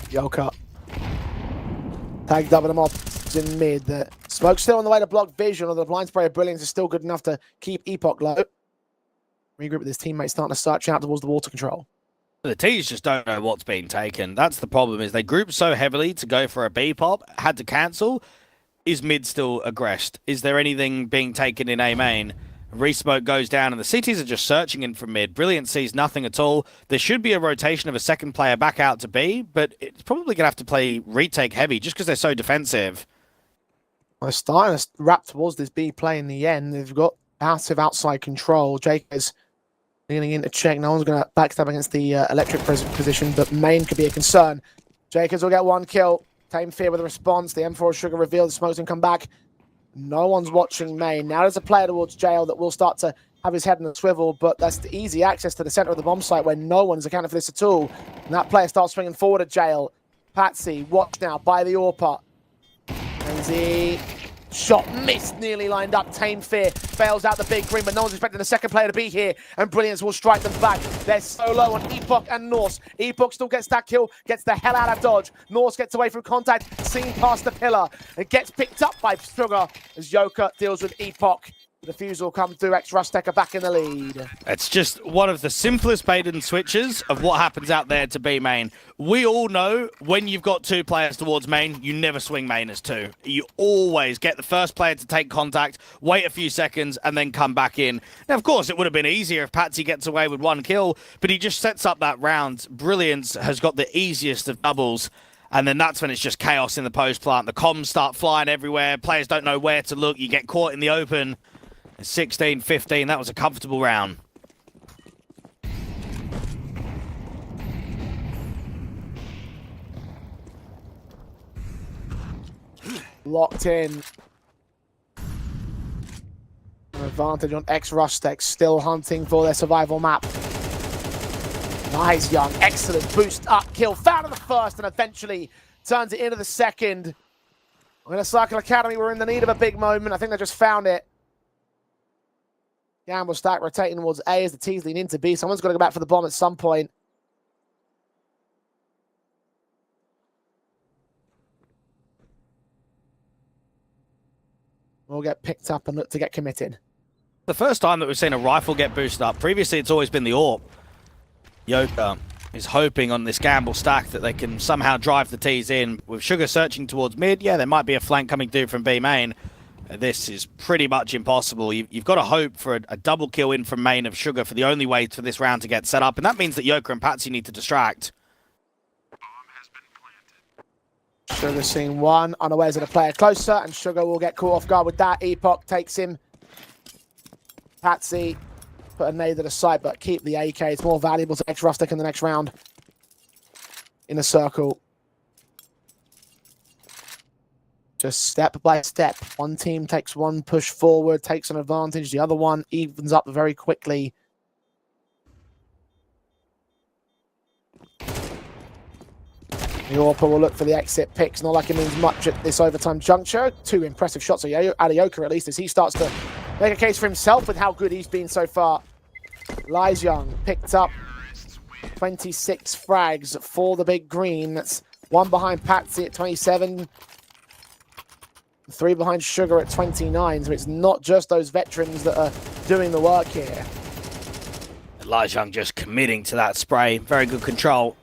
Yoka. Tagged up with them off in mid. The smoke's still on the way to block vision, although the blind spray of Brilliance is still good enough to keep Epoch low. Regroup with his teammates starting to search out towards the water control. The T's just don't know what's being taken. That's the problem, is they grouped so heavily to go for a B pop, had to cancel. Is mid still aggressed? Is there anything being taken in A main? Resmoke goes down and the CTs are just searching in from mid. Brilliant sees nothing at all. There should be a rotation of a second player back out to B, but it's probably going to have to play retake heavy just because they're so defensive. They're starting to wrap towards this B play in the end. They've got passive outside control. Jake is leaning in to check. No one's going to backstab against the electric position, but main could be a concern. Jacobs will get one kill. Tame Fear with a response. The M4 Sugar revealed. The smoke's going to come back. No one's watching main. Now there's a player towards Jail that will start to have his head in the swivel, but that's the easy access to the center of the bomb site where no one's accounted for this at all. And that player starts swinging forward at Jail. Patsy, watch now by the AWP. And the shot missed, nearly lined up. Tame Fear fails out the big green, but no one's expecting the second player to be here, and Brilliance will strike them back. They're so low on Epoch and Norse. Epoch still gets that kill, gets the hell out of dodge. Norse gets away from contact, seen past the pillar, and gets picked up by Sugar as Yoka deals with Epoch. The defuse will come through. EX-RUSTEC are back in the lead. It's just one of the simplest bait and switches of what happens out there to B main. We all know when you've got two players towards main, you never swing main as two. You always get the first player to take contact, wait a few seconds, and then come back in. Now, of course, it would have been easier if Patsy gets away with one kill, but he just sets up that round. Brilliance has got the easiest of doubles. And then that's when it's just chaos in the post plant. The comms start flying everywhere. Players don't know where to look. You get caught in the open. 16-15, that was a comfortable round. Locked in. An advantage on EX-RUSTEC, still hunting for their survival map. Nice, Young, excellent boost up kill. Found in the first and eventually turns it into the second. We're in a Circle Academy, we're in the need of a big moment. I think they just found it. Gamble stack rotating towards A as the T's lean into B. Someone's got to go back for the bomb at some point. We'll get picked up and look to get committed. The first time that we've seen a rifle get boosted up. Previously, it's always been the AWP. Yoka is hoping on this gamble stack that they can somehow drive the T's in. With Sugar searching towards mid, yeah, there might be a flank coming through from B main. This is pretty much impossible. You've got to hope for a double kill in from main of Sugar for the only way for this round to get set up, and that means that Yoka and Patsy need to distract. Sugar seeing one, unawares of the player closer, and Sugar will get caught off guard with that. Epoch takes him. Patsy put a nade to the side, but keep the AK. It's more valuable to EX-RUSTEC in the next round. In a circle. Just step by step. One team takes one push forward, takes an advantage. The other one evens up very quickly. The AWP will look for the exit picks. Not like it means much at this overtime juncture. Two impressive shots out of Yoka, at least, as he starts to make a case for himself with how good he's been so far. Lies Young picked up 26 frags for the big green. That's one behind Patsy at 27. Three behind Sugar at 29, so it's not just those veterans that are doing the work here. Young just committing to that spray. Very good control.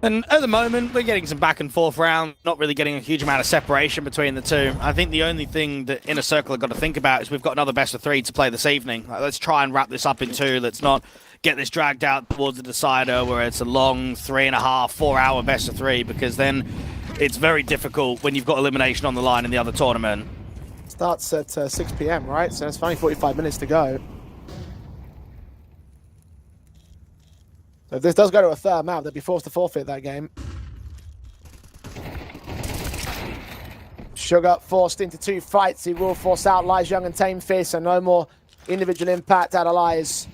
And at the moment, we're getting some back and forth round, not really getting a huge amount of separation between the two. I think the only thing that Inner Circle have got to think about is we've got another best of three to play this evening. Let's try and wrap this up in two. Let's not get this dragged out towards the decider where it's a long 3.5, 4 hour best of three, because then it's very difficult when you've got elimination on the line in the other tournament. Starts at 6 p.m, right? So it's only 45 minutes to go. So if this does go to a third map, they'll be forced to forfeit that game. Sugar forced into two fights. He will force out Lies Young and Tame Fear, so no more individual impact out of Lies.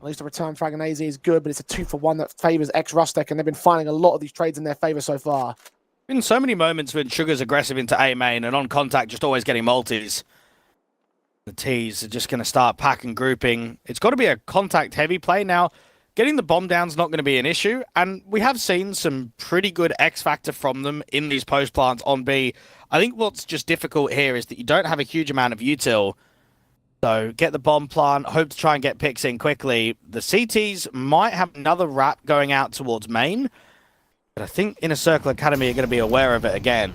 At least the return frag and AZ is good, but it's a 2-for-1 that favours EX-RUSTEC, and they've been finding a lot of these trades in their favour so far. Been so many moments when Sugar's aggressive into A main and on contact just always getting multis. The T's are just going to start pack and grouping. It's got to be a contact heavy play now. getting the bomb down's not going to be an issue, and we have seen some pretty good X factor from them in these post plants on B. I think what's just difficult here is that you don't have a huge amount of util. So get the bomb plant, hope to try and get picks in quickly. The CTs might have another wrap going out towards main, but I think Inner Circle Academy are going to be aware of it again.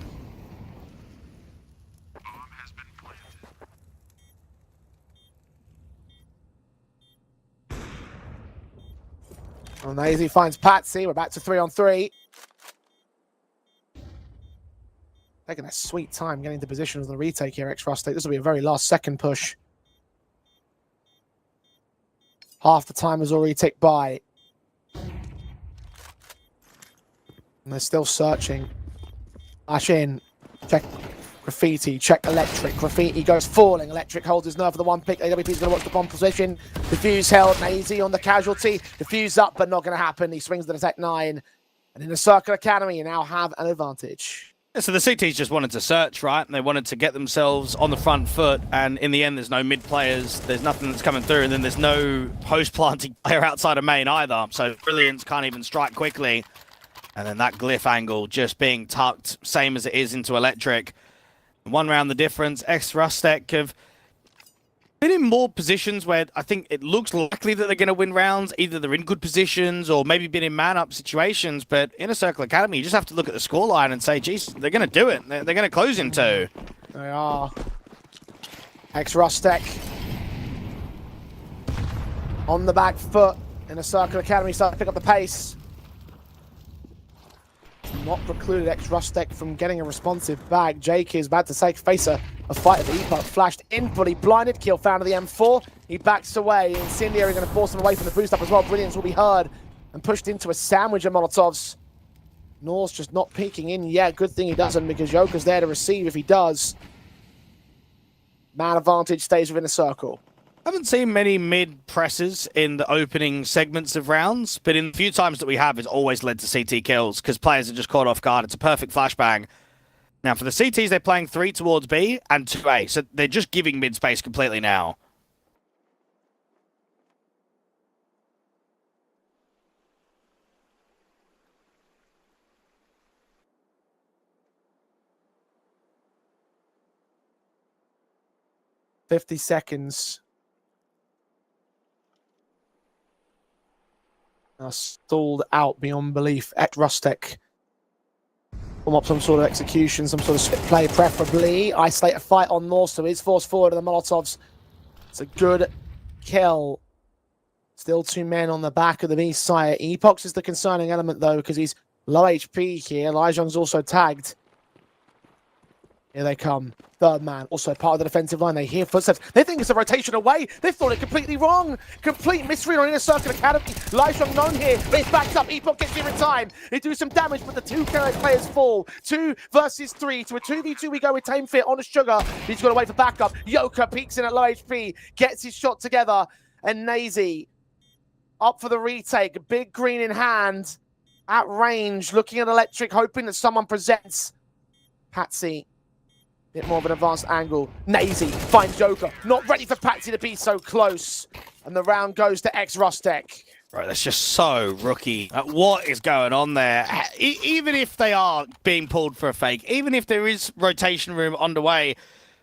Well, Nazy finds Patsy. We're back to 3-on-3. Taking a sweet time getting into position on the retake here, EX-RUSTEC. This will be a very last second push. Half the time is already ticked by. And they're still searching. Flash in. Check Graffiti. Check Electric. Graffiti goes falling. Electric holds his nerve for the one pick. AWP is going to watch the bomb position. Defuse held. Nazy on the casualty. Defuse up, but not going to happen. He swings the Tech 9. And in the Circle Academy, you now have an advantage. Yeah, so the CTs just wanted to search, right? And they wanted to get themselves on the front foot. And in the end, there's no mid players. There's nothing that's coming through. And then there's no post-planting player outside of main either. So Brilliance can't even strike quickly. And then that glyph angle just being tucked, same as it is into Electric. One round the difference. EX-RUSTEC have been in more positions where I think it looks likely that they're going to win rounds. Either they're in good positions or maybe been in man-up situations. But Inner Circle Academy, you just have to look at the scoreline and say, geez, they're going to do it. They're going to close in 2. They are. EX-RUSTEC on the back foot. Inner Circle Academy start to pick up the pace. Not precluded EX-RUSTEC from getting a responsive bag. Jake is about to face a fight at the E-Puck. Flashed in, fully blinded. Kill found to the M4. He backs away. Incendiary going to force him away from the boost up as well. Brilliance will be heard and pushed into a sandwich of Molotovs. Nor's just not peeking in yet. Good thing he doesn't, because Joker's there to receive if he does. Man advantage stays within the circle. I haven't seen many mid presses in the opening segments of rounds, but in the few times that we have, it's always led to CT kills because players are just caught off guard. It's a perfect flashbang. Now, for the CTs, they're playing 3 towards B and 2A, so they're just giving mid space completely now. $50 seconds. Stalled out beyond belief. EX-RUSTEC form up some sort of execution, some sort of split play, preferably. Isolate a fight on North, so he's forced forward to the Molotovs. It's a good kill. Still 2 men on the back of the B side. Epox is the concerning element, though, because he's low HP here. Laijiang's also tagged. Here they come. 3rd man, also part of the defensive line. They hear footsteps. They think it's a rotation away. They thought it completely wrong. Complete misread on Inner Circle Academy. Laijiang known here, but it's backed up. Epoch gets here in time. They do some damage, but the 2 players fall. 2 versus 3. To a 2v2 we go with Tame Fit on a Sugar. He's got to wait for backup. Yoka peeks in at low HP, gets his shot together, and Nazy up for the retake. Big green in hand, at range, looking at Electric, hoping that someone presents. Patsy. Bit more of an advanced angle. Nazy finds Joker. Not ready for Patsy to be so close. And the round goes to EX-RUSTEC. Right, that's just so rookie. What is going on there? Even if they are being pulled for a fake, even if there is rotation room underway,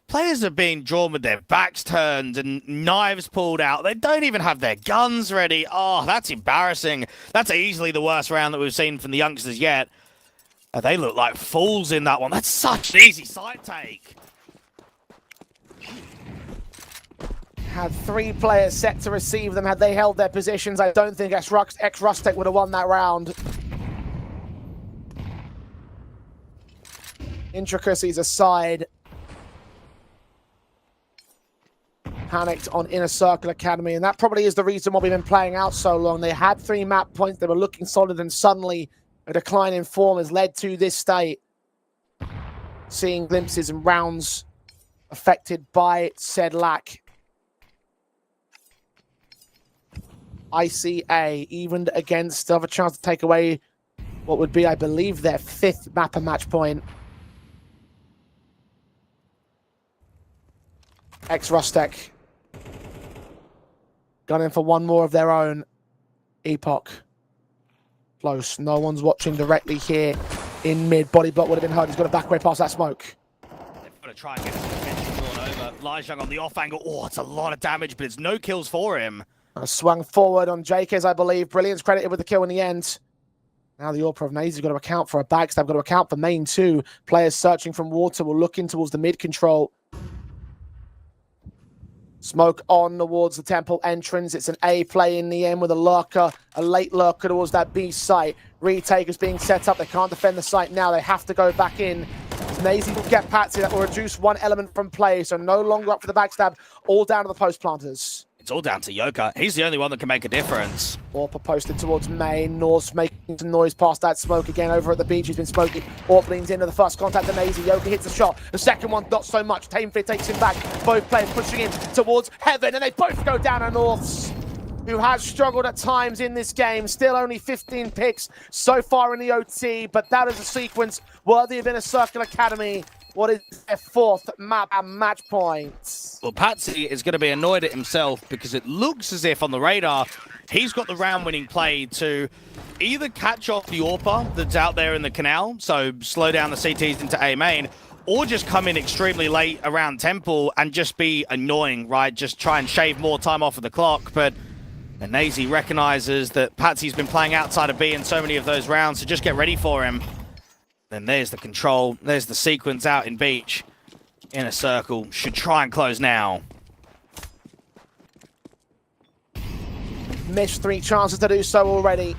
players are being drawn with their backs turned and knives pulled out. They don't even have their guns ready. Oh, that's embarrassing. That's easily the worst round that we've seen from the youngsters yet. They look like fools in that one. That's such an easy side take. Had 3 players set to receive them. Had they held their positions, I don't think EX-RUSTEC would have won that round. Intricacies aside. Panicked on Inner Circle Academy, and that probably is the reason why we've been playing out so long. They had 3 map points. They were looking solid, and suddenly a decline in form has led to this state. Seeing glimpses and rounds affected by said lack. ICA evened against, have a chance to take away what would be, I believe, their 5th map and match point. EX-RUSTEC gunning for one more of their own. Epoch. Close. No one's watching directly here in mid. Body block would have been heard. He's got a back way past that smoke. They've got to try and get his attention drawn over. Lajang on the off angle. Oh, it's a lot of damage, but it's no kills for him. Swung forward on JK's, I believe. Brilliant's credited with the kill in the end. Now the AWP of Nazy's got to account for a backstab, got to account for main too. Players searching from water will look in towards the mid control. Smoke on towards the temple entrance. It's an A play in the end with a lurker, a late lurker towards that B site. Retakers being set up. They can't defend the site now. They have to go back in. Nazy will get Patsy. That will reduce one element from play. So no longer up for the backstab. All down to the post planters. It's all down to Yoka. He's the only one that can make a difference. Orpa posted towards main. Norse making some noise past that smoke again over at the beach. He's been smoking. Orpa leans into the first contact to Nazy. Yoka hits a shot. The second one, not so much. Tamefear takes him back. Both players pushing him towards heaven, and they both go down to Norths, who has struggled at times in this game. Still only 15 picks so far in the OT, but that is a sequence worthy of EX-RUSTEC Academy. What is their fourth map and match point? Well, Patsy is going to be annoyed at himself because it looks as if on the radar, he's got the round-winning play to either catch off the AWPer that's out there in the canal, so slow down the CTs into A main, or just come in extremely late around Temple and just be annoying, right? Just try and shave more time off of the clock, but Nazy recognizes that Patsy's been playing outside of B in so many of those rounds, so just get ready for him. Then there's the control, there's the sequence out in beach. In a circle, should try and close now. Missed 3 chances to do so already.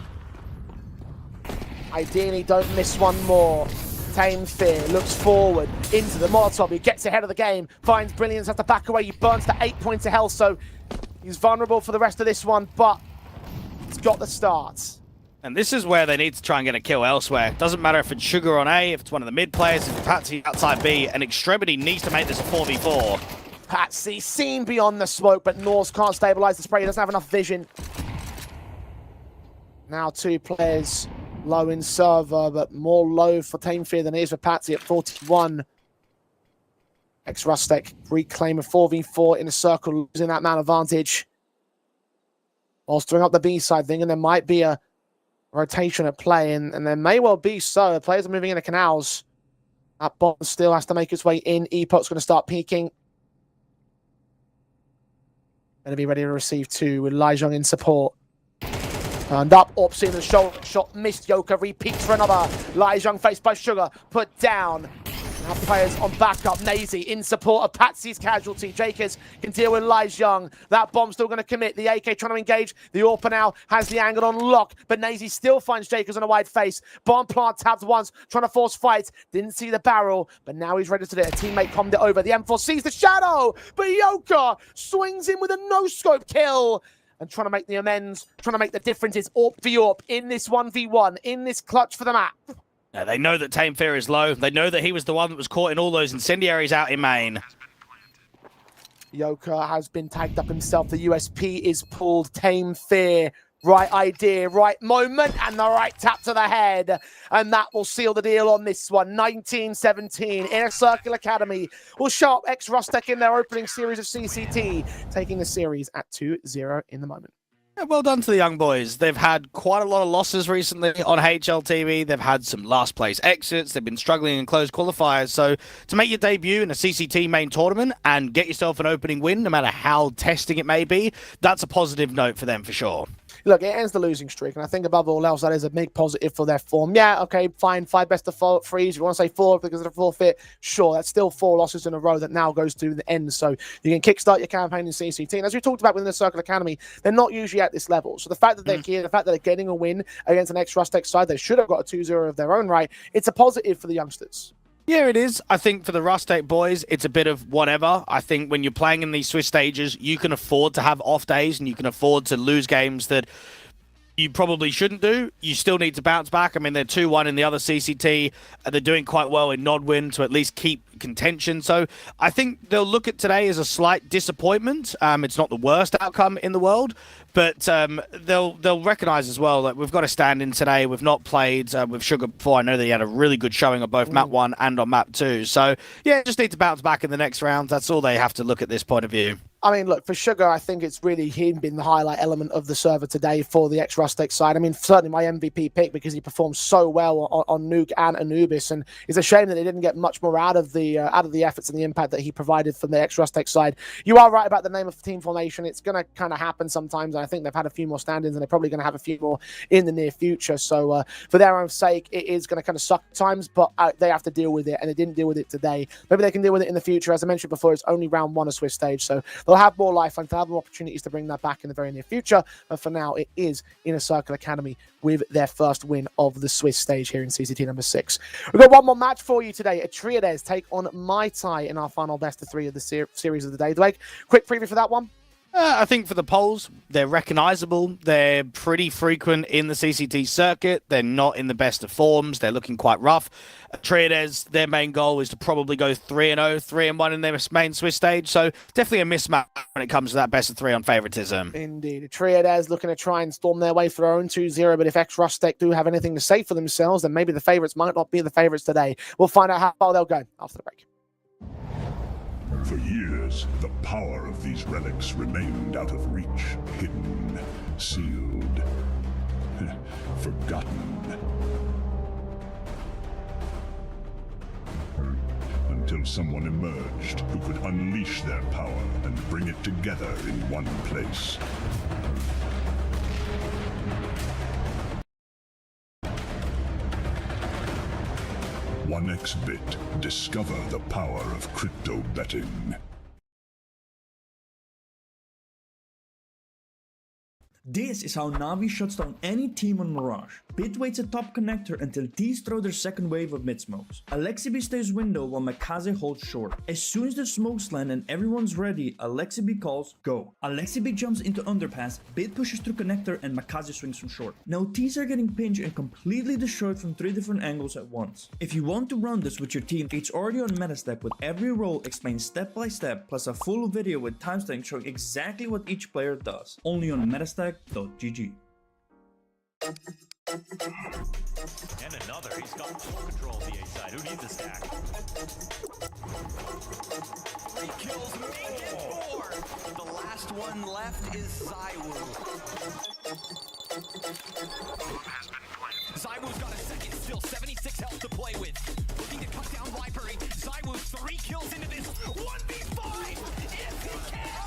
Ideally, don't miss one more. Tamefear looks forward into the Molotov. He gets ahead of the game, finds Brilliance, has to back away. He burns to 8 points of health, so he's vulnerable for the rest of this one, but he's got the start. And this is where they need to try and get a kill elsewhere. Doesn't matter if it's Sugar on A, if it's one of the mid players, if it's Patsy outside B, and Extremity needs to make this a 4v4. Patsy seen beyond the smoke, but Norse can't stabilize the spray. He doesn't have enough vision. Now 2 players low in server, but more low for Tamefear than it is for Patsy at 41. EX-RUSTEC reclaim a 4v4 in a circle, losing that man advantage. Bolstering up the B side, thinking there might be a rotation at play, and there may well be so. The players are moving into canals. That bomb still has to make its way in. Epoch's going to start peeking. Going to be ready to receive 2 with Lajang in support. Turned up, Orps in the shoulder shot, missed. Yoka repeats for another. Lajang faced by Sugar, put down. Now players on backup. Nazy in support of Patsy's casualty. Jakers can deal with Lajang. That bomb's still going to commit. The AK trying to engage. The AWPer now has the angle on lock, but Nazy still finds Jakers on a wide face. Bomb plant tapped once, trying to force fight. Didn't see the barrel, but now he's ready to do it. A teammate commed it over. The M4 sees the shadow, but Yoka swings in with a no-scope kill. And trying to make the amends, trying to make the differences. AWP v AWP in this 1v1, in this clutch for the map. Now, they know that Tamefear is low. They know that he was the one that was caught in all those incendiaries out in main. Yoka has been tagged up himself. The USP is pulled. Tamefear. Right idea, right moment, and the right tap to the head. And that will seal the deal on this one. 19-17. EX-RUSTEC Academy will show up EX-RUSTEC in their opening series of CCT, taking the series at 2-0 in the moment. Yeah, well done to the young boys. They've had quite a lot of losses recently on HLTV. They've had some last place exits. They've been struggling in closed qualifiers. So to make your debut in a CCT main tournament and get yourself an opening win, no matter how testing it may be, that's a positive note for them for sure. Look, it ends the losing streak, and I think above all else, that is a big positive for their form. Yeah, okay, fine, 5 best of 3s. If you want to say 4 because of the forfeit, sure, that's still 4 losses in a row that now goes to the end. So you can kickstart your campaign in CCT. And as we talked about within the Circle Academy, they're not usually at this level. So the fact that they're here, the fact that they're getting a win against an EX-RUSTEC side, they should have got a 2-0 of their own right. It's a positive for the youngsters. Yeah, it is. I think for the RUSTEC boys, it's a bit of whatever. I think when you're playing in these Swiss stages, you can afford to have off days and you can afford to lose games that you probably shouldn't do. You still need to bounce back. I mean, they're 2-1 in the other CCT. They're doing quite well in Nodwin to at least keep contention. So I think they'll look at today as a slight disappointment. It's not the worst outcome in the world, but they'll recognize as well that we've got to stand in today. We've not played with Sugar before. I know that he had a really good showing on both map 1 and on map 2. So yeah, just need to bounce back in the next round. That's all they have to look at this point of view. I mean, look, for Sugar, I think it's really him been the highlight element of the server today for the EX-RUSTEC side. I mean, certainly my MVP pick because he performed so well on Nuke and Anubis, and it's a shame that they didn't get much more out of the efforts and the impact that he provided from the EX-RUSTEC side. You are right about the name of team formation. It's going to kind of happen sometimes, and I think they've had a few more stand-ins, and they're probably going to have a few more in the near future. So for their own sake, it is going to kind of suck at times, but they have to deal with it, and they didn't deal with it today. Maybe they can deal with it in the future. As I mentioned before, it's only round 1 of Swiss Stage, so they'll have more lifelines, they'll have more opportunities to bring that back in the very near future. But for now, it is Inner Circle Academy with their first win of the Swiss Stage here in CCT number 6. We've got one more match for you today. Atriades take on Mai Tai in our final best of 3 of the series of the day. Blake, quick preview for that one. I think for the polls, they're recognizable. They're pretty frequent in the CCT circuit. They're not in the best of forms. They're looking quite rough. Atriades, their main goal is to probably go 3-0, 3-1 in their main Swiss Stage. So definitely a mismatch when it comes to that best of 3 on favoritism. Indeed. Atriades looking to try and storm their way for their own 2-0. But if EX-RUSTEC do have anything to say for themselves, then maybe the favorites might not be the favorites today. We'll find out how far they'll go after the break. For years, the power of these relics remained out of reach, hidden, sealed, forgotten. Until someone emerged who could unleash their power and bring it together in one place. OneXBet. Discover the power of crypto betting. This is how Na'Vi shuts down any team on Mirage. Bit waits a top connector until T's throw their second wave of mid smokes. Alexibi stays window while Makaze holds short. As soon as the smokes land and everyone's ready, Alexibi calls go. Alexibi jumps into underpass, Bit pushes through connector and Makaze swings from short. Now T's are getting pinched and completely destroyed from 3 different angles at once. If you want to run this with your team, it's already on Metastack with every role explained step by step, plus a full video with timestamps showing exactly what each player does. Only on Metastack.gg. And another. He's got full control of the A side. Who needs a stack? 3 kills, make it 4. The last one left is Zywoo. Zywoo's got a second, still 76 health to play with. Looking to cut down Vipery. Zywoo 3 kills into this 1v5. If he can. The best.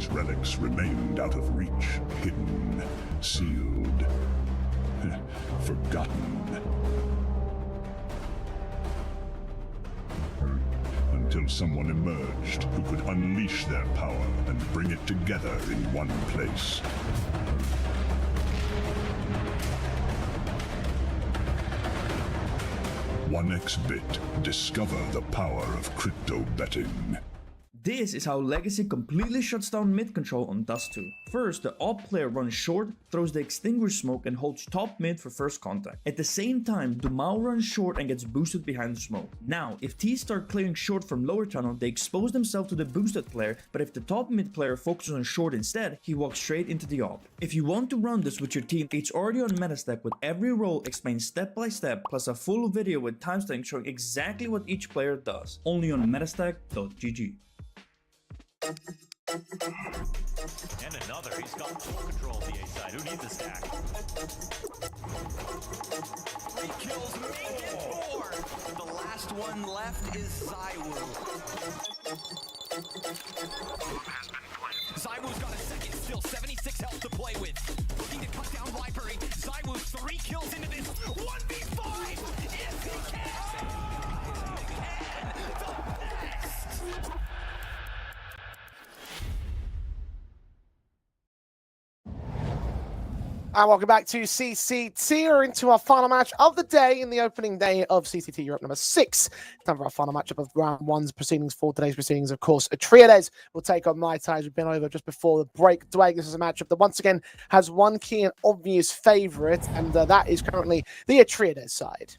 these relics remained out of reach, hidden, sealed, forgotten. Until someone emerged who could unleash their power and bring it together in one place. OneXBit, discover the power of crypto betting. This is how Legacy completely shuts down mid control on Dust 2. First, the AWP player runs short, throws the extinguish smoke and holds top mid for first contact. At the same time, Dumal runs short and gets boosted behind the smoke. Now, if T start clearing short from lower tunnel, they expose themselves to the boosted player, but if the top mid player focuses on short instead, he walks straight into the AWP. If you want to run this with your team, it's already on Metastack with every role explained step by step, plus a full video with timestamps showing exactly what each player does. Only on metastack.gg. And another. He's got full control of the A side. Who needs a stack? 3 kills, make it 4. The last one left is Zywoo. Zywoo's got a second still, 76 health to play with. Looking to cut down Vipery. Zywoo 3 kills into this 1v5. If he can, the best. And welcome back to CCT. We're into our final match of the day in the opening day of CCT Europe number 6. Time for our final matchup of round 1's proceedings for today's proceedings. Of course, Atriades will take on Mai Tai. We've been over just before the break. Dwayne, this is a matchup that once again has one key and obvious favourite, and that is currently the Atriades side.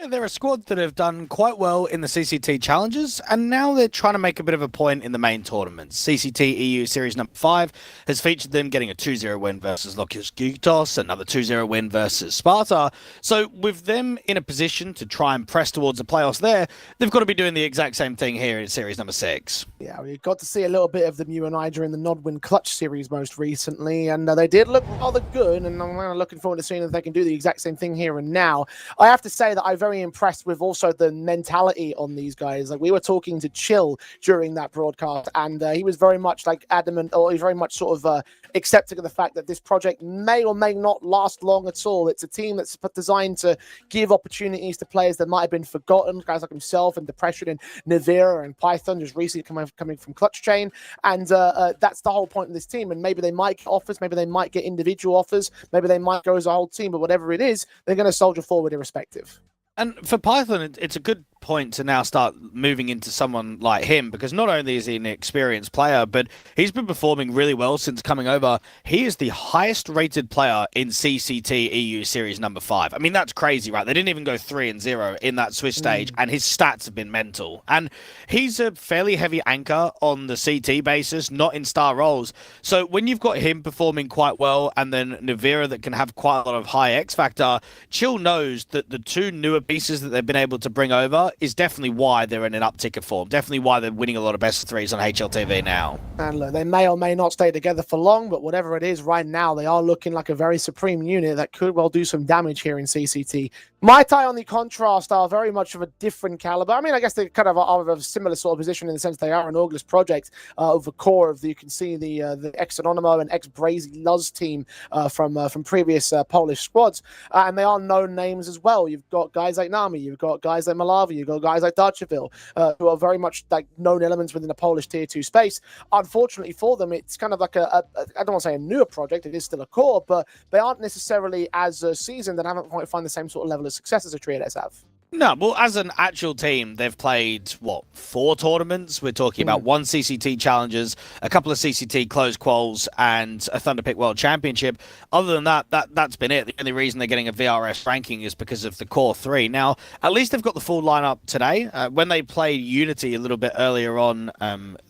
They're a squad that have done quite well in the CCT challenges, and now they're trying to make a bit of a point in the main tournaments. CCT EU Series number 5 has featured them getting a 2-0 win versus Lokios Gyutos, another 2-0 win versus Sparta. So with them in a position to try and press towards the playoffs there, they've got to be doing the exact same thing here in Series number 6. Yeah, we got to see a little bit of them, you and I, during the Nodwin Clutch series most recently, and they did look rather good, and I'm kind of looking forward to seeing if they can do the exact same thing here and now. I have to say that I'm very impressed with also the mentality on these guys. Like, we were talking to Chill during that broadcast, and he was very much like adamant, or he very much sort of accepting of the fact that this project may or may not last long at all. It's a team that's designed to give opportunities to players that might have been forgotten, guys like himself and Depression and Navira and Python just recently coming from Clutch Chain, and that's the whole point of this team. And maybe they might get offers, maybe they might get individual offers, maybe they might go as a whole team, but whatever it is, they're going to soldier forward irrespective. And for Python, it's a good point to now start moving into someone like him, because not only is he an experienced player, but he's been performing really well since coming over. He is the highest rated player in CCT EU Series number 5. I mean, that's crazy, right? They didn't even go 3-0 in that Swiss stage, and his stats have been mental. And he's a fairly heavy anchor on the CT basis, not in star roles. So when you've got him performing quite well, and then Navira that can have quite a lot of high X factor, Chill knows that the two newer pieces that they've been able to bring over is definitely why they're in an uptick of form. Definitely why they're winning a lot of best of threes on HLTV now. And look, they may or may not stay together for long, but whatever it is, right now they are looking like a very supreme unit that could well do some damage here in CCT. Mai Tai, on the contrast, are very much of a different caliber. I mean, I guess they kind of are of a similar sort of position in the sense they are an August project of the core of the, you can see the ex-Anonymo and ex-Brazy Luz team from previous Polish squads, and they are known names as well. You've got guys like Nami, you've got guys like Malawi, you've got guys like Darcheville, who are very much like known elements within the Polish tier 2 space. Unfortunately for them, it's kind of like I don't want to say a newer project, it is still a core, but they aren't necessarily as seasoned and haven't quite found the same sort of level of success as Atriades have. No, well, as an actual team, they've played, 4 tournaments? We're talking about 1 CCT Challengers, a couple of CCT closed quals, and a Thunderpick World Championship. Other than that, that's been it. The only reason they're getting a VRS ranking is because of the Core 3. Now, at least they've got the full lineup today. When they played Unity a little bit earlier on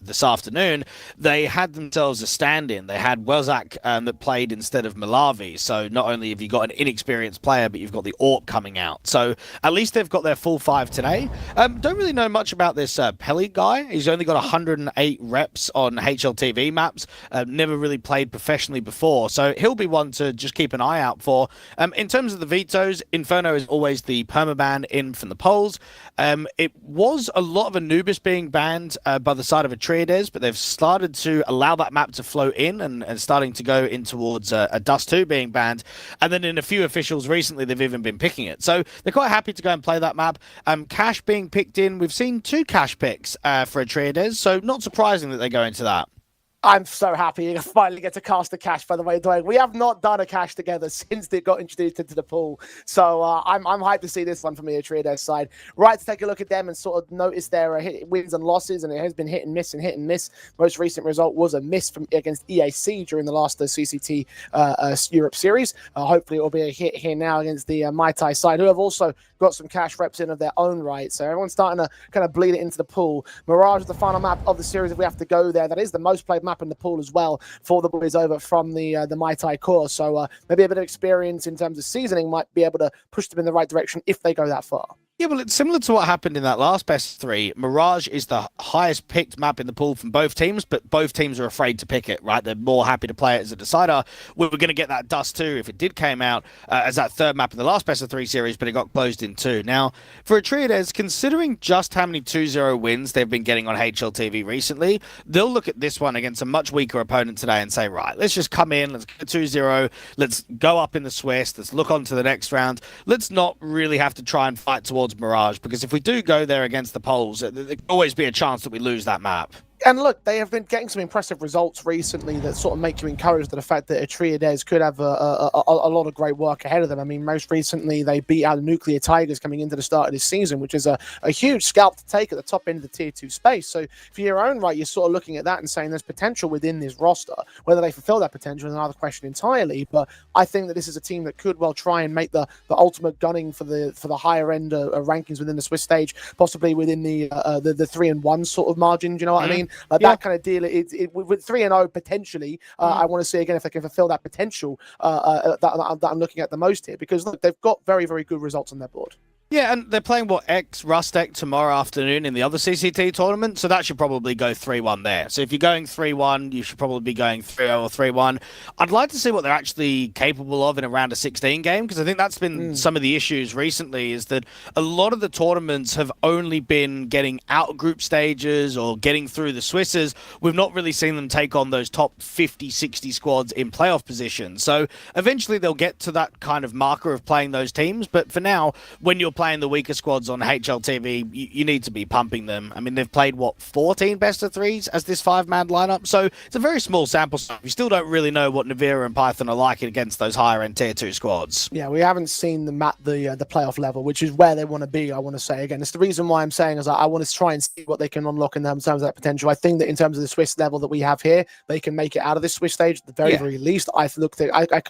this afternoon, they had themselves a stand-in. They had Welzak that played instead of Malawi. So not only have you got an inexperienced player, but you've got the AWP coming out. So at least they've they've got their full 5 today. Don't really know much about this Pelly guy. He's only got 108 reps on HLTV maps. Never really played professionally before, so he'll be one to just keep an eye out for. In terms of the vetoes, Inferno is always the permaban in from the polls. It was a lot of Anubis being banned by the side of Atreides, but they've started to allow that map to flow in and starting to go in towards a Dust 2 being banned. And then in a few officials recently, they've even been picking it. So they're quite happy to go and play that map. Cash being picked in. We've seen 2 Cash picks for Atreides, so not surprising that they go into that. I'm so happy to finally get to cast a Cash, by the way, Dwayne. We have not done a Cash together since they got introduced into the pool. So I'm hyped to see this one from the Atreides side. Right, to take a look at them and sort of notice their wins and losses, and it has been hit and miss and hit and miss. Most recent result was a miss against EAC during the last CCT Europe series. Hopefully it will be a hit here now against the Mai Tai side, who have also got some Cash reps in of their own right. So everyone's starting to kind of bleed it into the pool. Mirage is the final map of the series if we have to go there. That is the most played map in the pool as well for the boys over from the Mai Tai core. So maybe a bit of experience in terms of seasoning might be able to push them in the right direction if they go that far. Yeah, well, it's similar to what happened in that last best 3. Mirage is the highest picked map in the pool from both teams, but both teams are afraid to pick it, right? They're more happy to play it as a decider. We were going to get that Dust 2 if it did came out as that 3rd map in the last best of 3 series, but it got closed in 2. Now, for Atreides, considering just how many 2-0 wins they've been getting on HLTV recently, they'll look at this one against a much weaker opponent today and say, right, let's just come in, let's get 2-0, let's go up in the Swiss, let's look on to the next round. Let's not really have to try and fight towards Mirage, because if we do go there against the Poles, there could always be a chance that we lose that map. And look, they have been getting some impressive results recently that sort of make you encouraged at the fact that Atreides could have a lot of great work ahead of them. I mean, most recently, they beat out the Nuclear Tigers coming into the start of this season, which is a huge scalp to take at the top end of the Tier 2 space. So for your own right, you're sort of looking at that and saying there's potential within this roster. Whether they fulfill that potential is another question entirely, but I think that this is a team that could well try and make the ultimate gunning for the higher end rankings within the Swiss stage, possibly within the 3-1 sort of margin. Do you know what I mean? Like that kind of deal, with 3-0 potentially, I want to see again if they can fulfill that potential that I'm looking at the most here, because look, they've got very, very good results on their board. Yeah, and they're playing, EX-RUSTEC tomorrow afternoon in the other CCT tournament, so that should probably go 3-1 there. So if you're going 3-1, you should probably be going 3-0 or 3-1. I'd like to see what they're actually capable of in a round of 16 game, because I think that's been some of the issues recently, is that a lot of the tournaments have only been getting out group stages or getting through the Swisses. We've not really seen them take on those top 50, 60 squads in playoff position. So eventually they'll get to that kind of marker of playing those teams, but for now, when you're playing the weaker squads on HLTV, you need to be pumping them. I mean, they've played, 14 best of 3s as this 5-man lineup, so it's a very small sample size. You still don't really know what Navira and Python are like against those higher-end Tier 2 squads. Yeah, we haven't seen them at the playoff level, which is where they want to be, I want to say. Again, it's the reason why I'm saying is I want to try and see what they can unlock in terms of that potential. I think that in terms of the Swiss level that we have here, they can make it out of this Swiss stage at the very, very least. I could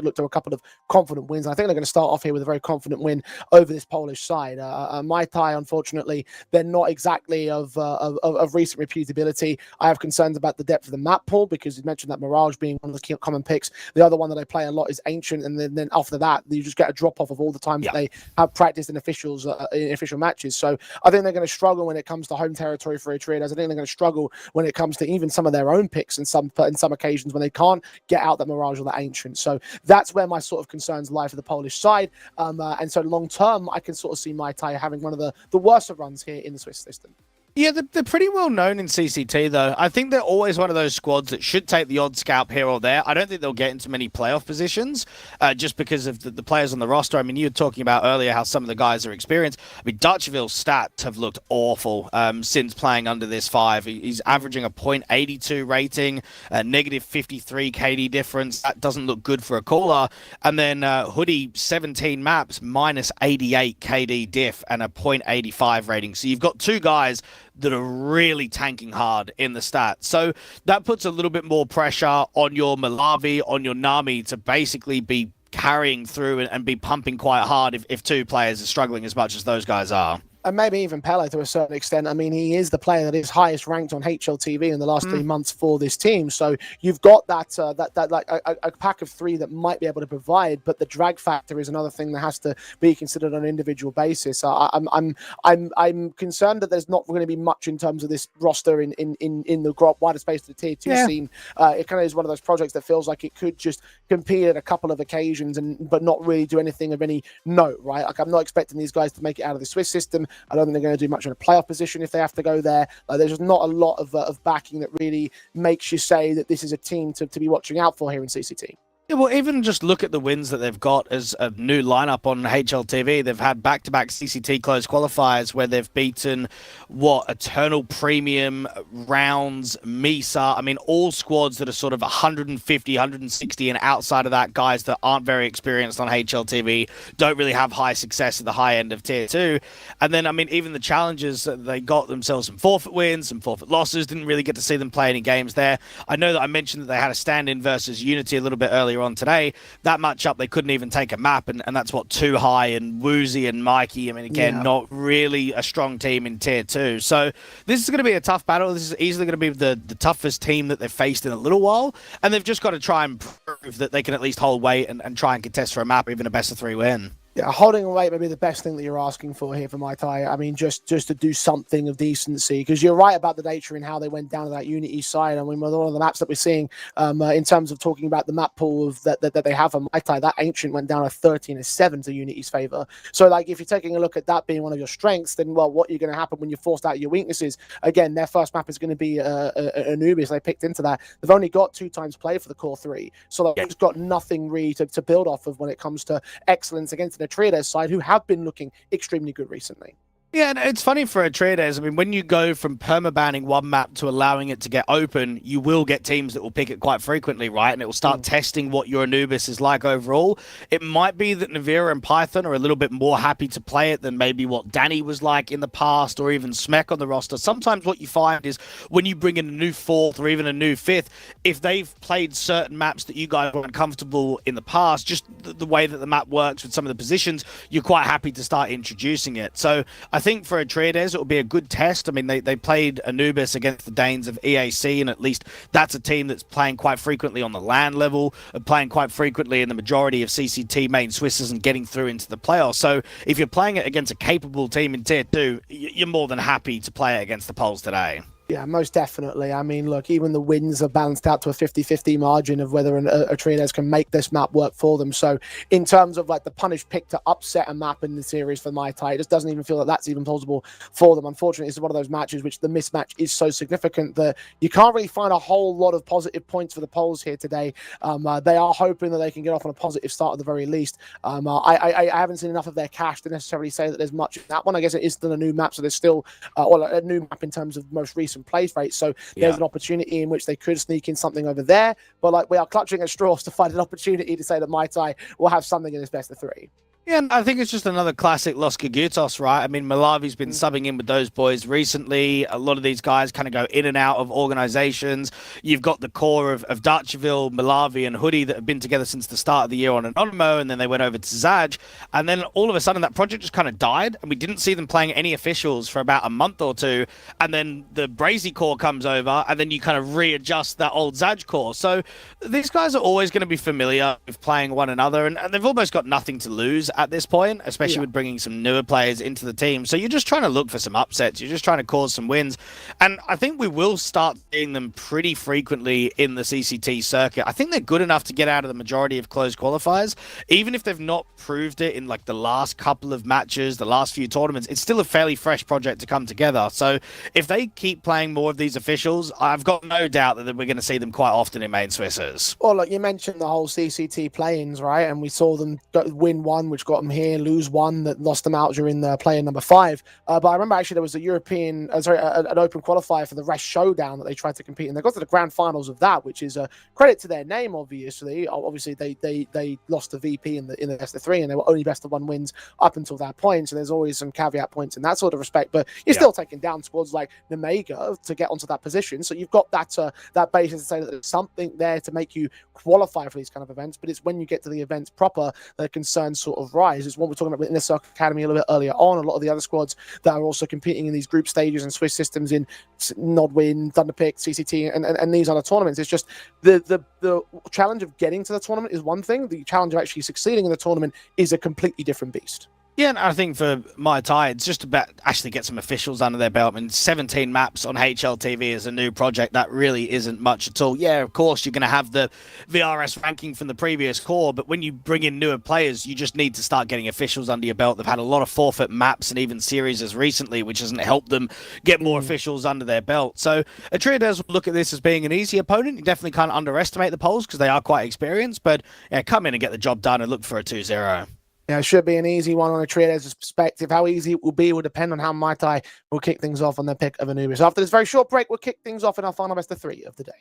look to a couple of confident wins. I think they're going to start off here with a very confident win over this Polish side. Mai Tai, unfortunately, they're not exactly of recent reputability. I have concerns about the depth of the map pool, because you mentioned that Mirage being one of the key common picks. The other one that I play a lot is Ancient, and then after that, you just get a drop off of all the times that they have practiced in official matches. So I think they're going to struggle when it comes to home territory for Atreides. I think they're going to struggle when it comes to even some of their own picks, and some occasions when they can't get out that Mirage or that Ancient. So that's where my sort of concerns lie for the Polish side. And so long term, I can sort of see Mai Tai having one of the worst runs here in the Swiss system. Yeah, they're pretty well known in CCT, though. I think they're always one of those squads that should take the odd scalp here or there. I don't think they'll get into many playoff positions just because of the players on the roster. I mean, you were talking about earlier how some of the guys are experienced. I mean, Dutchville's stats have looked awful since playing under this 5. He's averaging a .82 rating, negative 53 KD difference. That doesn't look good for a caller. And then Hoodie, 17 maps, minus 88 KD diff and a .85 rating. So you've got 2 guys that are really tanking hard in the stats. So that puts a little bit more pressure on your Malavi, on your Nami to basically be carrying through and be pumping quite hard if 2 players are struggling as much as those guys are. And maybe even Pele to a certain extent. I mean, he is the player that is highest ranked on HLTV in the last 3 months for this team. So you've got that like a pack of 3 that might be able to provide, but the drag factor is another thing that has to be considered on an individual basis. I'm concerned that there's not going to be much in terms of this roster in the wider space of the tier 2 scene. It kind of is one of those projects that feels like it could just compete at a couple of occasions but not really do anything of any note, right? Like, I'm not expecting these guys to make it out of the Swiss system. I don't think they're going to do much in a playoff position if they have to go there. There's just not a lot of backing that really makes you say that this is a team to be watching out for here in CCT. Yeah, well, even just look at the wins that they've got as a new lineup on HLTV. They've had back-to-back CCT closed qualifiers where they've beaten, Eternal Premium, Rounds, Misa. I mean, all squads that are sort of 150, 160, and outside of that, guys that aren't very experienced on HLTV, don't really have high success at the high end of Tier 2. And then, I mean, even the challenges, they got themselves some forfeit wins, some forfeit losses, didn't really get to see them play any games there. I know that I mentioned that they had a stand-in versus Unity a little bit earlier on today. That matchup, they couldn't even take a map, and that's what Too High and Woozy and Mikey. I mean, again, not really a strong team in Tier 2. So this is going to be a tough battle. This is easily going to be the toughest team that they've faced in a little while, and they've just got to try and prove that they can at least hold weight and try and contest for a map, even a best of 3 win. Yeah, holding away may be the best thing that you're asking for here for Mai-Tai. I mean, just to do something of decency, because you're right about the nature and how they went down to that Unity side. I mean, with all of the maps that we're seeing, in terms of talking about the map pool of that they have for Mai-Tai, that Ancient went down a 13-7 to Unity's favor. So, like, if you're taking a look at that being one of your strengths, then, well, what are going to happen when you're forced out of your weaknesses? Again, their first map is going to be Anubis. They picked into that. They've only got 2 times play for the core 3. So they've just got nothing really to build off of when it comes to excellence against the Atreides side, who have been looking extremely good recently. Yeah, and it's funny for Atreides. I mean, when you go from permabanning one map to allowing it to get open, you will get teams that will pick it quite frequently, right? And it will start testing what your Anubis is like overall. It might be that Navira and Python are a little bit more happy to play it than maybe what Danny was like in the past, or even Smek on the roster. Sometimes what you find is when you bring in a new 4th or even a new 5th, if they've played certain maps that you guys weren't comfortable in the past, just the way that the map works with some of the positions, you're quite happy to start introducing it. So I think for Atreides, it will be a good test. I mean, they played Anubis against the Danes of EAC, and at least that's a team that's playing quite frequently on the LAN level, and playing quite frequently in the majority of CCT main Swisses and getting through into the playoffs. So if you're playing it against a capable team in Tier 2, you're more than happy to play it against the Poles today. Yeah, most definitely. I mean, look, even the wins are balanced out to a 50-50 margin of whether Atreides can make this map work for them. So in terms of like the punish pick to upset a map in the series for Mai-Tai, it just doesn't even feel that that's even plausible for them. Unfortunately, it's one of those matches which the mismatch is so significant that you can't really find a whole lot of positive points for the Poles here today. They are hoping that they can get off on a positive start at the very least. I haven't seen enough of their cash to necessarily say that there's much in that one. I guess it is still a new map, so there's still a new map in terms of most recent plays rate, so there's an opportunity in which they could sneak in something over there, but like we are clutching at straws to find an opportunity to say that Mai-Tai will have something in his best of 3. Yeah, and I think it's just another classic Los Cagutos, right? I mean, Malavi's been subbing in with those boys recently. A lot of these guys kind of go in and out of organizations. You've got the core of Dutchville, Malavi, and Hoodie that have been together since the start of the year on Anonymo, and then they went over to Zaj. And then all of a sudden, that project just kind of died, and we didn't see them playing any officials for about a month or 2. And then the Brazy core comes over, and then you kind of readjust that old Zaj core. So these guys are always going to be familiar with playing one another, and they've almost got nothing to lose at this point, especially with bringing some newer players into the team. So you're just trying to look for some upsets. You're just trying to cause some wins. And I think we will start seeing them pretty frequently in the CCT circuit. I think they're good enough to get out of the majority of closed qualifiers. Even if they've not proved it in like the last couple of matches, the last few tournaments, it's still a fairly fresh project to come together. So if they keep playing more of these officials, I've got no doubt that we're going to see them quite often in main Swisses. Well, look, you mentioned the whole CCT play-ins, right? And we saw them win one, which got them here, lose one that lost them out during the play-in number 5. But I remember actually there was a an open qualifier for the Rest Showdown that they tried to compete in. They got to the grand finals of that, which is a credit to their name, obviously. Obviously, they lost the VP in the best of 3, and they were only best of 1 wins up until that point. So there's always some caveat points in that sort of respect. But you're still taking down squads like Nemega to get onto that position. So you've got that basis to say that there's something there to make you qualify for these kind of events. But it's when you get to the events proper that concerns sort of surprise. It's what we're talking about in the Circle Academy a little bit earlier on. A lot of the other squads that are also competing in these group stages and Swiss systems in Nodwin, Thunderpick, CCT, and these other tournaments. It's just the challenge of getting to the tournament is one thing. The challenge of actually succeeding in the tournament is a completely different beast. Yeah, and I think for Muay Thai, it's just about actually get some officials under their belt. I mean, 17 maps on HLTV is a new project. That really isn't much at all. Yeah, of course, you're going to have the VRS ranking from the previous core, but when you bring in newer players, you just need to start getting officials under your belt. They've had a lot of forfeit maps and even series as recently, which hasn't helped them get more officials under their belt. So Atreides will look at this as being an easy opponent. You definitely can't underestimate the Poles because they are quite experienced, but yeah, come in and get the job done and look for a 2-0. Yeah, it should be an easy one on Atreides' perspective. How easy it will be will depend on how Muay Thai will kick things off on their pick of Anubis. After this very short break, we'll kick things off in our final best of 3 of the day.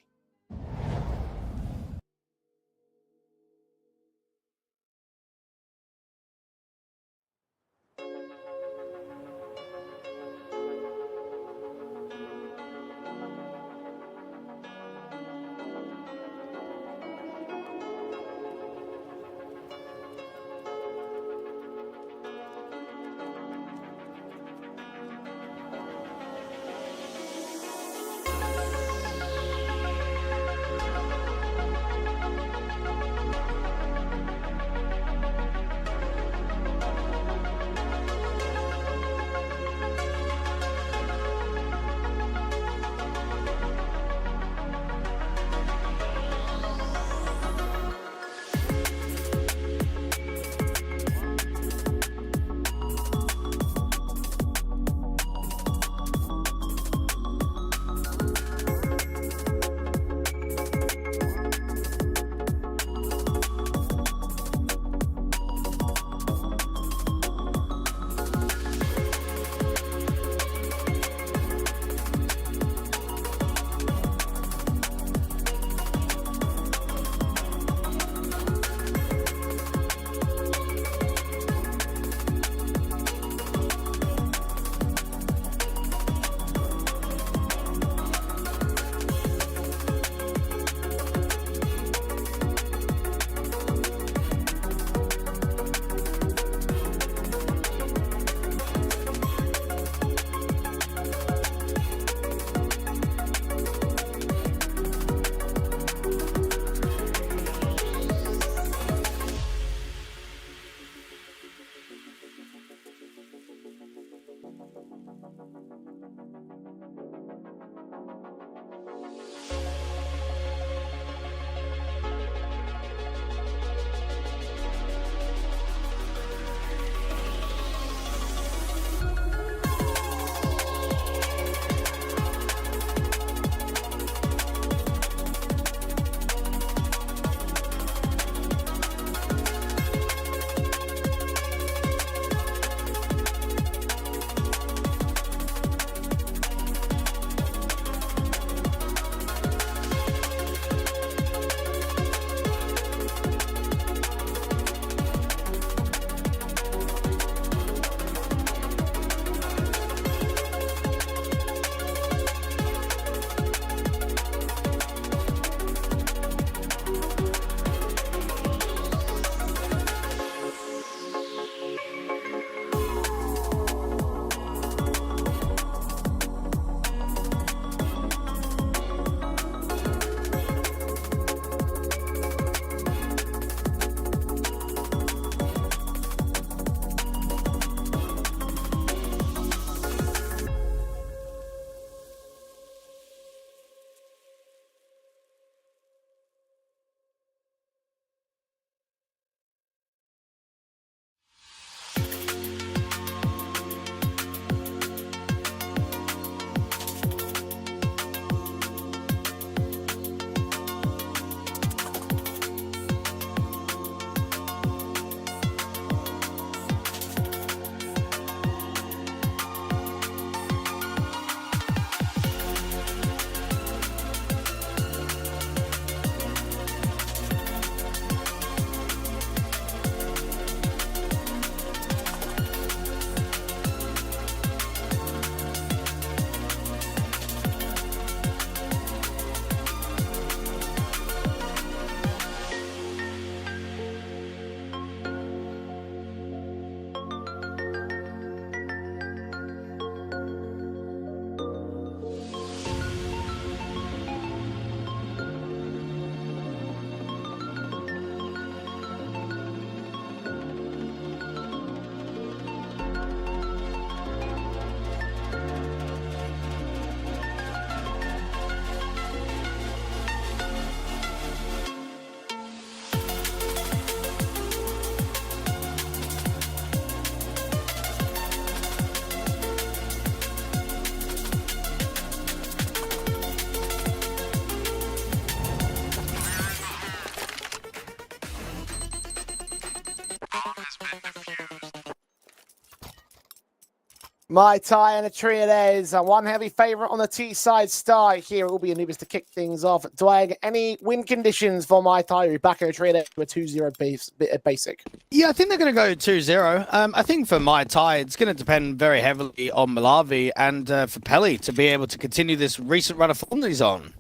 Mai Tai and Atreides, one heavy favourite on the T-side start here. It will be Anubis to kick things off. Dwag, any win conditions for Mai Tai? We're back in Atreides to a 2-0 basic. Yeah, I think they're going to go 2-0. I think for Mai Tai, it's going to depend very heavily on Malavi and for Pelly to be able to continue this recent run of form that he's on.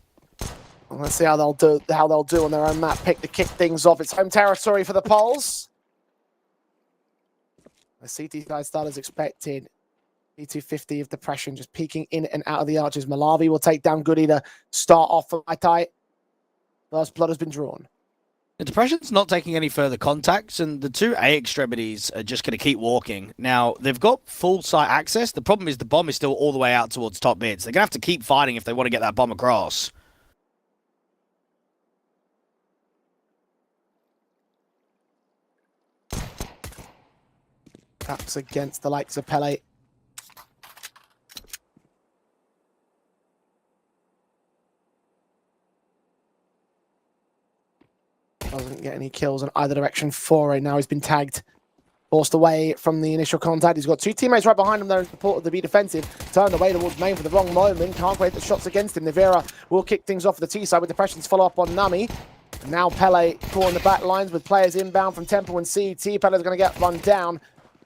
Well, let's see how they'll do on their own map. Pick to kick things off. It's home territory for the Poles. The CT side start as expected. E250 of depression, just peeking in and out of the arches. Malavi will take down Goody to start off for Mai Tai. First blood has been drawn. The depression's not taking any further contacts, and the two A extremities are just going to keep walking. Now, they've got full site access. The problem is the bomb is still all the way out towards top mids. They're going to have to keep fighting if they want to get that bomb across. Perhaps against the likes of Pele. Doesn't get any kills in either direction for it. Now he's been tagged, forced away from the initial contact. He's got two teammates right behind him there in support of the B defensive. Turned away towards main for the wrong moment. Can't wait the shots against him. Nivera will kick things off the T side with depressions follow up on Nami. And now Pele caught in the back lines with players inbound from Temple and CT. Pele's going to get run down.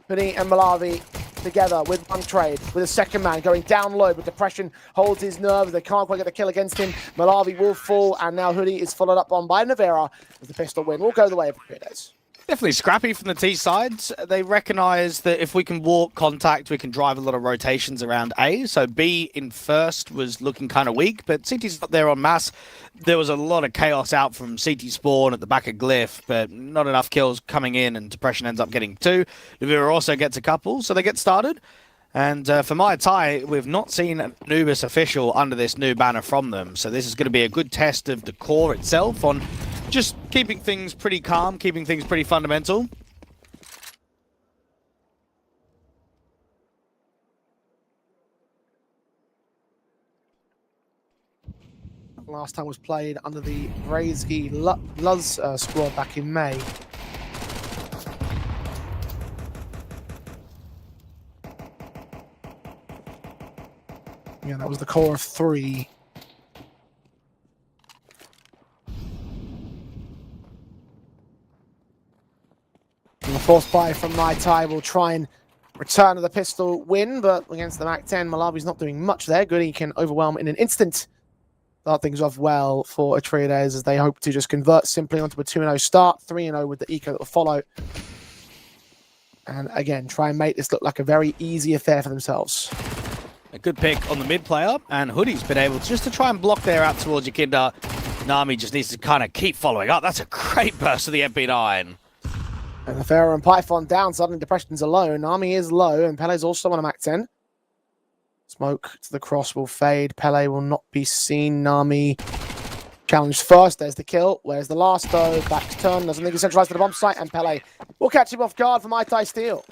Hoodie and Malavi together with one trade, with a second man going down low, but depression holds his nerves. They can't quite get the kill against him. Malavi will fall, and now Hoodie is followed up on by Nivera as the pistol win will go the way of Atreides. Definitely scrappy from the T sides. They recognise that if we can walk contact, we can drive a lot of rotations around A. So B in first was looking kind of weak, but CT's not there en masse. There was a lot of chaos out from CT spawn at the back of Glyph, but not enough kills coming in, and depression ends up getting two. Nivera also gets a couple, so they get started. And for Mai Tai, we've not seen an Anubis official under this new banner from them. So this is going to be a good test of the core itself on just keeping things pretty calm, keeping things pretty fundamental. Last time was played under the Brazy Luz squad back in May. Yeah, that was the core of three. And the force buy from Mai Tai will try and return to the pistol win, but against the Mac 10, Malavi's not doing much there. Goody can overwhelm in an instant. Start things off well for Atreides as they hope to just convert simply onto a 2-0 start, 3-0 with the eco that will follow. And again, try and make this look like a very easy affair for themselves. A good pick on the mid player, and Hoodie's been able to try and block there out towards Yakinda. Nami just needs to kind of keep following up. That's a great burst of the MP9. And the Pharaoh and Python down, suddenly depression's alone. Nami is low, and Pele's also on a Mac 10. Smoke to the cross will fade. Pele will not be seen. Nami challenged first. There's the kill. Where's the last though? Back turn. Doesn't think he's centralized to the bomb site, and Pele will catch him off guard for Mai Tai Steel.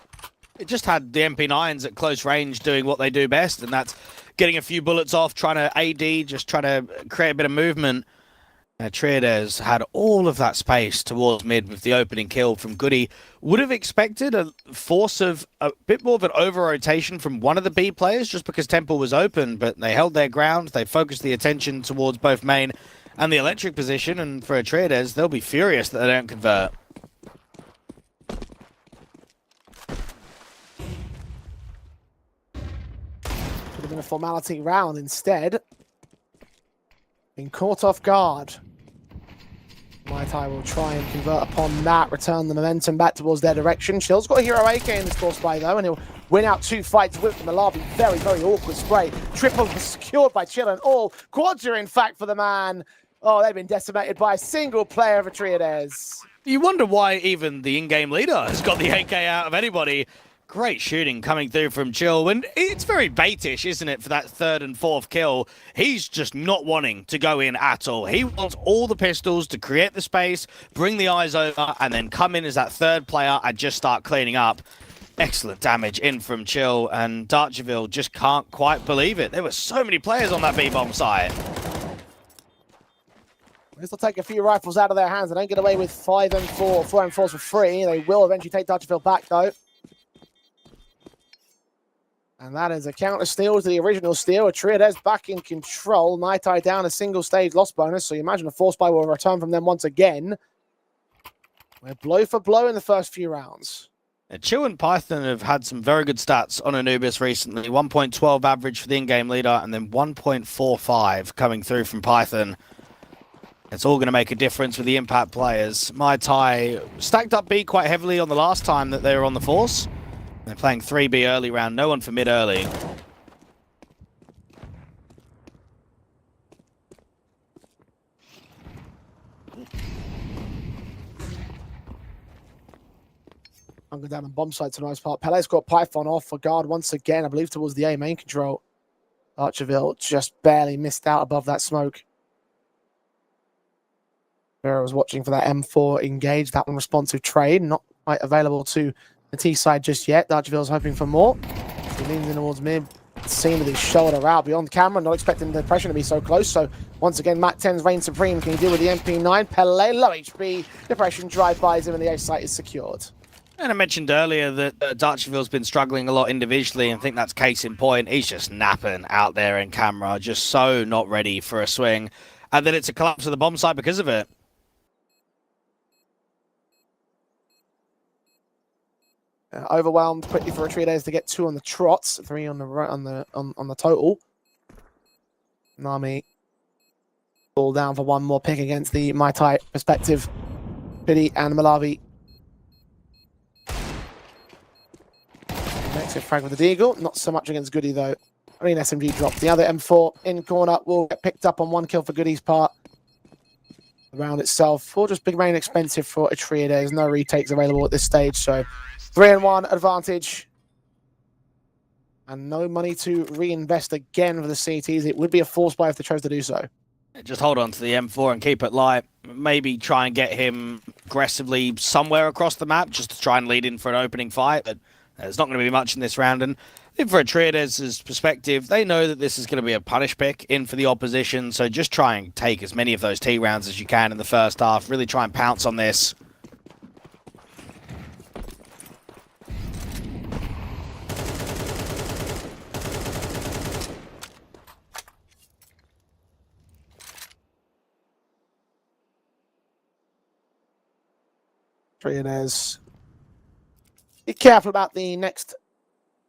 It just had the MP9s at close range doing what they do best, and that's getting a few bullets off, trying to AD, just trying to create a bit of movement. Atreides had all of that space towards mid with the opening kill from Goody. Would have expected a force of a bit more of an over-rotation from one of the B players just because Temple was open, but they held their ground. They focused the attention towards both main and the electric position, and for Atreides, they'll be furious that they don't convert. Could have been a formality round instead. Being caught off guard. Mai Tai will try and convert upon that, return the momentum back towards their direction. Chill's got a hero AK in this course play though, and he'll win out two fights with Malavi. Very, very awkward spray. Triple was secured by Chill and all. Quadra, in fact, for the man. Oh, they've been decimated by a single player of Atreides. You wonder why even the in-game leader has got the AK out of anybody. Great shooting coming through from Chill, and it's very baitish, isn't it, for that third and fourth kill. He's just not wanting to go in at all. He wants all the pistols to create the space, bring the eyes over, and then come in as that third player and just start cleaning up. Excellent damage in from Chill, and Darcherville just can't quite believe it. There were so many players on that B-bomb site. They'll take a few rifles out of their hands. They don't get away with 5 and 4, 4 and 4s for free. They will eventually take Darcherville back, though. And that is a counter steal to the original steal. Atreides back in control. Night Eye down a single stage loss bonus. So you imagine a force buy will return from them once again. We're blow for blow in the first few rounds. Chill and Python have had some very good stats on Anubis recently. 1.12 average for the in-game leader, and then 1.45 coming through from Python. It's all going to make a difference with the impact players. Mai Tai stacked up B quite heavily on the last time that they were on the Force. They're playing 3B early round, no one for mid early. I'm going down on bomb site to the nice part. Pele's got Python off for guard once again, I believe towards the A main control. Archerville just barely missed out above that smoke. Vera was watching for that M4 engage, that one responsive trade, not quite available to the T side just yet. Archerville's hoping for more. He leans in towards mid, seeing with his shoulder out beyond camera, not expecting the pressure to be so close. So once again, Mac 10's reign supreme. Can he deal with the MP9? Pele, low HP, depression drive-bys him, and the A site is secured. And I mentioned earlier that Darcherville's been struggling a lot individually, and I think that's case in point. He's just napping out there in camera, just so not ready for a swing. And then it's a collapse of the bomb site because of it. Overwhelmed quickly for Atreides to get 2 on the trots, 3 on the on the total. Nami ball down for one more pick against the Mai Tai perspective. Pity and Malawi. Makes a frag with the Deagle, not so much against Goody though. Only an SMG drop. The other M4 in corner will get picked up on 1 kill for Goody's part. The round itself will just remain expensive for Atreides. No retakes available at this stage, so 3-1 advantage. And no money to reinvest again for the CTs. It would be a force buy if they chose to do so. Just hold on to the M4 and keep it light. Maybe try and get him aggressively somewhere across the map just to try and lead in for an opening fight. But there's not going to be much in this round. And I think for Atreides' perspective, they know that this is going to be a punish pick in for the opposition. So just try and take as many of those T rounds as you can in the first half. Really try and pounce on this. Atreides. Be careful about the next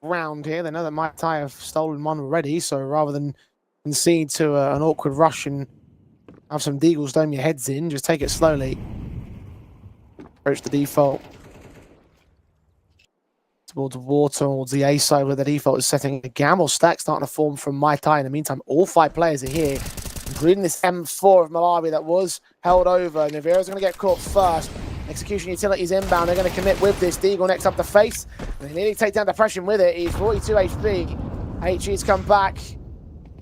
round here. They know that Mai Tai have stolen one already, so rather than concede to an awkward rush and have some deagles dome your heads in, just take it slowly. Approach the default. Towards water, towards the A side where the default is setting a gamble stack starting to form from Mai Tai. In the meantime, all 5 players are here, including this M4 of Malawi that was held over. Navira's going to get caught first. Execution utilities inbound. They're going to commit with this. Deagle next up to face. They nearly take down depression with it. He's 42 HP. HE's come back.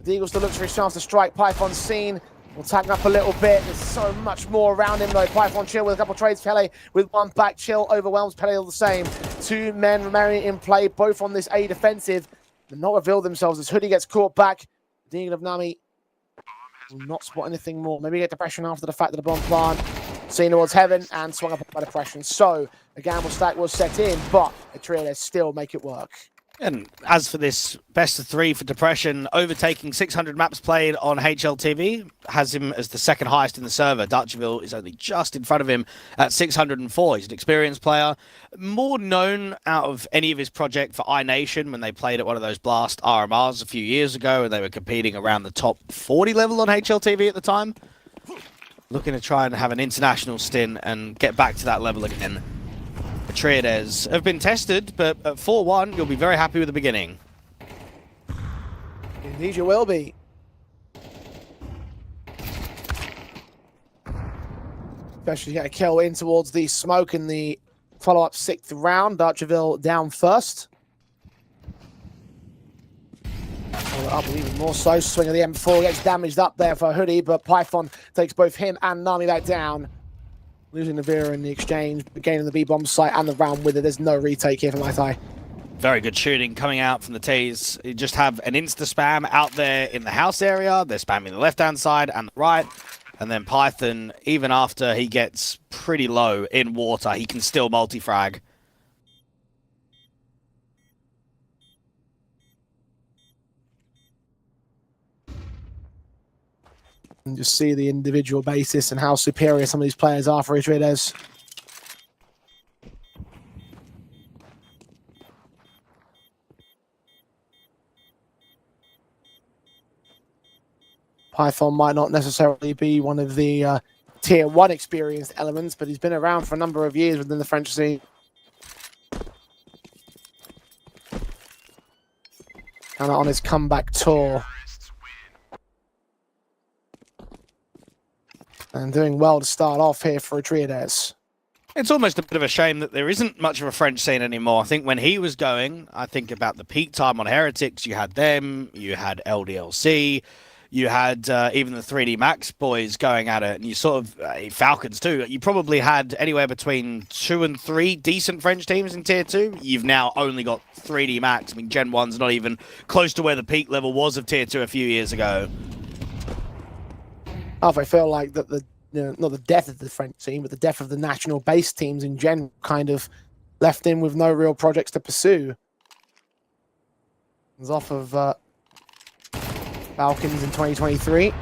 Deagle still looks for his chance to strike. Python's seen. We'll tag up a little bit. There's so much more around him though. Python chill with a couple of trades. Pele with 1 back. Chill overwhelms Pele all the same. 2 men remaining in play, both on this A defensive. They've not revealed themselves as Hoodie gets caught back. Deagle of Nami will not spot anything more. Maybe get depression after the fact that the bomb plant. Seen towards heaven and swung up by depression. So the gamble stack was set in, but Atreides still make it work. And as for this best of 3 for depression, overtaking 600 maps played on HLTV has him as the 2nd highest in the server. Dutchville is only just in front of him at 604. He's an experienced player, more known out of any of his project for iNation when they played at one of those Blast RMRs a few years ago and they were competing around the top 40 level on HLTV at the time. Looking to try and have an international stint and get back to that level again. Atreides have been tested, but at 4-1, you'll be very happy with the beginning. Indeed you will be. Especially get a kill in towards the smoke in the follow-up 6th round. Darcherville down first. Up even more so. Swing of the M4 gets damaged up there for Hoodie, but Python takes both him and Nami back down. Losing Navira in the exchange, gaining the B-bomb site and the round with it. There's no retake here for Mai Tai. Very good shooting coming out from the T's. You just have an insta-spam out there in the house area. They're spamming the left-hand side and the right. And then Python, even after he gets pretty low in water, he can still multi-frag. And just see the individual basis and how superior some of these players are for Idrides. Python might not necessarily be one of the tier 1 experienced elements, but he's been around for a number of years within the French scene. And on his comeback tour. And doing well to start off here for Idrides. It's almost a bit of a shame that there isn't much of a French scene anymore. I think when he was going, I think about the peak time on Heretics, you had them, you had LDLC, you had even the 3D Max boys going at it, and you sort of, Falcons too, you probably had anywhere between 2 and 3 decent French teams in Tier 2. You've now only got 3D Max. I mean, Gen 1's not even close to where the peak level was of Tier 2 a few years ago. I feel like that not the death of the French team, but the death of the national base teams in general kind of left in with no real projects to pursue. It's off of Falcons in 2023.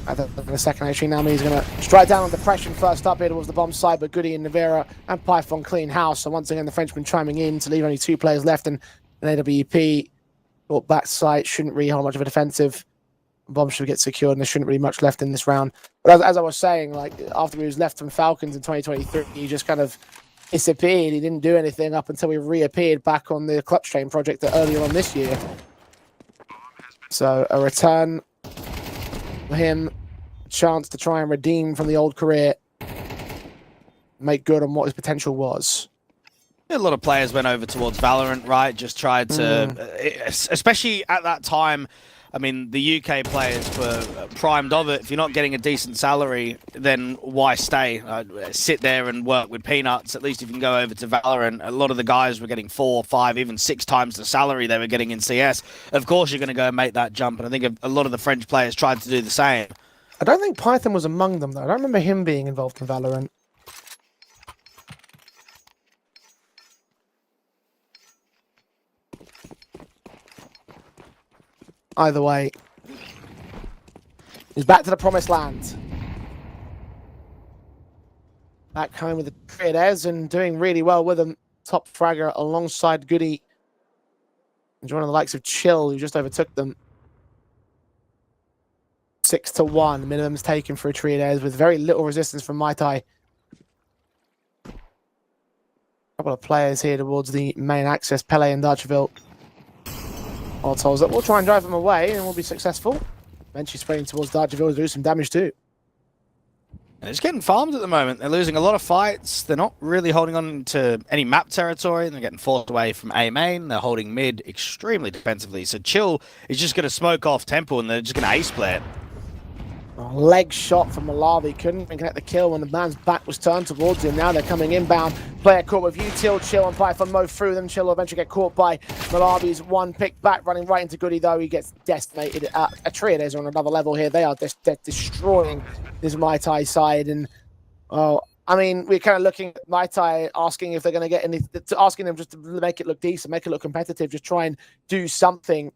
I think in the second actually now he's going to strike down on depression first up here towards the bomb side, but Goody and Navera and Python clean house. So once again, the Frenchman chiming in to leave only 2 players left, and an AWP or back site shouldn't really hold much of a defensive. Bomb should get secured, and there shouldn't be much left in this round. But as I was saying, like after he was left from Falcons in 2023, he just kind of disappeared. He didn't do anything up until he reappeared back on the Clutch Train project earlier on this year. So a return for him, a chance to try and redeem from the old career, make good on what his potential was. A lot of players went over towards Valorant, right? Just tried to, especially at that time. I mean, the UK players were primed of it. If you're not getting a decent salary, then why stay? Sit there and work with peanuts. At least if you can go over to Valorant, a lot of the guys were getting 4, 5, even 6 times the salary they were getting in CS. Of course, you're going to go and make that jump. And I think a lot of the French players tried to do the same. I don't think Python was among them, though. I don't remember him being involved in Valorant. Either way, he's back to the promised land. Back home with the Idrides and doing really well with them. Top fragger alongside Goody. Enjoying the likes of Chill, who just overtook them. 6-1. Minimums taken for Idrides with very little resistance from Mai Tai. Couple of players here towards the main access, Pele and Darcheville. Altos that will try and drive them away and will be successful. Eventually spreading towards Darcheville to do some damage too. And it's getting farmed at the moment. They're losing a lot of fights. They're not really holding on to any map territory. They're getting forced away from A main. They're holding mid extremely defensively. So Chill is just going to smoke off Temple and they're just going to ace play it. Leg shot from Malavi. Couldn't connect the kill when the man's back was turned towards him. Now they're coming inbound. Player caught with Util, Chill and Python move through them. Chill will eventually get caught by Malavi's one pick back, running right into Goody though. He gets decimated. Idrides are on another level here. They are destroying this Mai Tai side. And I mean, we're kind of looking at Mai Tai asking if they're going to get any, asking them just to make it look decent, make it look competitive, just try and do something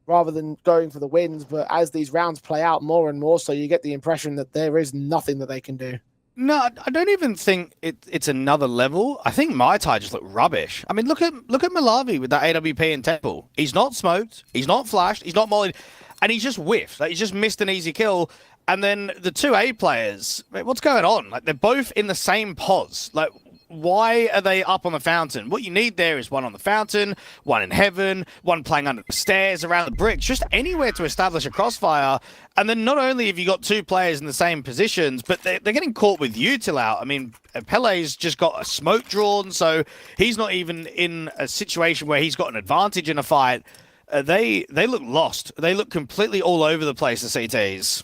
rather than going for the wins. But as these rounds play out more and more, so you get the impression that there is nothing that they can do. No, I don't even think it's another level. I think Mai Tai just look rubbish. I mean, look at Malavi with that AWP and Temple. He's not smoked, he's not flashed, he's not mollied, and he's just whiffed. Like, he's just missed an easy kill. And then the 2A players, what's going on? Like, they're both in the same pos. Like, why are they up on the fountain? What you need there is one on the fountain, one in heaven, one playing under the stairs, around the bricks, just anywhere to establish a crossfire. And then not only have you got 2 players in the same positions, but they're getting caught with Util out. I mean, Pele's just got a smoke drawn, so he's not even in a situation where he's got an advantage in a fight. They look lost. They look completely all over the place, the CTs.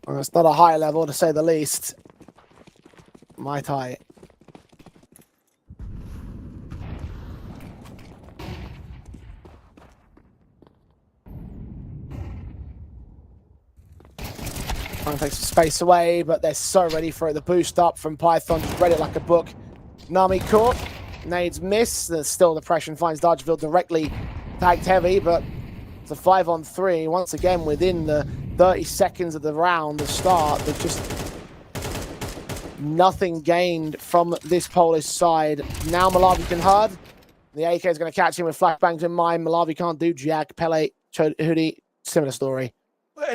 Well, it's not a high level, to say the least. Mai Tai. Trying to take some space away, but they're so ready for it. The boost up from Python, just read it like a book. Nami caught. Nades miss. Still the pressure finds Dargeville directly tagged heavy, but it's a 5-on-3. Once again, within the 30 seconds of the round, the start, there's just nothing gained from this Polish side. Now Malawi can hard. The AK is going to catch him with flashbangs in mind. Malawi can't do jack. Pele, Hoodie, similar story.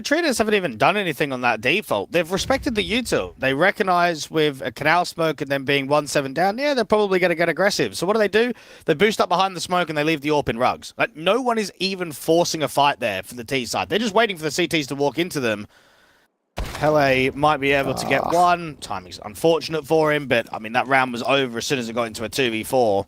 Traders haven't even done anything on that default. They've respected the util. They recognize with a canal smoke and then being 1-7 down, yeah, they're probably going to get aggressive. So what do? They boost up behind the smoke and they leave the AWP in rugs. Like, no one is even forcing a fight there for the T side. They're just waiting for the CTs to walk into them. Pele might be able to get one. Timing's unfortunate for him, but I mean, that round was over as soon as it got into a 2v4.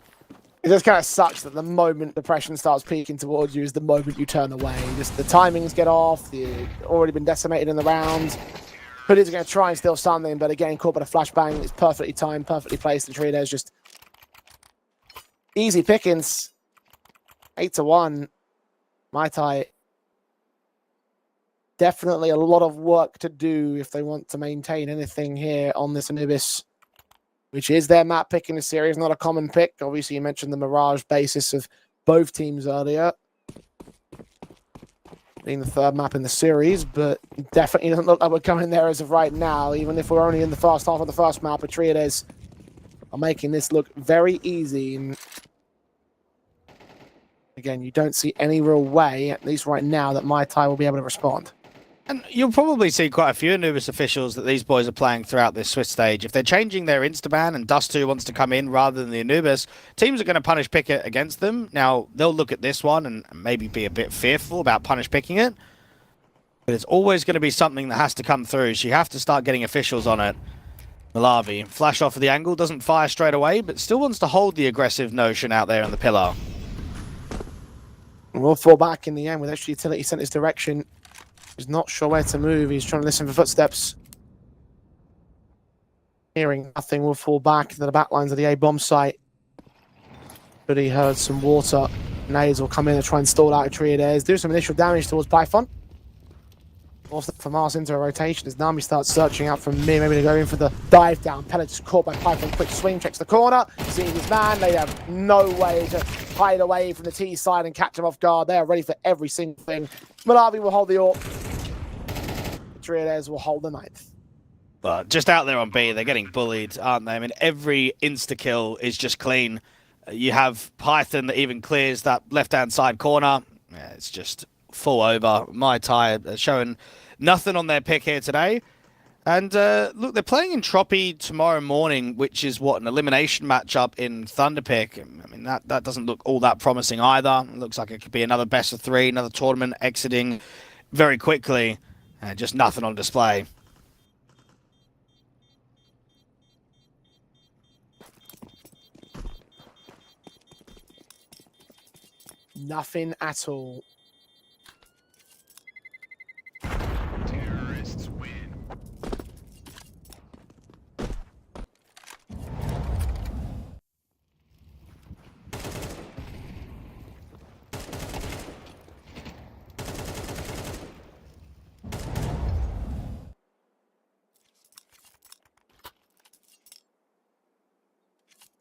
It just kind of sucks that the moment the pressure starts peeking towards you is the moment you turn away. Just the timings get off, you've already been decimated in the round. Hoodie's going to try and steal something, but again, caught by the flashbang. It's perfectly timed, perfectly placed, and Traders just easy pickings. 8-1. Mai Tai. Definitely a lot of work to do if they want to maintain anything here on this Anubis, which is their map pick in the series. Not a common pick. Obviously, you mentioned the Mirage basis of both teams earlier, being the third map in the series, but definitely doesn't look like we're coming there as of right now, even if we're only in the first half of the first map. Atreides are making this look very easy. And again, you don't see any real way, at least right now, that Mai Tai will be able to respond. And you'll probably see quite a few Anubis officials that these boys are playing throughout this Swiss stage. If they're changing their Instaban and Dust2 wants to come in rather than the Anubis, teams are going to punish pick it against them. Now, they'll look at this one and maybe be a bit fearful about punish picking it. But it's always going to be something that has to come through, so you have to start getting officials on it. Malawi, flash off of the angle, doesn't fire straight away, but still wants to hold the aggressive notion out there on the pillar. We'll fall back in the end with extra utility sent his direction. He's not sure where to move. He's trying to listen for footsteps. Hearing nothing, will fall back to the back lines of the A-bomb site. But he heard some water. Nades will come in and try and stall out Atreides. Do some initial damage towards Python. Force from Mars into a rotation as Nami starts searching out from me. Maybe to go in for the dive down. Pellet just caught by Python. Quick swing, checks the corner. Seeing his man. They have no way to hide away from the T side and catch him off guard. They are ready for every single thing. Malawi will hold the AWP. Atreides will hold the ninth. But just out there on B, they're getting bullied, aren't they? I mean, every insta-kill is just clean. You have Python that even clears that left-hand side corner. Yeah, it's just full over. Mai Tai showing nothing on their pick here today. And look, they're playing in Troppy tomorrow morning, which is what, an elimination matchup in Thunderpick. I mean, that doesn't look all that promising either. It looks like it could be another best of three, another tournament exiting very quickly. Just nothing on display. Nothing at all. Terrorists win.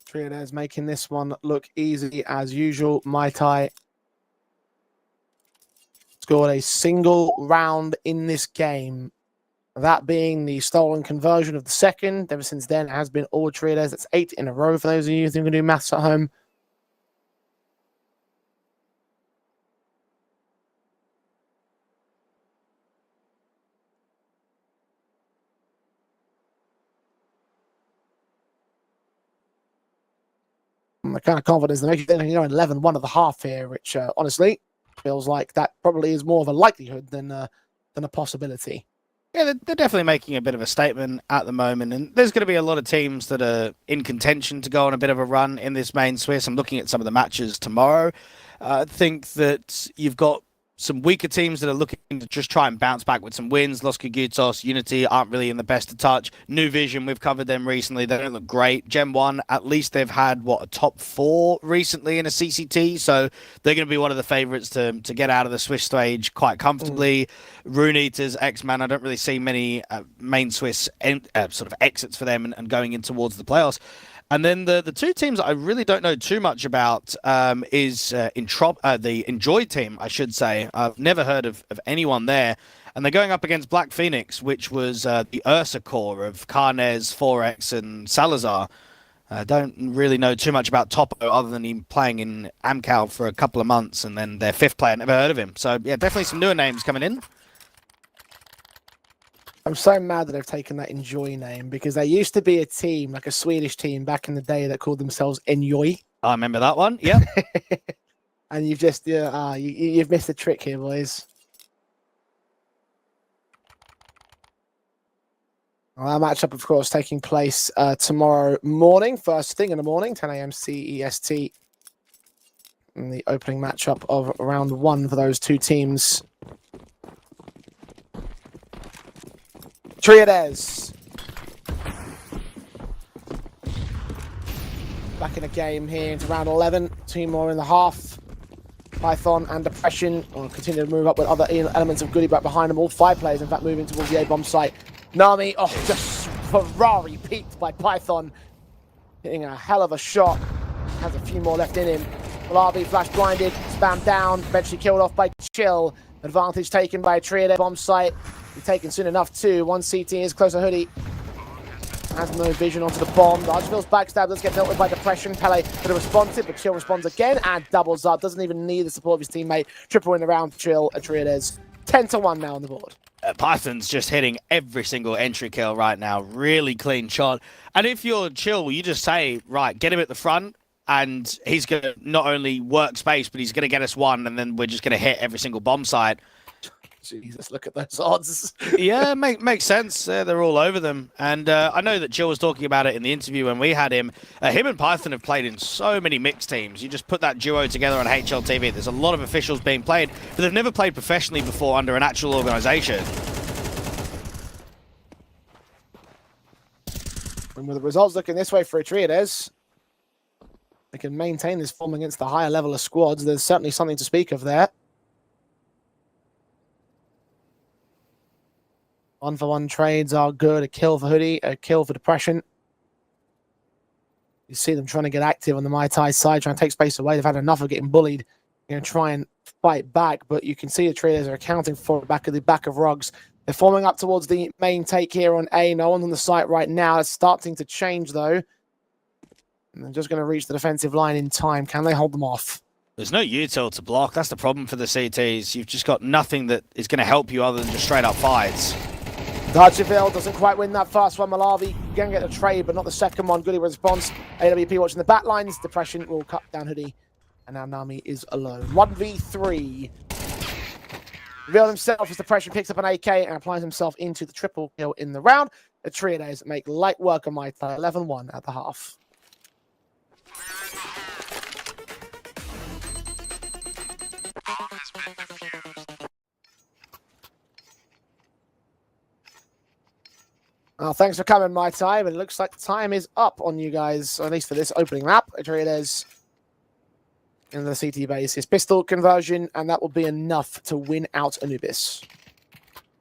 Atreides making this one look easy as usual. Mai Tai scored a single round in this game, that being the stolen conversion of the second. Ever since then, it has been all Atreides. That's 8 in a row for those of you who can do maths at home. The kind of confidence that makes you think, 11-1 at the half here, which honestly feels like that probably is more of a likelihood than a possibility. Yeah, they're definitely making a bit of a statement at the moment, and there's going to be a lot of teams that are in contention to go on a bit of a run in this main Swiss. I'm looking at some of the matches tomorrow. I think that you've got some weaker teams that are looking to just try and bounce back with some wins. Los Cogutos, Unity aren't really in the best of touch. New Vision, we've covered them recently. They don't look great. Gen 1, at least they've had, a top 4 recently in a CCT, so they're going to be one of the favourites to get out of the Swiss stage quite comfortably. Rune Eaters, X-Man, I don't really see many main Swiss sort of exits for them and going in towards the playoffs. And then the two teams that I really don't know too much about is the Enjoy team, I should say. I've never heard of anyone there. And they're going up against Black Phoenix, which was the Ursa core of Carnes, Forex, and Salazar. I don't really know too much about Topo other than him playing in Amcal for a couple of months. And then their 5th player, never heard of him. So, yeah, definitely some newer names coming in. I'm so mad that they've taken that Enjoy name because there used to be a team, like a Swedish team back in the day that called themselves Enjoy. I remember that one, yeah. And you've just, you've missed the trick here, boys. Well, that matchup, of course, taking place tomorrow morning, first thing in the morning, 10 a.m. CEST. In the opening matchup of round 1 for those two teams. Triades. Back in the game here into round 11. 2 more in the half. Python and Depression will continue to move up with other elements of Goody back behind them. All 5 players, in fact, moving towards the A-bomb site. Nami, just Ferrari peaked by Python. Hitting a hell of a shot. Has a few more left in him. Malabi flash blinded, spammed down, eventually killed off by Chill. Advantage taken by a Triad bomb site. Be taken soon enough too. 1 CT is closer. Hoodie has no vision onto the bomb. Largeville's backstab does get dealt with by Depression. Pele could have responded, but Chill responds again and doubles up. Doesn't even need the support of his teammate. Triple in the round. Chill, Triades. 10-1 now on the board. Python's just hitting every single entry kill right now. Really clean shot. And if you're Chill, you just say, right, get him at the front, and he's going to not only work space, but he's going to get us 1, and then we're just going to hit every single bomb site. Jesus, look at those odds. Yeah, makes sense. They're all over them. And I know that Chill was talking about it in the interview when we had him. Him and Python have played in so many mixed teams. You just put that duo together on HLTV. There's a lot of officials being played, but they've never played professionally before under an actual organization. And with the results looking this way for Triades, they can maintain this form against the higher level of squads. There's certainly something to speak of there. 1-for-1 trades are good. A kill for Hoodie, a kill for Depression. You see them trying to get active on the Mai Tai side, trying to take space away. They've had enough of getting bullied. They're going to try and fight back, but you can see the traders are accounting for it back at the back of Rugs. They're forming up towards the main take here on A. No one's on the site right now. It's starting to change, though. And they're just going to reach the defensive line in time. Can they hold them off? There's no util to block. That's the problem for the CTs. You've just got nothing that is going to help you other than just straight up fights. Darcheville doesn't quite win that first one. Malavi can get a trade, but not the second one. Goody response. AWP watching the back lines. Depression will cut down Hoodie. And now Nami is alone. 1v3. Revealed himself as Depression picks up an AK and applies himself into the triple kill in the round. The Triades make light work of Mai Tai. 11-1 at the half. Well, thanks for coming, Mai Tai, but it looks like time is up on you guys, or at least for this opening map. Triades in the CT base. His pistol conversion, and that will be enough to win out Anubis.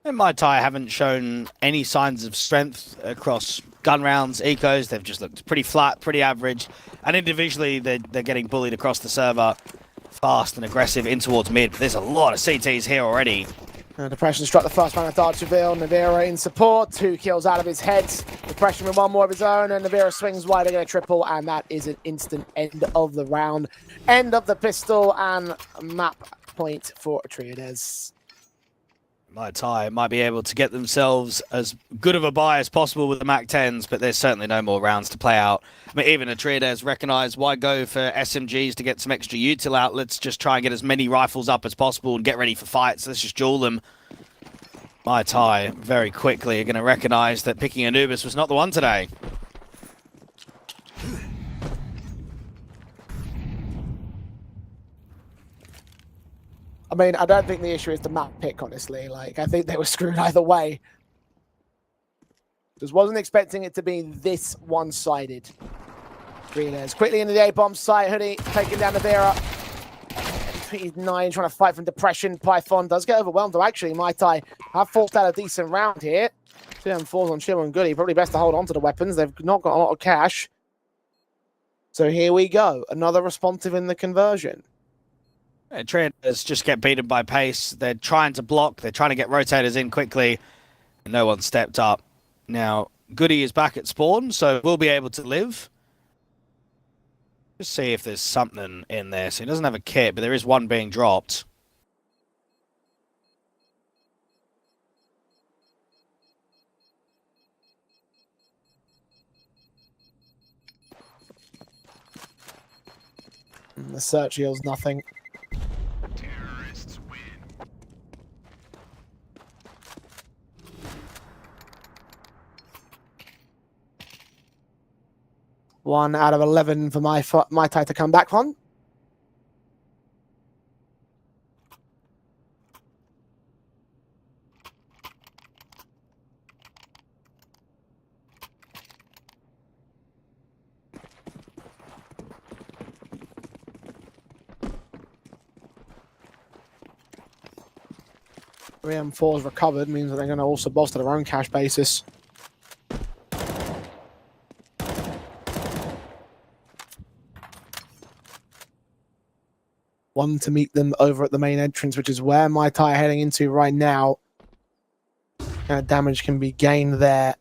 And Mai Tai haven't shown any signs of strength across gun rounds, ecos. They've just looked pretty flat, pretty average. And individually, they're getting bullied across the server. Fast and aggressive in towards mid. But there's a lot of CTs here already. Depression struck the first man at Darcheville. Navira in support. 2 kills out of his head. Depression with 1 more of his own. And Navira swings wide. They're going to triple. And that is an instant end of the round. End of the pistol and map point for Triades. Mai Tai might be able to get themselves as good of a buy as possible with the MAC-10s, but there's certainly no more rounds to play out. I mean, even Triades recognise why go for SMGs to get some extra util out. Let's just try and get as many rifles up as possible and get ready for fights. Let's just duel them. Mai Tai very quickly are going to recognise that picking Anubis was not the one today. I mean, I don't think the issue is the map pick, honestly. Like, I think they were screwed either way. Just wasn't expecting it to be this one-sided. Relairs quickly into the A-bomb site. Hoodie taking down Navera. P9 trying to fight from depression. Python does get overwhelmed, though. Actually, Mai Tai have forced out a decent round here. 2 M4s on Chill and Goody. Probably best to hold on to the weapons. They've not got a lot of cash. So here we go. Another responsive in the conversion. Traders just get beaten by pace. They're trying to block. They're trying to get rotators in quickly. And no one stepped up. Now, Goody is back at spawn, so we'll be able to live. Just see if there's something in there. So he doesn't have a kit, but there is one being dropped. And the search yields nothing. Terrorists win. One out of 11 for Mai Tai to come back on. Three M4s recovered means that they're going to also bolster their own cash basis. One to meet them over at the main entrance, which is where Mai Tai are heading into right now. Kind of damage can be gained there.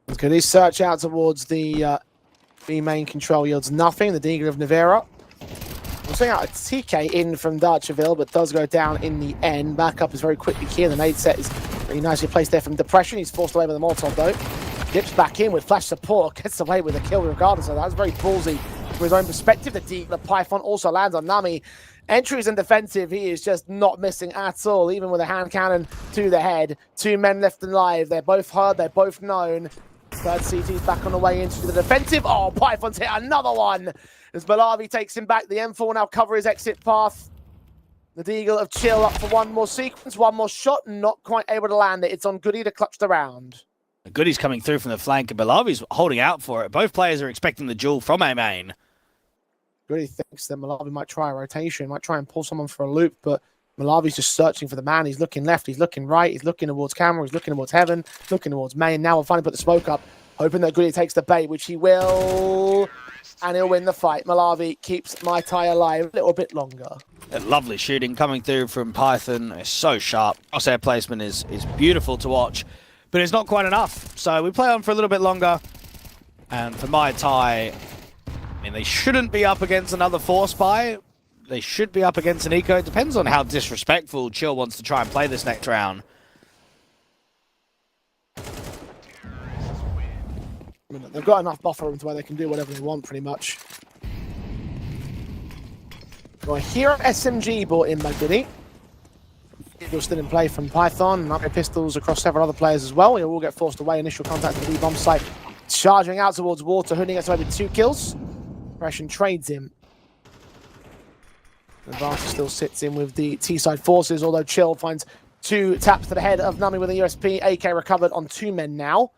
Let's go. These search out towards the B main control yields nothing. The Deagle of Navera. We're seeing out a TK in from Darcherville, but does go down in the end. Backup is very quickly here. The nade set is really nicely placed there from Depression. He's forced away by the Molotov though. Dips back in with flash support. Gets away with a kill regardless of that. That's very ballsy from his own perspective. The Deagle of Python also lands on Nami. Entries and defensive, he is just not missing at all, even with a hand cannon to the head. 2 men left alive. They're both heard, they're both known. Third CT's back on the way into the defensive. Oh, Python's hit another one. As Malavi takes him back, the M4 will now cover his exit path. The Deagle of Chill up for one more sequence, one more shot, and not quite able to land it. It's on Goody to clutch the round. Goody's coming through from the flank, and Malavi's holding out for it. Both players are expecting the duel from A main. Goody thinks that Malavi might try a rotation, might try and pull someone for a loop, but Malavi's just searching for the man. He's looking left, he's looking right, he's looking towards camera, he's looking towards heaven, looking towards main. Now we'll finally put the smoke up, hoping that Goody takes the bait, which he will, and he'll win the fight. Malavi keeps Mai Tai alive a little bit longer. That lovely shooting coming through from Python. It's so sharp. Crosshair placement is beautiful to watch, but it's not quite enough. So we play on for a little bit longer, and for Mai Tai, I mean, they shouldn't be up against another Force Spy. They should be up against an Eco. It depends on how disrespectful Chill wants to try and play this next round. I mean, they've got enough buffer room to where they can do whatever they want, pretty much. Well, here SMG brought in by Goody. Eagle still in play from Python. And upgrade pistols across several other players as well. He'll all get forced away. Initial contact with the B-bomb site. Charging out towards water. Hoodie gets away with 2 kills. Depression trades him. Advance still sits in with the T-side forces, although Chill finds 2 taps to the head of Nami with a USP. AK recovered on 2 men now.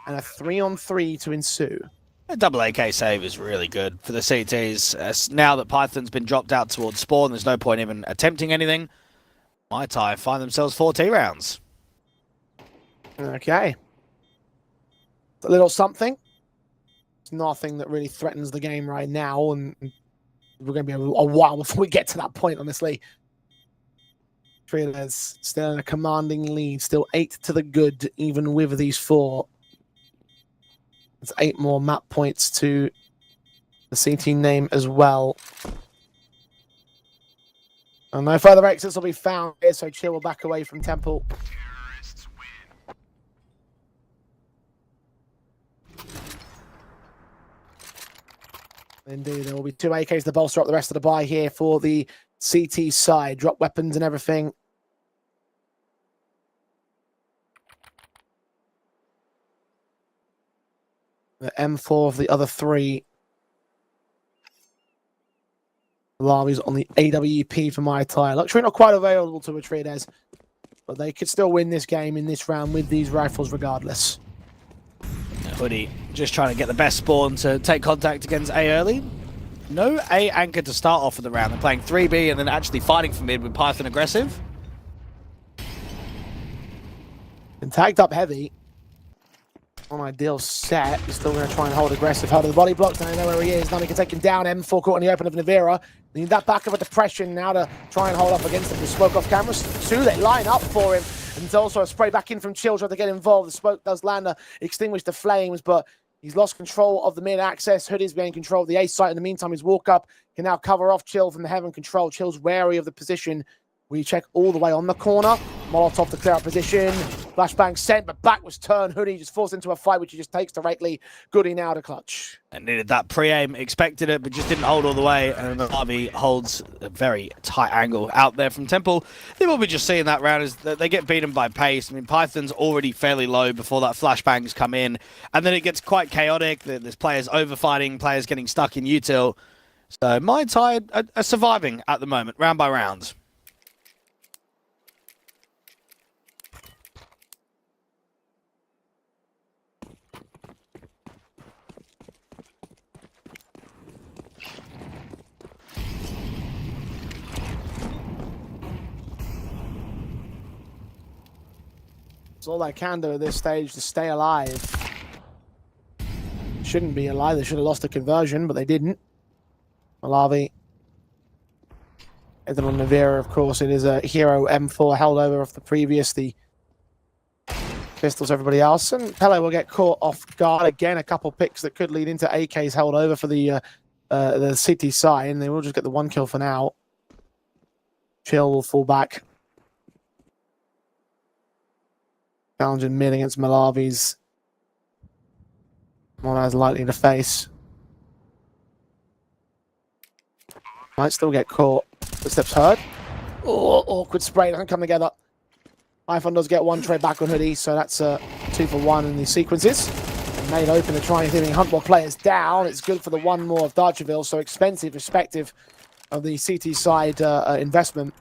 And a 3-on-3 to ensue. A double AK save is really good for the CTs. Now that Python's been dropped out towards spawn, there's no point even attempting anything. Mai Tai find themselves 4T rounds. Okay. A little something. It's nothing that really threatens the game right now, and we're going to be a while before we get to that point, honestly. Traders still in a commanding lead, still 8 to the good, even with these 4. It's 8 more map points to the CT name as well. And no further exits will be found here, so Chill will back away from Temple. Indeed, there will be 2 AKs to bolster up the rest of the buy here for the CT side. Drop weapons and everything. The M4 of the other 3. Malawi's on the AWP for my tire. Luxury not quite available to Atreides, but they could still win this game in this round with these rifles regardless. Hoodie just trying to get the best spawn to take contact against A early. No A anchor to start off with the round. They're playing 3B and then actually fighting for mid with Python aggressive. And tagged up heavy. On ideal set. He's still going to try and hold aggressive. Hold of the body blocks. Now they know where he is. Now he can take him down. M4 caught in the open of Navira. Need that back of a depression now to try and hold up against him. The smoke off cameras. Two, they line up for him. And there's also a spray back in from Chill trying to get involved. The smoke does land to extinguish the flames, but he's lost control of the mid access. Hoodie's getting control of the A site. In the meantime, his walk up can now cover off Chill from the heaven control. Chill's wary of the position. We check all the way on the corner. Molotov to clear up position. Flashbang sent, but back was turned. Hoodie just forced into a fight, which he just takes directly. Goody now to clutch. And needed that pre-aim, expected it, but just didn't hold all the way. And the Army holds a very tight angle out there from Temple. I think what we're just seeing that round is that they get beaten by pace. I mean, Python's already fairly low before that flashbangs come in. And then it gets quite chaotic. There's players overfighting, players getting stuck in util. So my tide are surviving at the moment, round by round. It's all they can do at this stage to stay alive. Shouldn't be alive. They should have lost the conversion, but they didn't. Malawi. And then on Navira, of course, it is a hero M4 held over off the previous. The pistols, everybody else. And Pele will get caught off guard. Again, a couple picks that could lead into AKs held over for the CT side. And they will just get the one kill for now. Chill will fall back. Challenging mid against Malawi's. Not as likely to face. Might still get caught. Footsteps heard. Oh, awkward spray. Doesn't come together. Python does get one trade back on Hoodie, so that's 2 for 1 in these sequences. And made open to try and hitting hunt more players down. It's good for the one more of Darcherville, so expensive, respective of the CT side investment.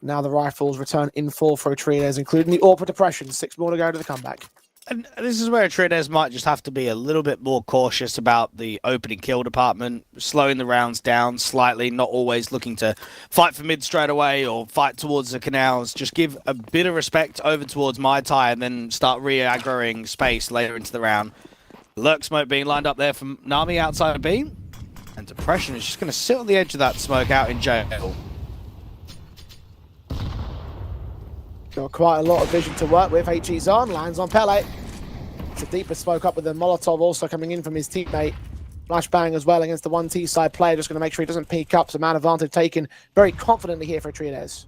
Now the rifles return in full for Atreides, including the AWP depression. 6 more to go to the comeback. And this is where Atreides might just have to be a little bit more cautious about the opening kill department, slowing the rounds down slightly, not always looking to fight for mid straight away or fight towards the canals. Just give a bit of respect over towards Mai Tai and then start re-aggroing space later into the round. Lurk smoke being lined up there from Nami outside of B. And depression is just going to sit on the edge of that smoke out in jail. Got quite a lot of vision to work with. HE's on, lands on Pele. It's a deeper smoke up with the Molotov also coming in from his teammate. Flashbang as well against the 1T side player, just going to make sure he doesn't peek up. So man advantage taken very confidently here for Atreides.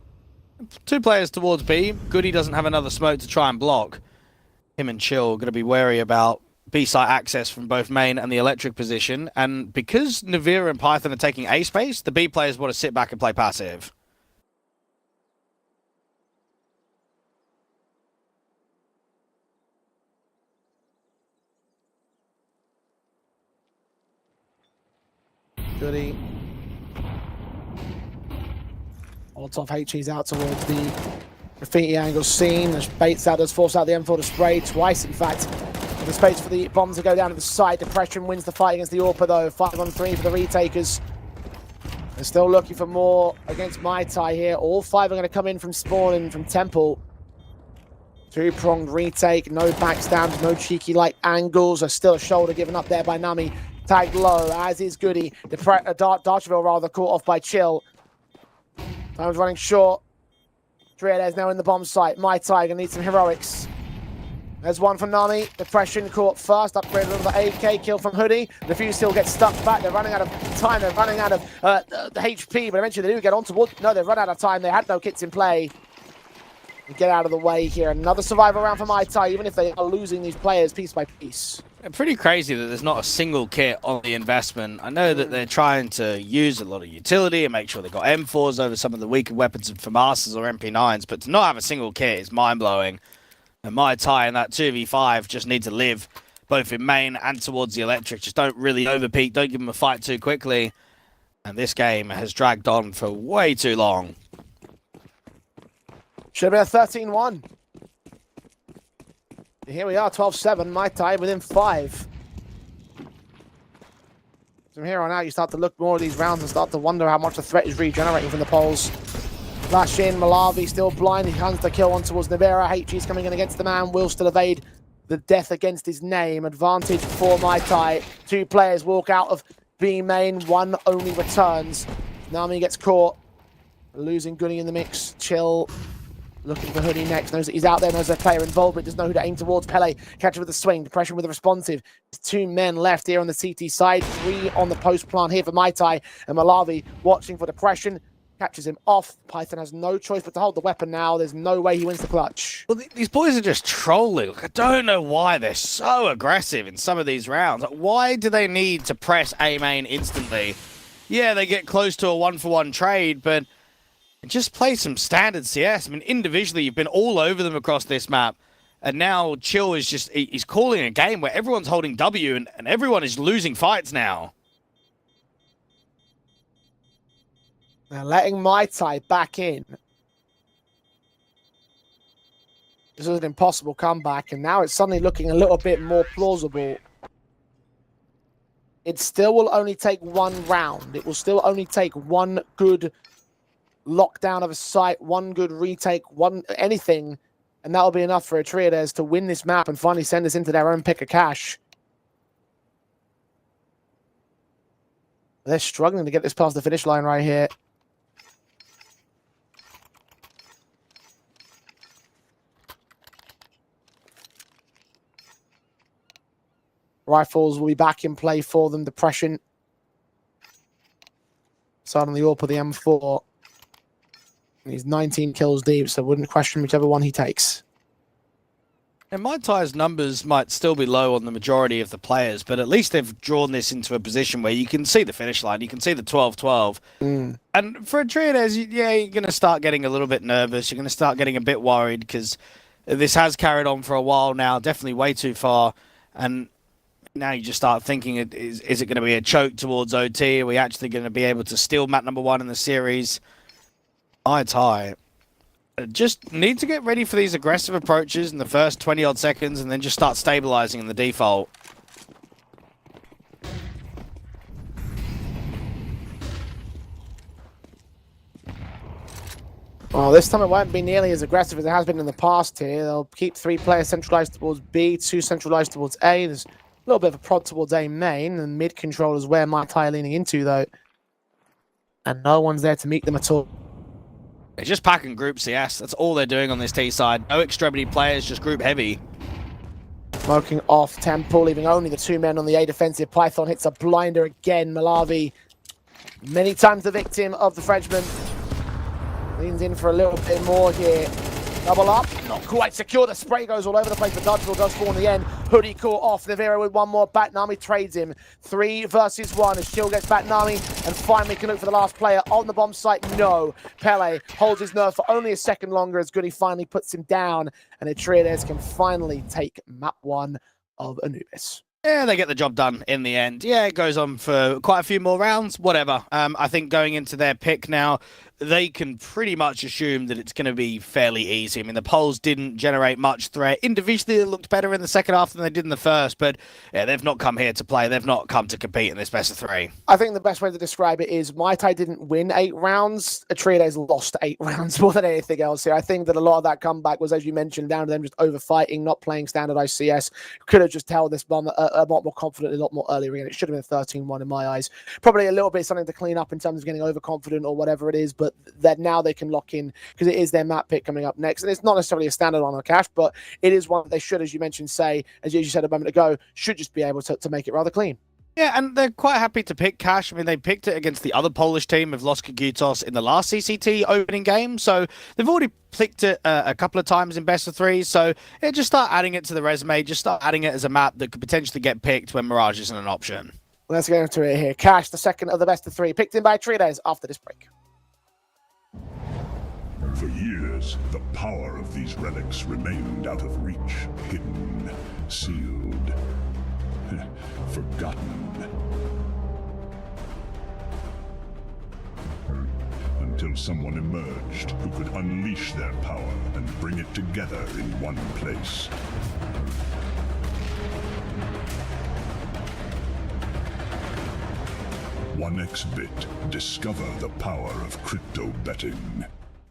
2 players towards B. Goody doesn't have another smoke to try and block. Him and Chill going to be wary about B site access from both main and the electric position. And because Navira and Python are taking A space, the B players want to sit back and play passive. Goody. Molotov HE's out towards the graffiti angle scene. There's baits out, does force out the M4 to spray twice, in fact. The space for the bombs to go down to the side. Depression wins the fight against the AWP though. 5-on-3 for the retakers. They're still looking for more against Mai Tai here. All 5 are going to come in from spawn and from Temple. 2-pronged retake, no backstabs, no cheeky like angles. There's still a shoulder given up there by Nami. Tagged low, as is Goody. Darcherville rather caught off by Chill. Time's running short. Atreides now in the bomb site. Mai Tai gonna need some heroics. There's one from Nami. Depression caught first. Upgraded on the AK. Kill from Hoodie. The few still get stuck back. They're running out of time. They're running out of the HP, but eventually they do get on towards. No, they've run out of time. They had no kits in play. Get out of the way here. Another survival round for Mai Tai, even if they are losing these players piece by piece. Pretty crazy that there's not a single kit on the investment. I know that they're trying to use a lot of utility and make sure they've got M4s over some of the weaker weapons from Masters or MP9s, but to not have a single kit is mind-blowing. And Mai Tai in that 2v5 just need to live both in main and towards the electric. Just don't really overpeak, don't give them a fight too quickly. And this game has dragged on for way too long. Should have been a 13-1. Here we are, 12-7, my tie within 5. From here on out, you start to look more at these rounds and start to wonder how much the threat is regenerating from the poles. Flash in, Malavi still blind. He hands the kill on towards Nivera. HG's coming in against the man. Will still evade the death against his name. Advantage for my tie. 2 players walk out of B main. 1 only returns. Nami gets caught. Losing Goody in the mix. Chill. Looking for Hoodie next. Knows that he's out there. Knows there's a player involved, but doesn't know who to aim towards. Pele catches with the swing. Depression with the responsive. There's 2 men left here on the CT side. 3 on the post plant here for Mai Tai. And Malavi watching for Depression. Catches him off. Python has no choice but to hold the weapon now. There's no way he wins the clutch. Well, these boys are just trolling. I don't know why they're so aggressive in some of these rounds. Why do they need to press A main instantly? Yeah, they get close to a 1-for-1 trade, but just play some standard CS. I mean, individually, you've been all over them across this map. And now Chill is just, he's calling a game where everyone's holding W and everyone is losing fights now. They're letting Mai Tai back in. This was an impossible comeback, and now it's suddenly looking a little bit more plausible. It still will only take 1 round. It will still only take 1 good lockdown of a site, 1 good retake, anything, and that'll be enough for Atreides to win this map and finally send us into their own pick of cash. They're struggling to get this past the finish line right here. Rifles will be back in play for them. Depression. Side on the AWP of the M4. He's 19 kills deep, so wouldn't question whichever one he takes. And Mai Tai's numbers might still be low on the majority of the players, but at least they've drawn this into a position where you can see the finish line. You can see the 12-12. And for Atreides, yeah, you're going to start getting a little bit nervous. You're going to start getting a bit worried because this has carried on for a while now, definitely way too far. And now you just start thinking, is it going to be a choke towards OT? Are we actually going to be able to steal map number 1 in the series? Mai Tai just need to get ready for these aggressive approaches in the first 20-odd seconds and then just start stabilizing in the default. Well, this time it won't be nearly as aggressive as it has been in the past here. They'll keep 3 players centralized towards B, 2 centralized towards A. There's a little bit of a prod towards A main, and mid control is where Mai Tai are leaning into, though. And no one's there to meet them at all. They're just packing group CS. That's all they're doing on this T side. No extremity players, just group heavy. Smoking off Temple, leaving only the 2 men on the A defensive. Python hits a blinder again. Malavi, many times the victim of the Frenchman. Leans in for a little bit more here. Double up, not quite secure. The spray goes all over the place, but Dodgeville does fall in the end. Hoodie caught off. Nivera with 1 more back. Nami trades him. 3 versus 1 as Shield gets back Nami and finally can look for the last player on the bomb site. No. Pele holds his nerve for only a second longer as Goody finally puts him down, and Atreides can finally take map 1 of Anubis. Yeah, they get the job done in the end. Yeah, it goes on for quite a few more rounds, whatever. I think going into their pick now, they can pretty much assume that it's going to be fairly easy. I mean, the polls didn't generate much threat. Individually, it looked better in the second half than they did in the first, but yeah, they've not come here to play. They've not come to compete in this best of 3. I think the best way to describe it is Mai Tai didn't win 8 rounds. Atreides lost 8 rounds more than anything else here. I think that a lot of that comeback was, as you mentioned, down to them just overfighting, not playing standardized CS. Could have just held this bomb a lot more confidently, a lot more earlier, and it should have been 13-1 in my eyes. Probably a little bit something to clean up in terms of getting overconfident or whatever it is, but that now they can lock in because it is their map pick coming up next. And it's not necessarily a standard on cash, but it is one that they should, as you mentioned, as you said a moment ago, should just be able to make it rather clean. Yeah, and they're quite happy to pick cash. I mean, they picked it against the other Polish team of Los Kagutos in the last CCT opening game. So they've already picked it a couple of times in best of 3. So yeah, just start adding it to the resume. Just start adding it as a map that could potentially get picked when Mirage isn't an option. Let's get into it here. Cash, the second of the best of 3, picked in by Atreides after this break. For years, the power of these relics remained out of reach, hidden, sealed. forgotten. Until someone emerged who could unleash their power and bring it together in one place. OneXBit, discover the power of crypto betting.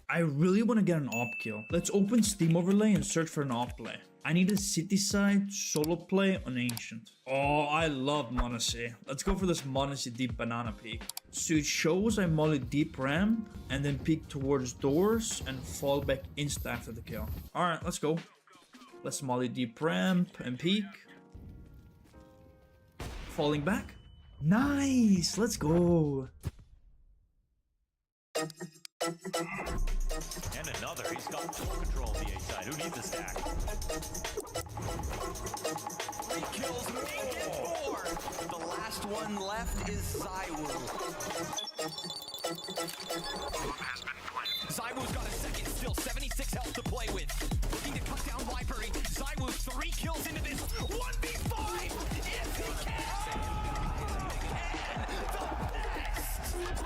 I really want to get an op kill. Let's open Steam Overlay and search for an op play. I need a city side solo play on Ancient. Oh, I love Monacy. Let's go for this Monacy deep banana peek. So it shows I molly deep ramp and then peek towards doors and fall back insta after the kill. Alright, let's go. Let's molly deep ramp and peek. Falling back. Nice, let's go. And another. He's got full control of the A side. Who needs a stack? 3 kills, make it 4. The last one left is Zywoo. Zywoo's got a second, still 76 health to play with. Looking to cut down Vipery. Zywoo 3 kills into this 1v5. If he can, the best.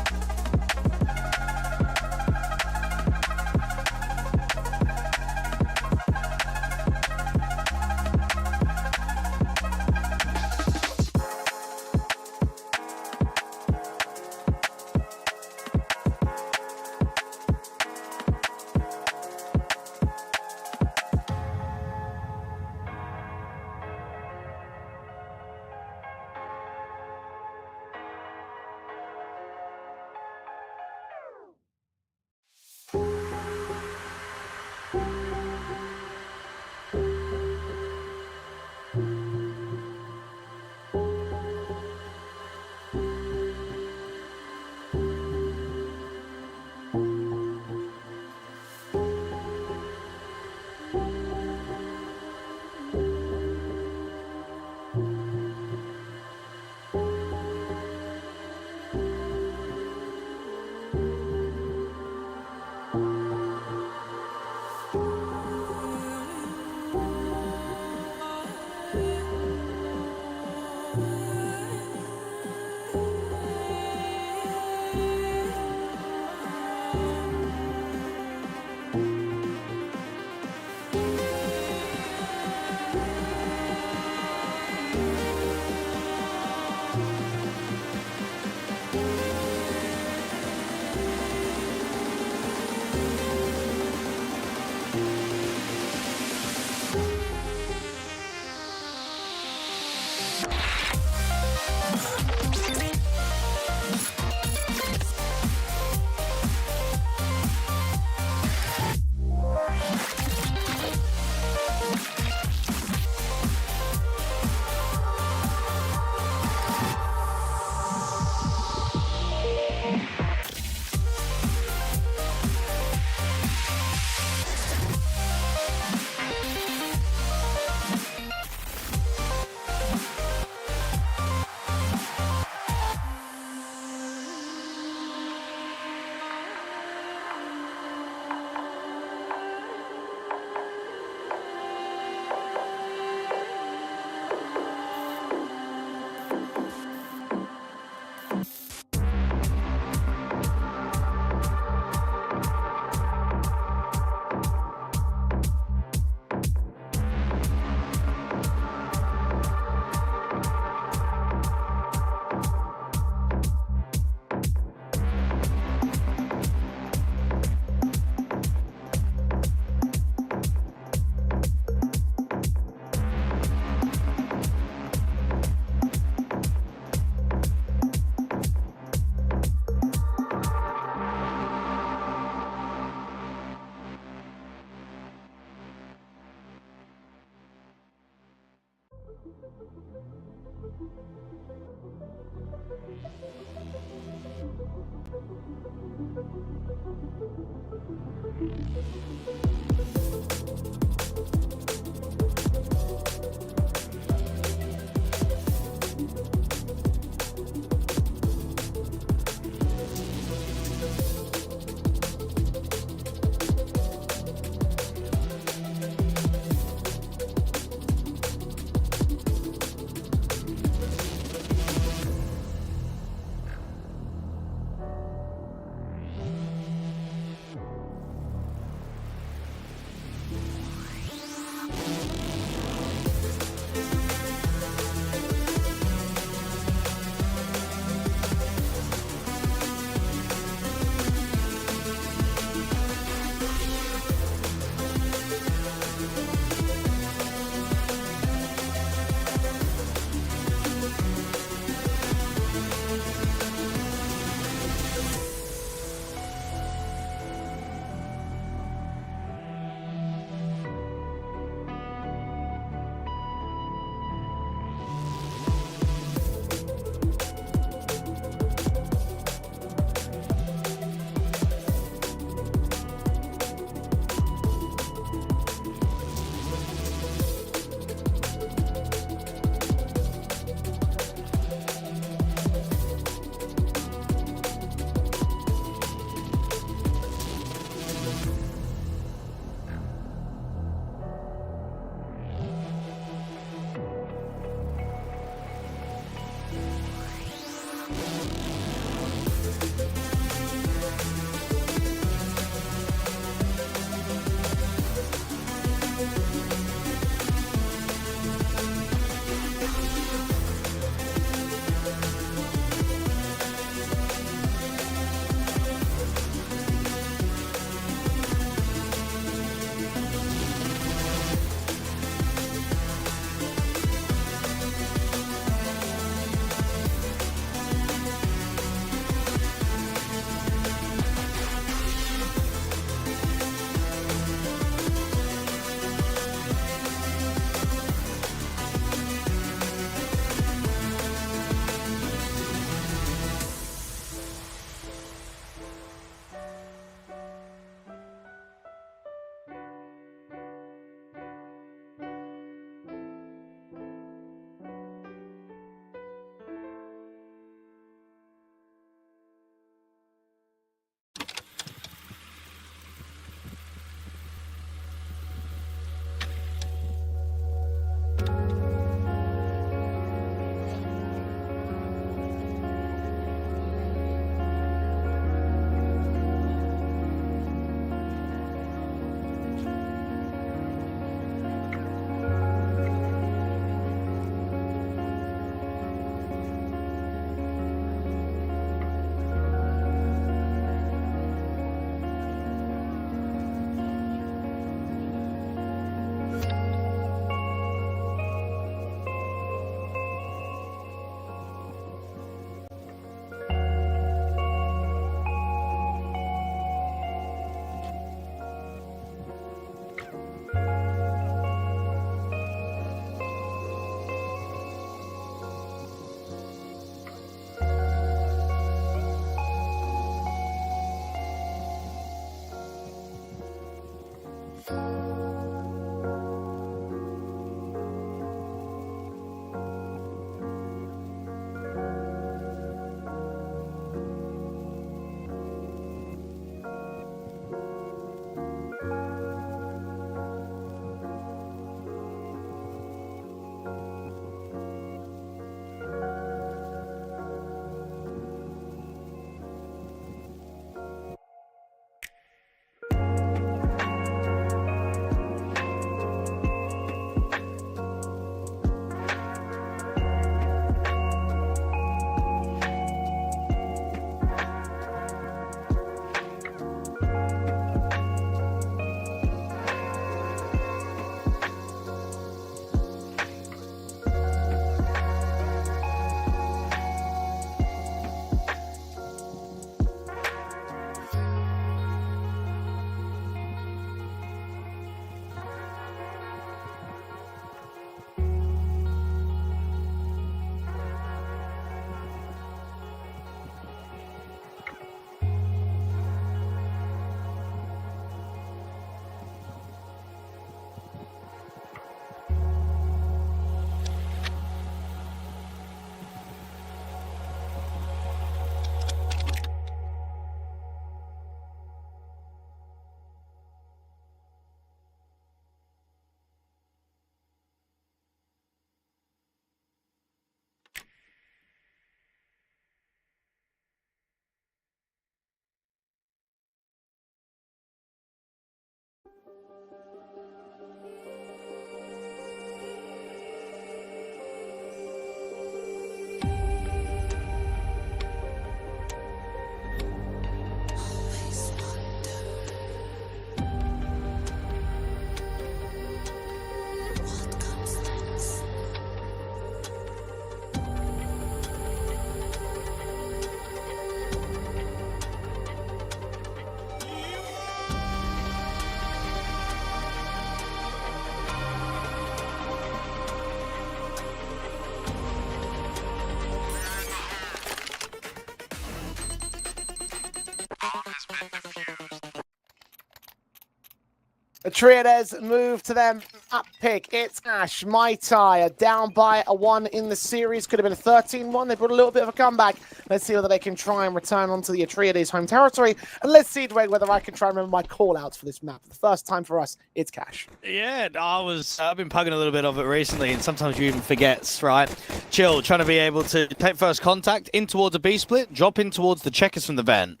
Atreides move to them up pick. It's Ash, Mai Tai are down by a 1 in the series. Could have been a 13-1. They brought a little bit of a comeback. Let's see whether they can try and return onto the Atreides home territory. And let's see, Dwayne, whether I can try and remember my call-outs for this map. For the first time for us, it's Cash. Yeah, I've been pugging a little bit of it recently, and sometimes you even forget, right? Chill, trying to be able to take first contact in towards a B split, drop in towards the checkers from the vent.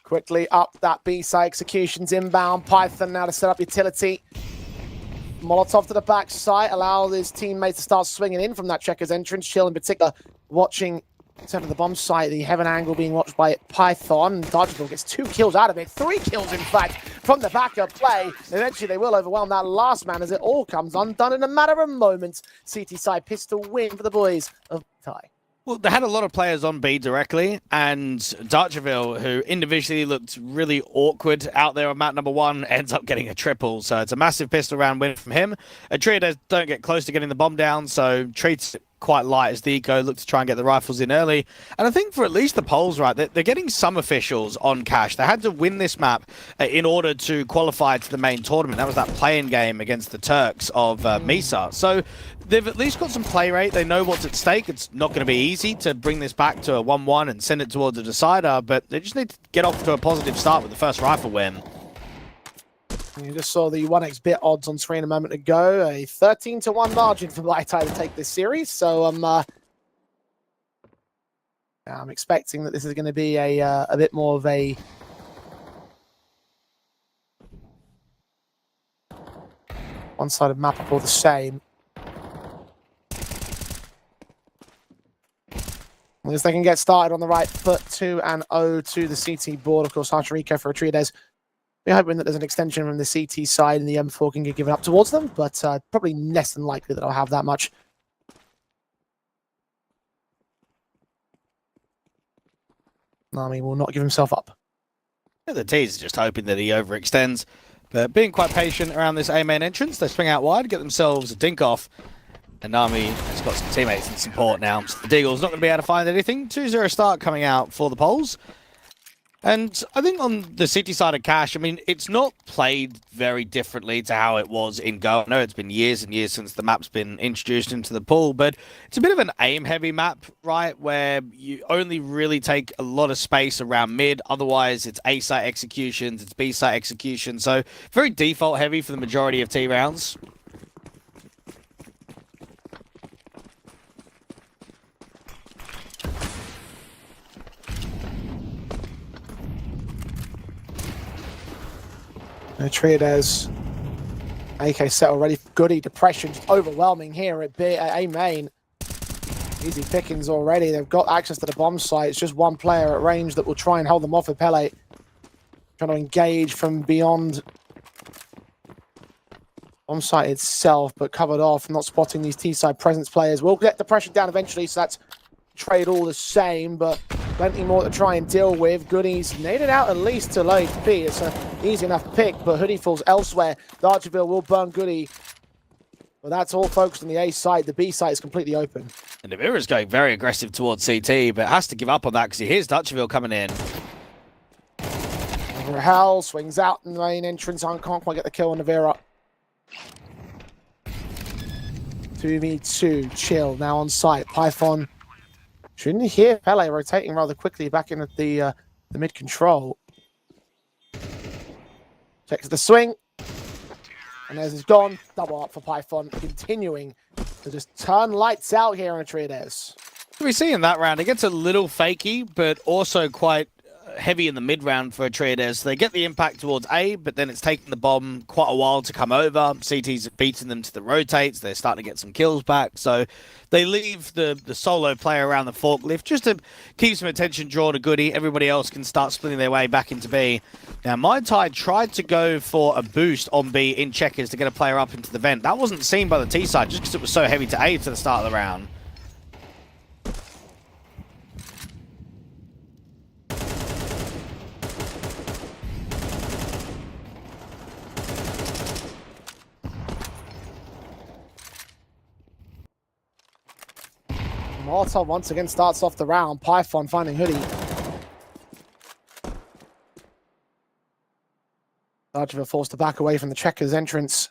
Quickly up that B-side, executions inbound. Python now to set up utility. Molotov to the backside, allow his teammates to start swinging in from that checkers entrance. Chill in particular watching instead of the bomb site, the heaven angle being watched by Python. Dodgeball gets 2 kills out of it, 3 kills in fact from the backup play. Eventually they will overwhelm that last man as it all comes undone in a matter of moments. CT side pistol win for the boys of Thai. Well, they had a lot of players on B directly, and Darcherville, who individually looked really awkward out there on map number 1, ends up getting a triple. So it's a massive pistol round win from him. Atreides don't get close to getting the bomb down, so treats it quite light as the eco look to try and get the rifles in early. And I think for at least the polls, right, they're getting some officials on cash. They had to win this map in order to qualify to the main tournament. That was that play-in game against the Turks of Misa. So they've at least got some play rate. They know what's at stake. It's not going to be easy to bring this back to a 1-1 and send it towards a decider, but they just need to get off to a positive start with the first rifle win. You just saw the 1x bit odds on screen a moment ago. A 13-1 margin for Mai Tai to take this series. So I'm expecting that this is going to be a bit more of a one-sided map up all the same. At least they can get started on the right foot. 2-0 to the CT board. Of course, Harsharico for Atreides. We're hoping that there's an extension from the CT side and the M4 can get given up towards them, but probably less than likely that I'll have that much. Nami will not give himself up. The T's just hoping that he overextends, but being quite patient around this A main entrance, they swing out wide, get themselves a dink off, and Nami has got some teammates in support now. So the Deagle's not going to be able to find anything. 2-0 start coming out for the Poles. And I think on the CT side of Cash, I mean, it's not played very differently to how it was in Go. I know it's been years and years since the map's been introduced into the pool, but it's a bit of an aim-heavy map, right, where you only really take a lot of space around mid. Otherwise, it's A-site executions, it's B-site executions, so very default-heavy for the majority of T rounds. Atreides, AK set already. Goody, depression, just overwhelming here at A main. Easy pickings already. They've got access to the bomb site. It's just one player at range that will try and hold them off with Pele. Trying to engage from beyond bomb site itself, but covered off, not spotting these T-side presence players. We'll get the pressure down eventually, so that's trade all the same, but plenty more to try and deal with. Goody's naded out at least to low B. It's an easy enough pick, but Hoodie falls elsewhere. Darcherville will burn Goody. Well, that's all focused on the A side. The B side is completely open. And Navira's going very aggressive towards CT, but has to give up on that because he hears Darcherville coming in. Hell swings out in the main entrance. I can't quite get the kill on Navira. 2v2. Chill now on site. Python. Shouldn't you hear Pele rotating rather quickly back in at the mid control. Checks the swing. And as he's gone, double up for Python, continuing to just turn lights out here on Atreides. We see in that round, it gets a little fakey, but also quite heavy in the mid round for Atreides. They get the impact towards A, but then it's taking the bomb quite a while to come over. CT's beating them to the rotates. They're starting to get some kills back. So they leave the solo player around the forklift just to keep some attention drawn to Goody. Everybody else can start splitting their way back into B. Now, Mai Tai tried to go for a boost on B in checkers to get a player up into the vent. That wasn't seen by the T side just because it was so heavy to A to the start of the round. Molotov once again starts off the round. Python finding Hoodie. Archiver forced to back away from the checkers entrance.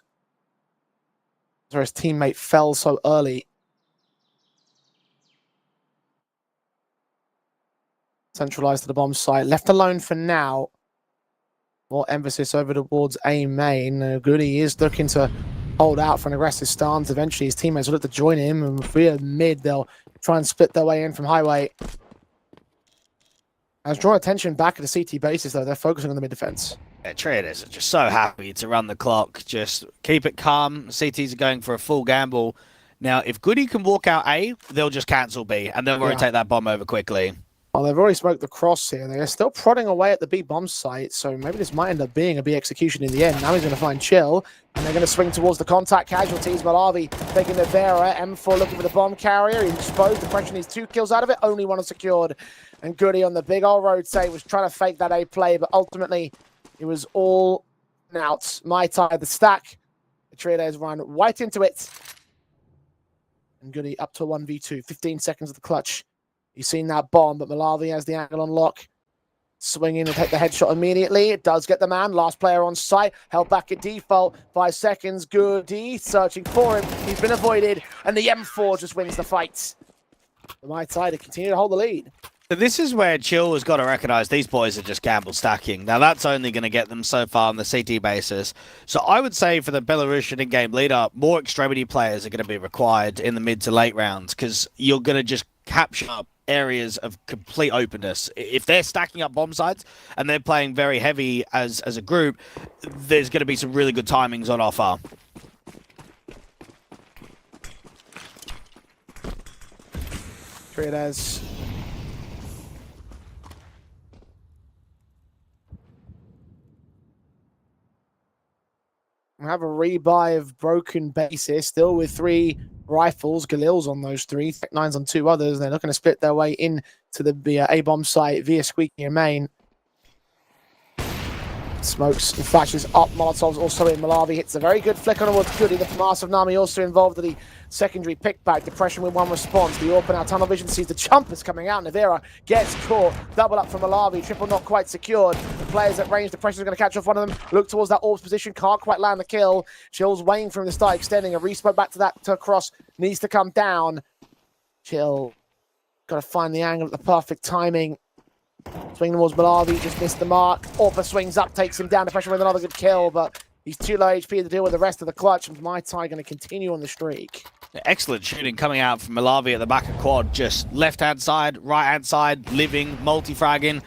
Where his teammate fell so early. Centralized to the bomb site. Left alone for now. More emphasis over towards A main. Goody is looking to hold out for an aggressive stance. Eventually his teammates will look to join him. And if we are mid, they'll try and split their way in from highway. As drawn attention back at the CT bases, though, they're focusing on the mid defense. Yeah, traders are just so happy to run the clock. Just keep it calm. CTs are going for a full gamble. Now, if Goody can walk out A, they'll just cancel B, and they'll rotate that bomb over quickly. Well, they've already smoked the cross here. They're still prodding away at the B bomb site, so maybe this might end up being a B execution in the end. Now he's going to find Chill, and they're going to swing towards the contact casualties. Malavi taking the Vera. M4 looking for the bomb carrier. He's exposed. Depression needs 2 kills out of it. Only 1 is secured. And Goody on the big old rotate was trying to fake that A play, but ultimately it was all out. Mai Tai the stack. The traders run right into it. And Goody up to a 1v2. 15 seconds of the clutch. You've seen that bomb, but Malavi has the angle on lock. Swing in and take the headshot immediately. It does get the man. Last player on site. Held back at default. 5 seconds. Goody searching for him. He's been avoided. And the M4 just wins the fight. The Mai Tai to continue to hold the lead. So this is where Chill has got to recognize these boys are just gamble stacking. Now, that's only going to get them so far on the CT basis. So I would say for the Belarusian in-game leader, more extremity players are going to be required in the mid to late rounds because you're going to just capture areas of complete openness. If they're stacking up bomb sites and they're playing very heavy as a group, there's going to be some really good timings on offer. Traders. We have a rebuy of broken bases, still with 3 rifles. Galil's on those 3, Tech 9's on 2 others. They're looking to split their way into the A-bomb site via Squeaky and Main. Smokes and flashes up. Molotov's also in. Malavi hits a very good flick on towards Goody. The massive Nami also involved in the secondary pickback. Depression with 1 response. The open out tunnel vision sees the jumpers coming out. Navera gets caught. Double up from Malavi. Triple not quite secured. The players at range. Depression's going to catch off one of them. Look towards that orbs position. Can't quite land the kill. Chill's waiting for him to start extending. A respawn back to that cross needs to come down. Chill got to find the angle at the perfect timing. Swing towards Malavi, just missed the mark. Orpa swings up, takes him down. Depression with another good kill, but he's too low HP to deal with the rest of the clutch. And Mai Tai going to continue on the streak. Excellent shooting coming out from Malavi at the back of quad. Just left-hand side, right-hand side, living, multi-fragging.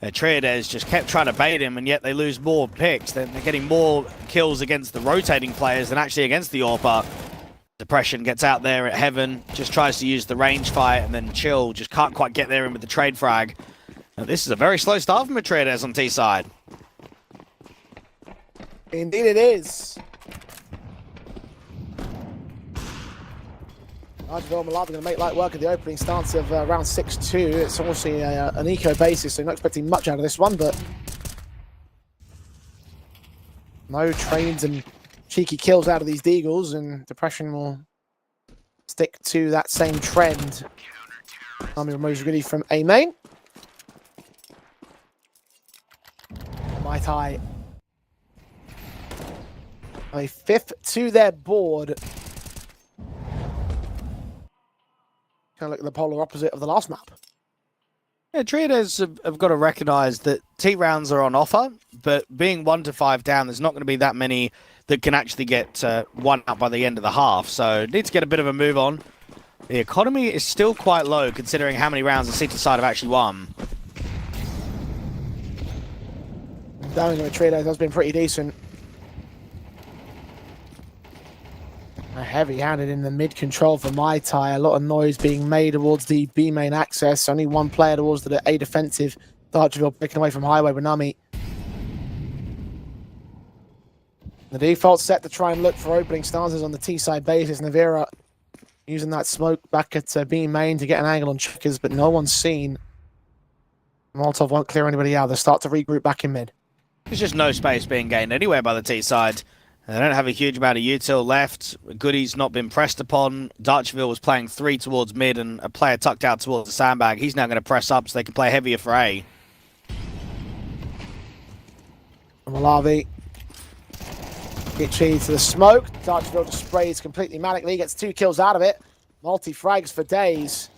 Triades just kept trying to bait him, and yet they lose more picks. They're getting more kills against the rotating players than actually against the Orpa. Depression gets out there at Heaven, just tries to use the range fight, and then Chill just can't quite get there in with the trade frag. Now, this is a very slow start from Atreides on T side. Indeed it is. Archville Malavi going to make light work of the opening stance of round 6-2. It's obviously an eco basis, so not expecting much out of this one, but no trades and cheeky kills out of these Deagles, and Depression will stick to that same trend. Army removes Goody from A main. Mai Tai a 5th to their board. Kind of like the polar opposite of the last map. Yeah, Triades have got to recognise that T rounds are on offer, but being 1 to 5 down, there's not going to be that many that can actually get 1 out by the end of the half. So need to get a bit of a move on. The economy is still quite low considering how many rounds the CT side have actually won. Damage on the Triados has been pretty decent. Heavy-handed in the mid control for Mai Tai. A lot of noise being made towards the B main access. Only one player towards the A defensive. Darchville picking away from Highway with Nami. The default set to try and look for opening stances on the T side basis. Navira using that smoke back at B main to get an angle on Checkers, but no one's seen. Molotov won't clear anybody out. They start to regroup back in mid. There's just no space being gained anywhere by the T side. They don't have a huge amount of util left. Goody's not been pressed upon. Darchville was playing 3 towards mid and a player tucked out towards the sandbag. He's now going to press up so they can play heavier for A. Malavi. Itchy to the smoke. Darchville just sprays completely manically. Gets 2 kills out of it. Multi-frags for days.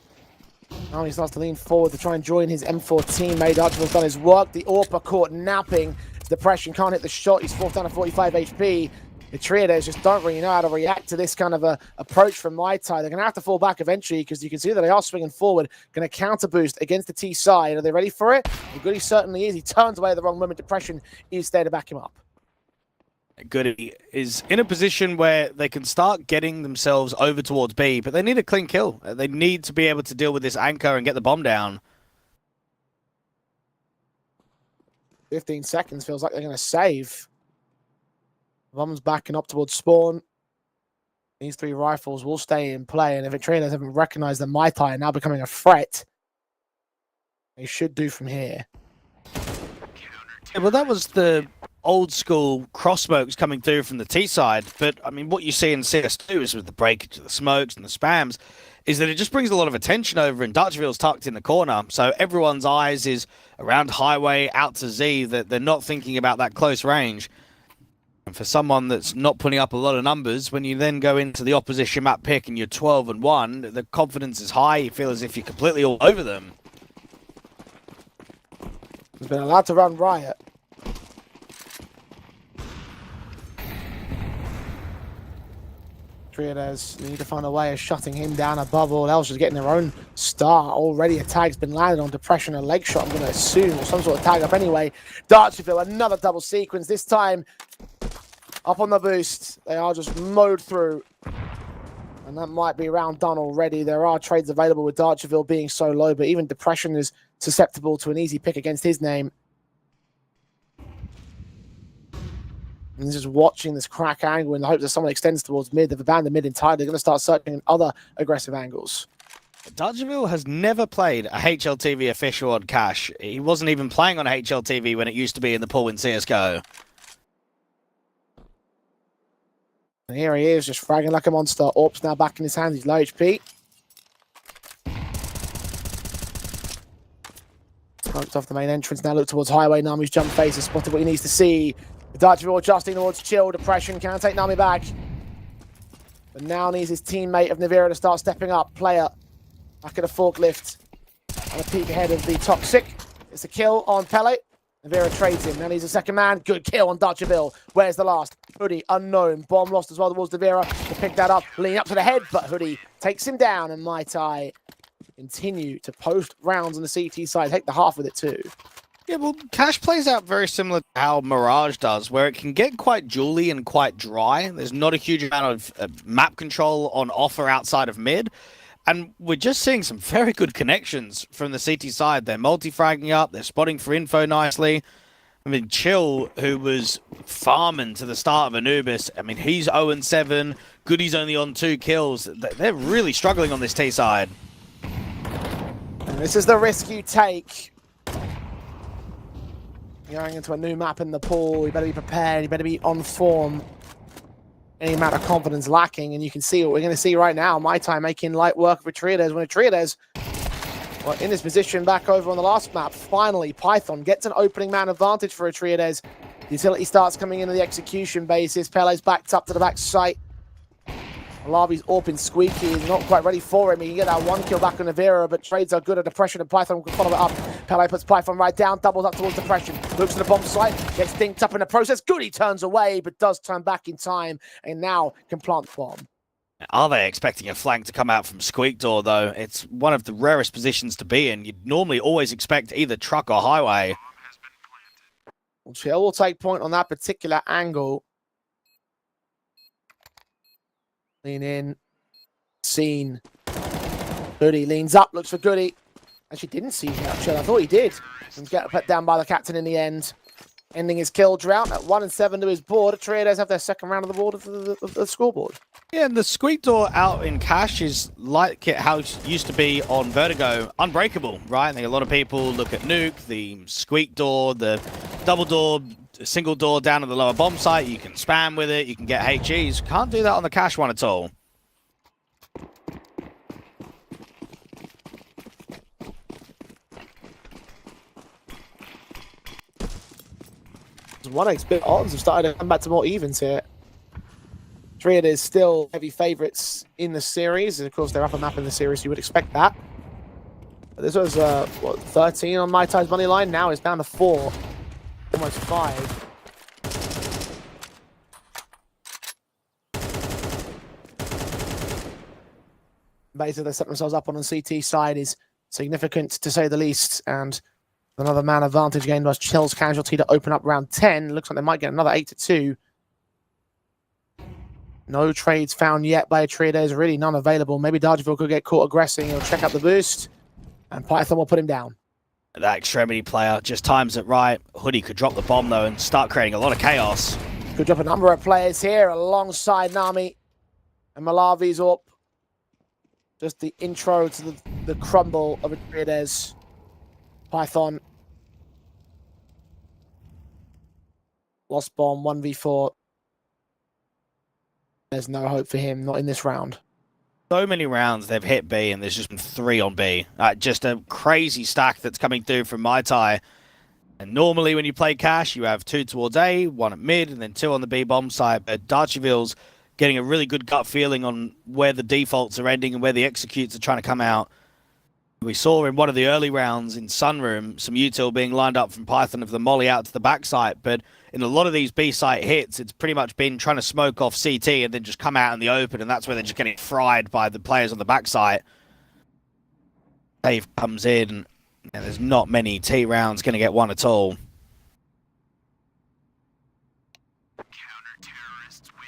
Now he starts to lean forward to try and join his M4 teammate. Darchville's done his work. The AWPer caught napping. Depression can't hit the shot. He's forced down to 45 HP. The Triados just don't really know how to react to this kind of a approach from Mai Tai. They're going to have to fall back eventually because you can see that they are swinging forward. Going to counter boost against the T side. Are they ready for it? Well, Goody certainly is. He turns away at the wrong moment. Depression is there to back him up. Goody is in a position where they can start getting themselves over towards B, but they need a clean kill. They need to be able to deal with this anchor and get the bomb down. 15 seconds feels like they're going to save. Bomb's backing up towards spawn. These 3 rifles will stay in play, and if Triados haven't recognized that Mai Tai are now becoming a threat, they should do from here. Yeah, well, that was the old school cross smokes coming through from the T side, but I mean, what you see in CS2 is with the breakage, the smokes, and the spams, is that it just brings a lot of attention over, and Darchville's tucked in the corner, so everyone's eyes is around Highway, out to Z, that they're not thinking about that close range. And for someone that's not putting up a lot of numbers, when you then go into the opposition map pick and you're 12-1, the confidence is high, you feel as if you're completely all over them. He's been allowed to run riot. Triados need to find a way of shutting him down above all else, just getting their own star. Already a tag's been landed on Depression, a leg shot, I'm going to assume, or some sort of tag up anyway. Darchville, another double sequence, this time up on the boost. They are just mowed through. And that might be round done already. There are trades available with Darchville being so low, but even Depression is susceptible to an easy pick against his name. And just watching this crack angle in the hope that someone extends towards mid. They've abandoned mid entirely. They're going to start searching other aggressive angles. Darchville has never played a HLTV official on Cash. He wasn't even playing on HLTV when it used to be in the pool in CSGO. And here he is, just fragging like a monster. Orp's now back in his hands. He's low HP. Smoked off the main entrance. Now look towards Highway. Nami's jump face has spotted what he needs to see. Darchville adjusting towards chill. Depression can't take Nami back. But now needs his teammate of Navira to start stepping up. Player back at a forklift. And a peek ahead of the Toxic. It's a kill on Pele. Navira trades him. Now needs a second man. Good kill on Darchville. Where's the last? Hoodie, unknown. Bomb lost as well towards Navira. To pick that up. Lean up to the head, but Hoodie takes him down. And Mai Tai continue to post rounds on the CT side. Take the half with it too. Yeah, well, Cash plays out very similar to how Mirage does, where it can get quite jewelly and quite dry. There's not a huge amount of map control on offer outside of mid. And we're just seeing some very good connections from the CT side. They're multi-fragging up, they're spotting for info nicely. I mean, Chill, who was farming to the start of Anubis, I mean, he's 0-7. Goody's only on 2 kills. They're really struggling on this T side. And this is the risk you take. Going into a new map in the pool, you better be prepared, you better be on form. Any amount of confidence lacking, and you can see what we're going to see right now. Mai Tai making light work for Triados. When a Triados, well, in this position back over on the last map, finally Python gets an opening man advantage for a Triados. The utility starts coming into the execution basis. Pele's backed up to the back site. Alavi's AWPing squeaky, he's not quite ready for him. He can get that 1 kill back on Navira, but trades are good at Depression, and Python can follow it up. Pele puts Python right down, doubles up towards Depression, looks at the bomb site, gets dinked up in the process. Goody turns away, but does turn back in time, and now can plant the bomb. Are they expecting a flank to come out from Squeak Door, though? It's one of the rarest positions to be in. You'd normally always expect either truck or highway. Well, Chill will take point on that particular angle. Lean in. Seen. Goody leans up, looks for Goody. Actually didn't see Chill. I thought he did. And get put down by the captain in the end. Ending his kill drought at 1-7 to his board. Triades have their second round of the board of the scoreboard. Yeah, and the squeak door out in cash is like how it used to be on Vertigo, unbreakable, right? I think a lot of people look at Nuke, the squeak door, the double door, single door down at the lower bomb site. You can spam with it, you can get HEs. Can't do that on the cash one at all. One X bit odds have started to come back to more evens here. Triad is still heavy favourites in the series, and of course they're up a map in the series, so you would expect that. But this was what, 13 on my Tai's money line. Now it's down to 4, almost 5. Basically, they set themselves up on the CT side is significant to say the least, and another man advantage gained by Chill's casualty to open up round 10. Looks like they might get another 8-2. No trades found yet by Triades, really none available. Maybe Dargeville could get caught aggressing. He'll check out the boost, and Python will put him down. That extremity player just times it right. Hoodie could drop the bomb, though, and start creating a lot of chaos. Could drop a number of players here alongside Nami. And Malavi's up. Just the intro to the crumble of a Triades. Python. Lost bomb, 1v4. There's no hope for him, not in this round. So many rounds they've hit B, and there's just been 3 on B. Just a crazy stack that's coming through from Mai Tai. And normally when you play cash, you have 2 towards A, 1 at mid, and then 2 on the B bomb side. But Darcheville's getting a really good gut feeling on where the defaults are ending and where the executes are trying to come out. We saw in one of the early rounds in Sunroom some util being lined up from Python of the molly out to the backside, but in a lot of these B-site hits, it's pretty much been trying to smoke off CT and then just come out in the open, and that's where they're just getting fried by the players on the backside. Dave comes in, and there's not many T rounds going to get one at all. Counter-terrorists win.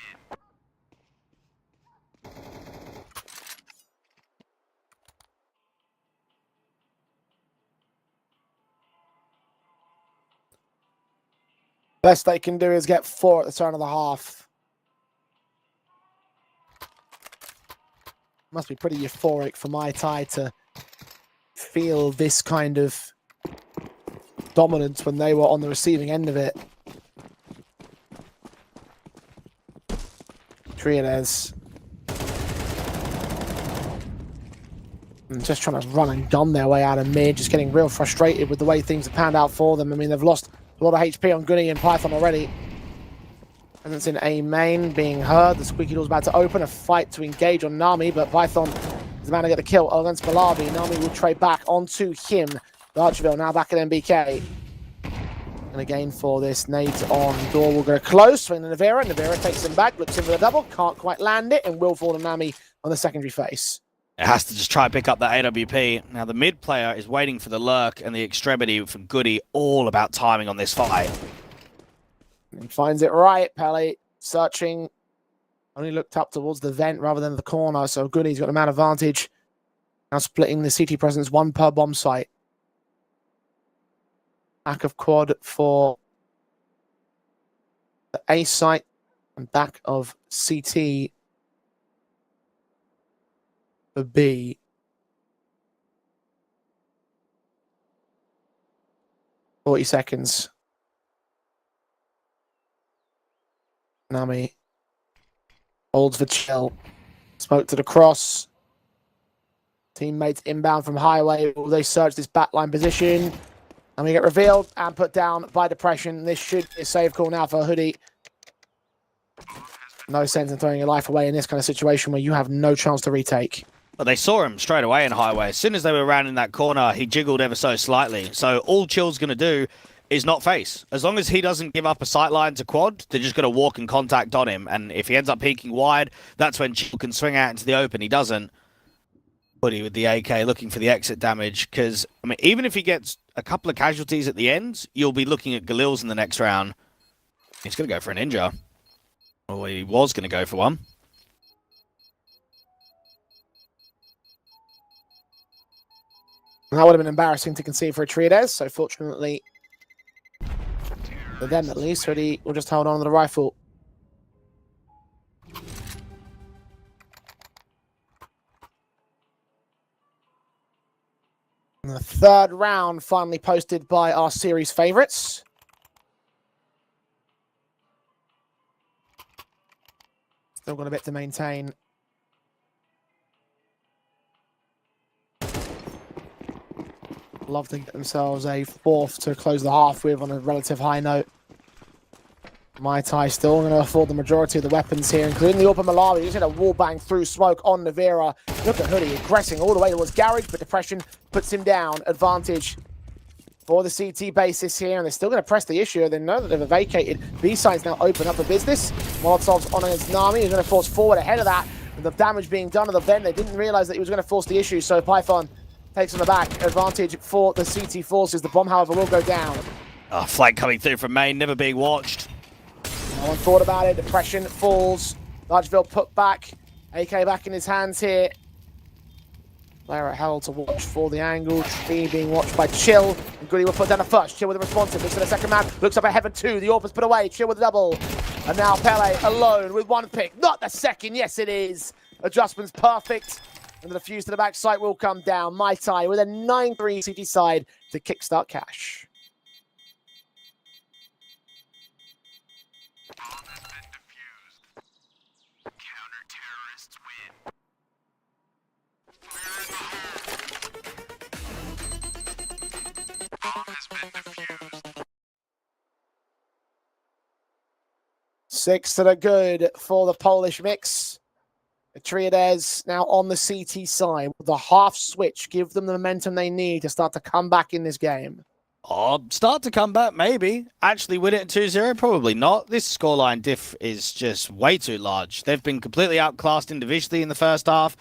Best they can do is get 4 at the turn of the half. Must be pretty euphoric for Mai Tai to feel this kind of dominance when they were on the receiving end of it. Triades. And just trying to run and gun their way out of mid, just getting real frustrated with the way things have panned out for them. I mean, they've lost a lot of HP on Goody and Python already. Presence in A main being heard. The squeaky door's about to open. A fight to engage on Nami, but Python is the man to get the kill against Malavi. Nami will trade back onto him. Darcheville now back at MBK. And again for this nade on door will go close. Swing to Navera. Navera takes him back, looks in for the double. Can't quite land it, and will fall to Nami on the secondary face. It has to just try and pick up that AWP. Now, the mid player is waiting for the lurk and the extremity from Goody, all about timing on this fight. He finds it right. Pele searching. Only looked up towards the vent rather than the corner, so Goody's got a man advantage. Now splitting the CT presence, 1 per bomb site. Back of quad for the A site and back of CT for B. $40 seconds. Nami holds for Chill. Smoke to the cross. Teammates inbound from highway. Will they search this backline position? And we get revealed and put down by depression. This should be a save call now for Hoodie. No sense in throwing your life away in this kind of situation where you have no chance to retake. But they saw him straight away in highway. As soon as they were around in that corner, he jiggled ever so slightly. So all Chill's going to do is not face. As long as he doesn't give up a sight line to quad, they're just going to walk in contact on him. And if he ends up peeking wide, that's when Chill can swing out into the open. He doesn't. Hoodie with the AK looking for the exit damage, because, I mean, even if he gets a couple of casualties at the end, you'll be looking at Galil's in the next round. He's going to go for an ninja. Or he was going to go for one. And that would have been embarrassing to concede for a Triades, so fortunately, for them at least, Hoodie will just hold on to the rifle. And the third round finally posted by our series favourites. Still got a bit to maintain. Love to get themselves a fourth to close the half with on a relative high note. Mai Tai still going to afford the majority of the weapons here, including the Orpa Malawi. He's going to wall bang through smoke on Navira. Look at Hoodie aggressing all the way towards Garage, but Depression puts him down. Advantage for the CT basis here, and they're still going to press the issue. They know that they've vacated. B-side's now open up for business. Molotov's on against Nami. He's going to force forward ahead of that. And the damage being done to the vent, they didn't realize that he was going to force the issue, so Python takes on the back. Advantage for the CT forces. The bomb, however, will go down. Oh, flank coming through from main, never being watched. No one thought about it. Depression falls. Largeville put back. AK back in his hands here. Player held to watch for the angle. Tree being watched by Chill. And Goody will put down a first. Chill with a responsive. Looks at the second man. Looks up at Heaven 2. The Orpa's put away. Chill with a double. And now Pele alone with one pick. Not the second. Yes, it is. Adjustments perfect. And the defuse to the back sight will come down. Mai Tai with a 9-3 CT side to kickstart cash. Six to the good for the Polish mix. The Triades now on the CT side. With the half switch, give them the momentum they need to start to come back in this game. Oh, start to come back, maybe. Actually win it at 2-0? Probably not. This scoreline diff is just way too large. They've been completely outclassed individually in the first half.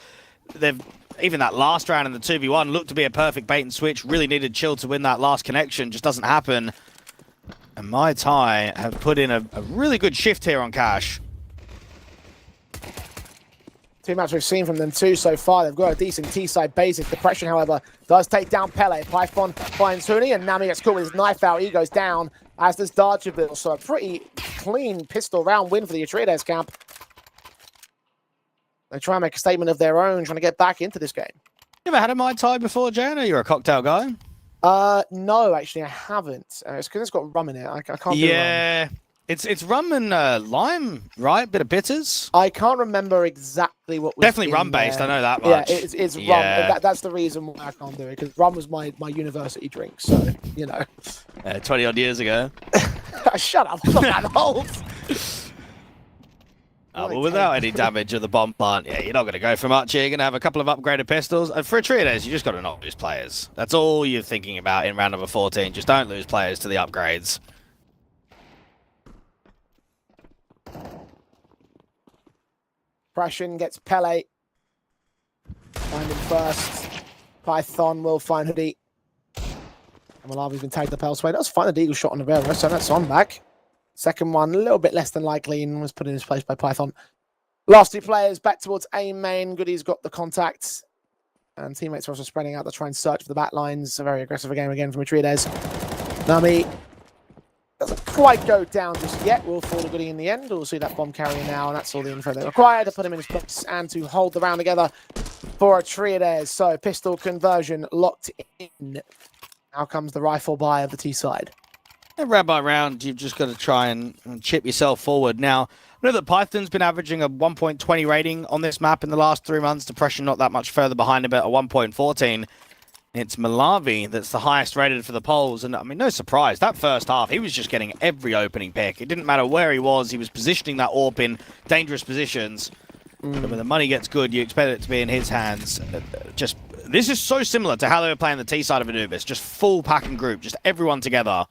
Even that last round in the 2v1 looked to be a perfect bait and switch. Really needed Chill to win that last connection. Just doesn't happen. And Mai Tai have put in a really good shift here on Cash. Two maps we've seen from them too so far. They've got a decent T-side basic. Depression, however, does take down Pele. Python finds Huni, and Nami gets caught with his knife out. He goes down, as does Darjaville. So a pretty clean pistol round win for the Atreides camp. They try and make a statement of their own, trying to get back into this game. You ever had a Mai Tai before, Jan? Or you're a cocktail guy? No, actually, I haven't. It's because it's got rum in it. I can't do rum. It's rum and lime, right? Bit of bitters. I can't remember exactly what was definitely rum based. I know that much. Yeah, it's rum. That's the reason why I can't do it, because rum was my university drink. So 20 odd years ago. Shut up! I'm not that old. Well, without any damage of the bomb plant, yeah, you're not going to go for much. You're going to have a couple of upgraded pistols. And for a Triades, you just got to not lose players. That's all you're thinking about in round number 14. Just don't lose players to the upgrades. Prussian gets Pele. Find him first. Python will find Hoodie. And Malavi's been tagged up elsewhere. Does find the Eagle shot on the Vera, so that's on back. Second one, a little bit less than likely, and was put in his place by Python. Last two players back towards A main. Goody's got the contact. And teammates are also spreading out to try and search for the back lines. A very aggressive game again from Atreides. Nami doesn't quite go down just yet. Will fall to Goody in the end. We'll see that bomb carrier now, and that's all the info they require to put him in his place and to hold the round together for Atreides. So pistol conversion locked in. Now comes the rifle buy of the T side. Round by round, you've just got to try and chip yourself forward. Now, I know that Python's been averaging a 1.20 rating on this map in the last 3 months. Depression not that much further behind him at a 1.14. It's Malavi that's the highest rated for the polls. And, I mean, no surprise. That first half, he was just getting every opening pick. It didn't matter where he was positioning that AWP in dangerous positions. But when the money gets good, you expect it to be in his hands. This is so similar to how they were playing the T side of Anubis. Just full pack and group, just everyone together.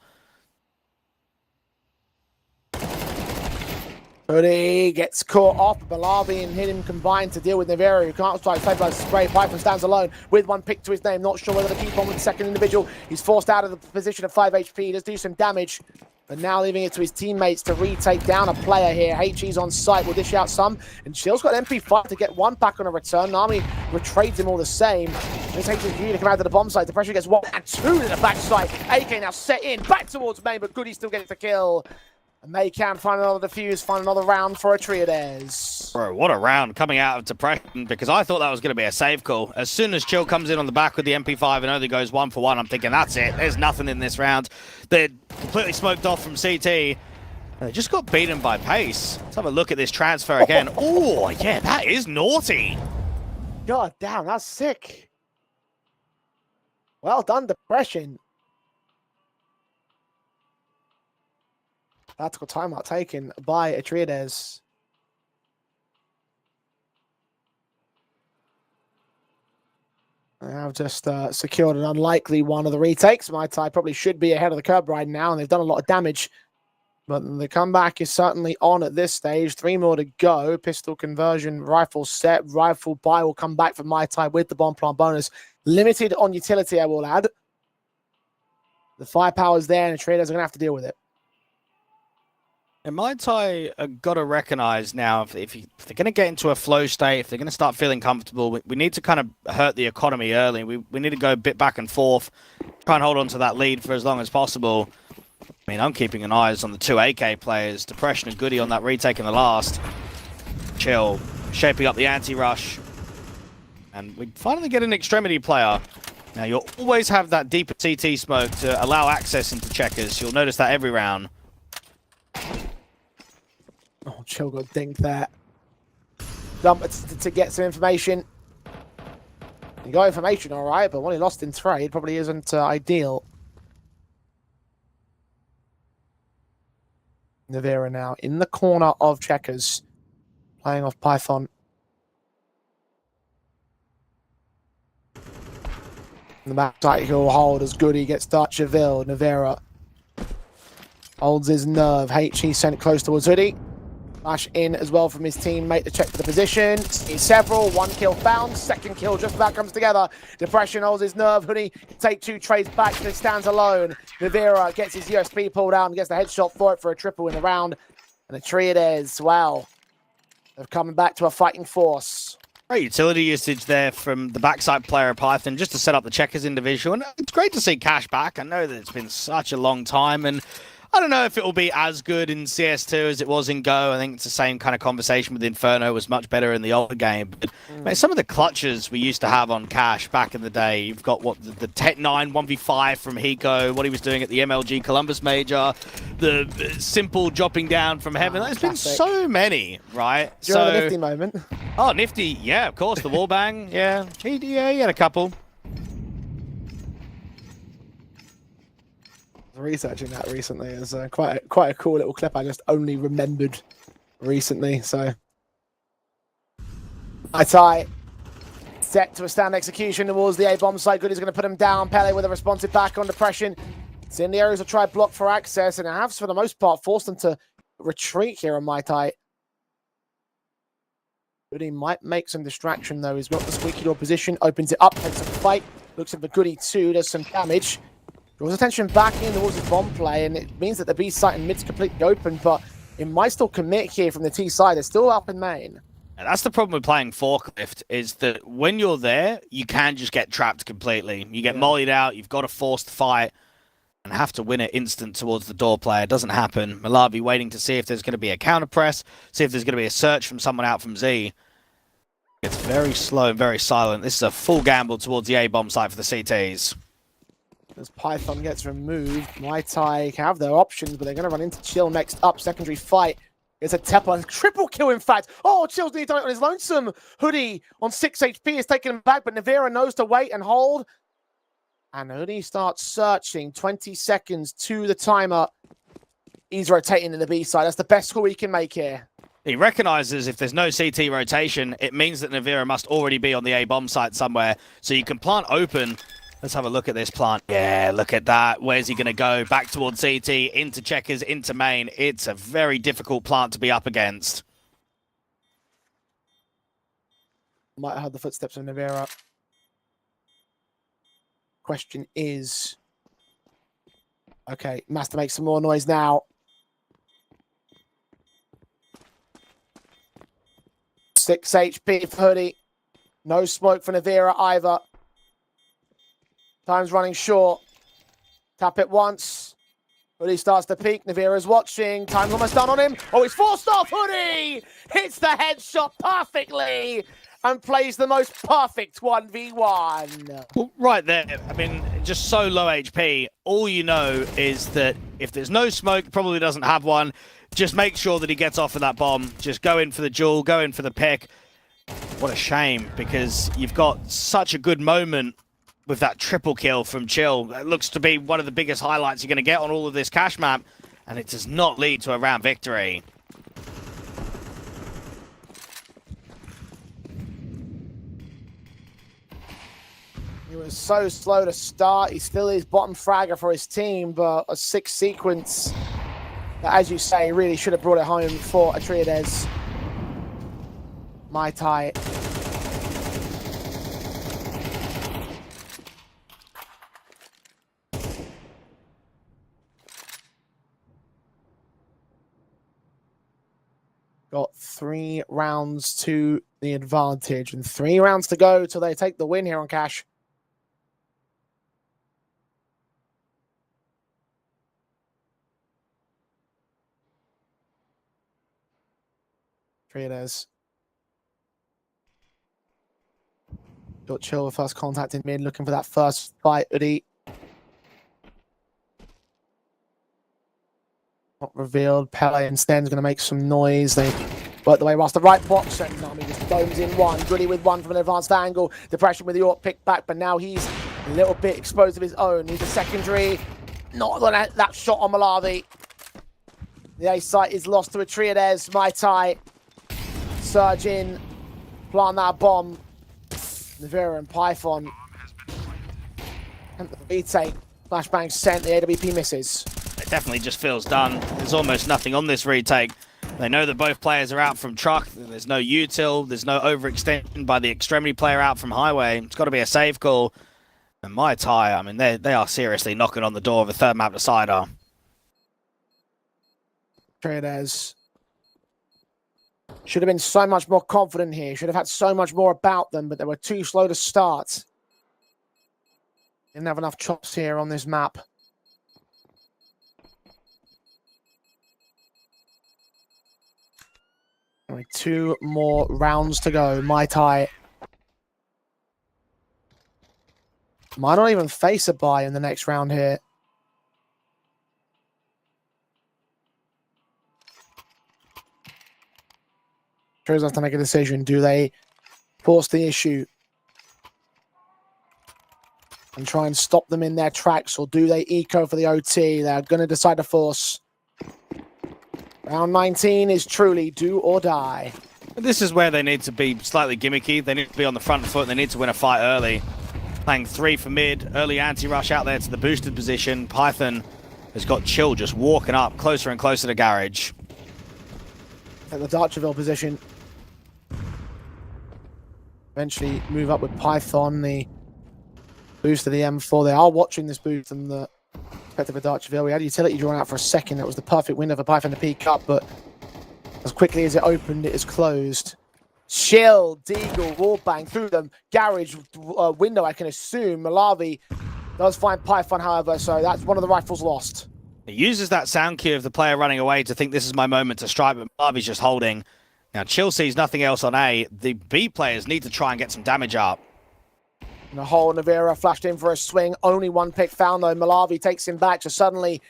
Hoodie gets caught off. Balabi and Hidden combined to deal with Nivera, who can't strike. Saved by spray. Python stands alone with one pick to his name. Not sure whether to keep on with the second individual. He's forced out of the position of 5 HP. He does do some damage, but now leaving it to his teammates to retake down a player here. HE's on site, will dish out some, and Chill's got MP5 to get one back on a return. Nami retrades him all the same. This HE's view to come out to the bomb site. The pressure gets 1 and 2 to the backside. AK now set in, back towards main, but Goody still gets the kill. And they can find another defuse, find another round for Atreides. Bro, what a round coming out of depression, because I thought that was going to be a save call. As soon as Chill comes in on the back with the MP5 and only goes 1 for 1, I'm thinking, that's it. There's nothing in this round. They're completely smoked off from CT. They just got beaten by pace. Let's have a look at this transfer again. Oh, yeah, that is naughty. God damn, that's sick. Well done, depression. Tactical timeout taken by Atreides. They have just secured an unlikely one of the retakes. My tie probably should be ahead of the curb right now, and they've done a lot of damage. But the comeback is certainly on at this stage. 3 more to go. Pistol conversion, rifle set, rifle buy will come back from My tie with the bomb plant bonus. Limited on utility, I will add. The firepower's there, and Atreides are going to have to deal with it. And My tie got to recognize now, if they're going to get into a flow state, if they're going to start feeling comfortable, we need to kind of hurt the economy early. We need to go a bit back and forth, try and hold on to that lead for as long as possible. I mean, I'm keeping an eye on the 2 AK players, Depression and Goody on that retake in the last. Chill, shaping up the anti-rush. And we finally get an extremity player. Now, you'll always have that deeper CT smoke to allow access into checkers. You'll notice that every round. Oh, Chill got dinked there. Dump it to get some information. He got information, all right, but what he lost in trade probably isn't ideal. Nivera now in the corner of checkers, playing off Python. In the back side, he'll hold as Goody gets Dutchaville. Nivera holds his nerve. HE sent close towards Hoodie. Flash in as well from his teammate to check for the position. Sees several. 1 kill found. Second kill just about comes together. Depression holds his nerve. Hoodie take 2 trades back and stands alone. Nivera gets his USB pulled out and gets the headshot for it for a triple in the round. And Atreides, well, they're coming back to a fighting force. Great utility usage there from the backside player of Python just to set up the checkers individual. And it's great to see Cash back. I know that it's been such a long time, and I don't know if it will be as good in CS2 as it was in Go. I think it's the same kind of conversation with Inferno. It was much better in the older game. But man, some of the clutches we used to have on Cash back in the day, you've got what the Tech 9 1v5 from Hiko, what he was doing at the MLG Columbus Major, the simple dropping down from heaven. There's been so many, right? During the Nifty moment. Oh, Nifty, yeah, of course. The wallbang, yeah. He had a couple. Researching that recently is quite a cool little clip I just only remembered recently. So My tie set to a stand execution towards the A bomb site. Goody's going to put him down. Pele with a responsive back on depression. Incendiaries will try block for access, and it has for the most part forced them to retreat here on My tie. Goody might make some distraction though. He's got the squeaky door position, opens it up, takes a fight, looks at the Goody too, does some damage. Draws attention back in towards his bomb play, and it means that the B site and mid's completely open, but it might still commit here from the T side. They're still up in main. And that's the problem with playing Forklift, is that when you're there, you can just get trapped completely. You get mollied out, you've got to force the fight, and have to win it instant towards the door player. It doesn't happen. Malavi waiting to see if there's going to be a counter press, see if there's going to be a search from someone out from Z. It's very slow and very silent. This is a full gamble towards the A bomb site for the CTs. As Python gets removed, My tie have their options, but they're going to run into Chill next up. Secondary fight. It's a Tepper. Triple kill, in fact. Oh, Chill's nearly done it on his lonesome. Hoodie on 6 HP is taking him back, but Nivera knows to wait and hold. And Hoodie starts searching. 20 seconds to the timer. He's rotating in the B side. That's the best call he can make here. He recognizes if there's no CT rotation, it means that Nivera must already be on the A bomb site somewhere. So you can plant open Let's have a look at this plant. Yeah, look at that. Where's he going to go? Back towards CT, into checkers, into main. It's a very difficult plant to be up against. Might have heard the footsteps of Navera. Question is... Okay, Master makes some more noise now. 6 HP for Hoodie. No smoke for Navera either. Time's running short. Tap it once. Hoodie starts to peek. Navera's watching. Time's almost done on him. Oh, it's forced off. Hoodie hits the headshot perfectly and plays the most perfect 1v1. Well, right there, I mean, just so low HP. All you know is that if there's no smoke, probably doesn't have one. Just make sure that he gets off of that bomb. Just go in for the duel, go in for the pick. What a shame, because you've got such a good moment with that triple kill from Chill. It looks to be one of the biggest highlights you're going to get on all of this cash map, and it does not lead to a round victory. He was so slow to start. He still is bottom fragger for his team, but a 6 sequence that, as you say, really should have brought it home for Atreides. Mai Tai. Got 3 rounds to the advantage and 3 rounds to go till they take the win here on Cash. Traders. Got Chill with first contact in mid, looking for that first fight. Udi. Not revealed. Pele instead is going to make some noise. They work the way past the right box, and Nami just domes in one. Goody with one from an advanced angle. Depression with the York picked back, but now he's a little bit exposed of his own. He's a secondary. Not got that shot on Malavi. The A site is lost to Atreides. Mai Tai. Surge in. Plant that bomb. Navera and Python. And the retake. Flashbang sent. The AWP misses. It definitely just feels done. There's almost nothing on this retake. They know that both players are out from truck. There's no util. There's no overextension by the extremity player out from highway. It's got to be a save call. And Mai Tai, I mean, they are seriously knocking on the door of a third map decider. Traders should have been so much more confident here. Should have had so much more about them, but they were too slow to start. Didn't have enough chops here on this map. Only 2 more rounds to go. Mai Tai might not even face a buy in the next round here. Tries have to make a decision. Do they force the issue and try and stop them in their tracks, or do they eco for the OT? They're going to decide to force. Round 19 is truly do or die. This is where they need to be slightly gimmicky. They need to be on the front foot, and they need to win a fight early. Playing 3 for mid, early anti-rush out there to the boosted position. Python has got Chill just walking up closer and closer to Garage. At the Darcherville position. Eventually move up with Python, the boost of the M4. They are watching this boost from the perspective of Darcherville. We had utility drawn out for a second. That was the perfect window for Python to peek up, but as quickly as it opened, it is closed. Chill, Deagle, wallbang through them. Garage window, I can assume. Malavi does find Python, however, so that's one of the rifles lost. He uses that sound cue of the player running away to think this is my moment to strike, but Malavi's just holding. Now, Chill sees nothing else on A. The B players need to try and get some damage up. In a hole, Navera flashed in for a swing. Only 1 pick found, though. Malavi takes him back, so suddenly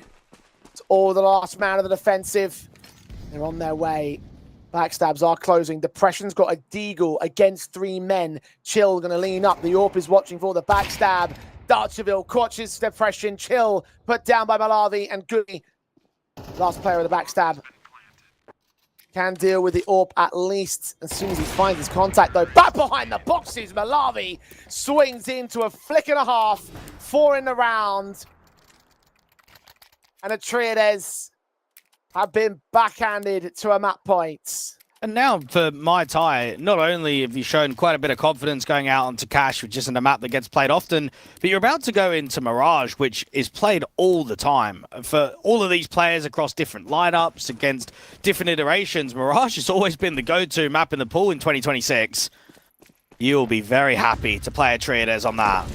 it's all the last man of the defensive. They're on their way. Backstabs are closing. Depression's got a Deagle against 3 men. Chill going to lean up. The AWP is watching for the backstab. Darcherville crotches Depression. Chill put down by Malavi and Goody. Last player of the backstab. can deal with the AWP at least as soon as he finds his contact, though. Back behind the boxes, Malavi swings into a flick and a half, 4 in the round. And the Triades have been backhanded to a map point. And now for Mai Tai, not only have you shown quite a bit of confidence going out onto Cash, which isn't a map that gets played often, but you're about to go into Mirage, which is played all the time. For all of these players across different lineups, against different iterations, Mirage has always been the go-to map in the pool in 2026. You'll be very happy to play a Triades on that.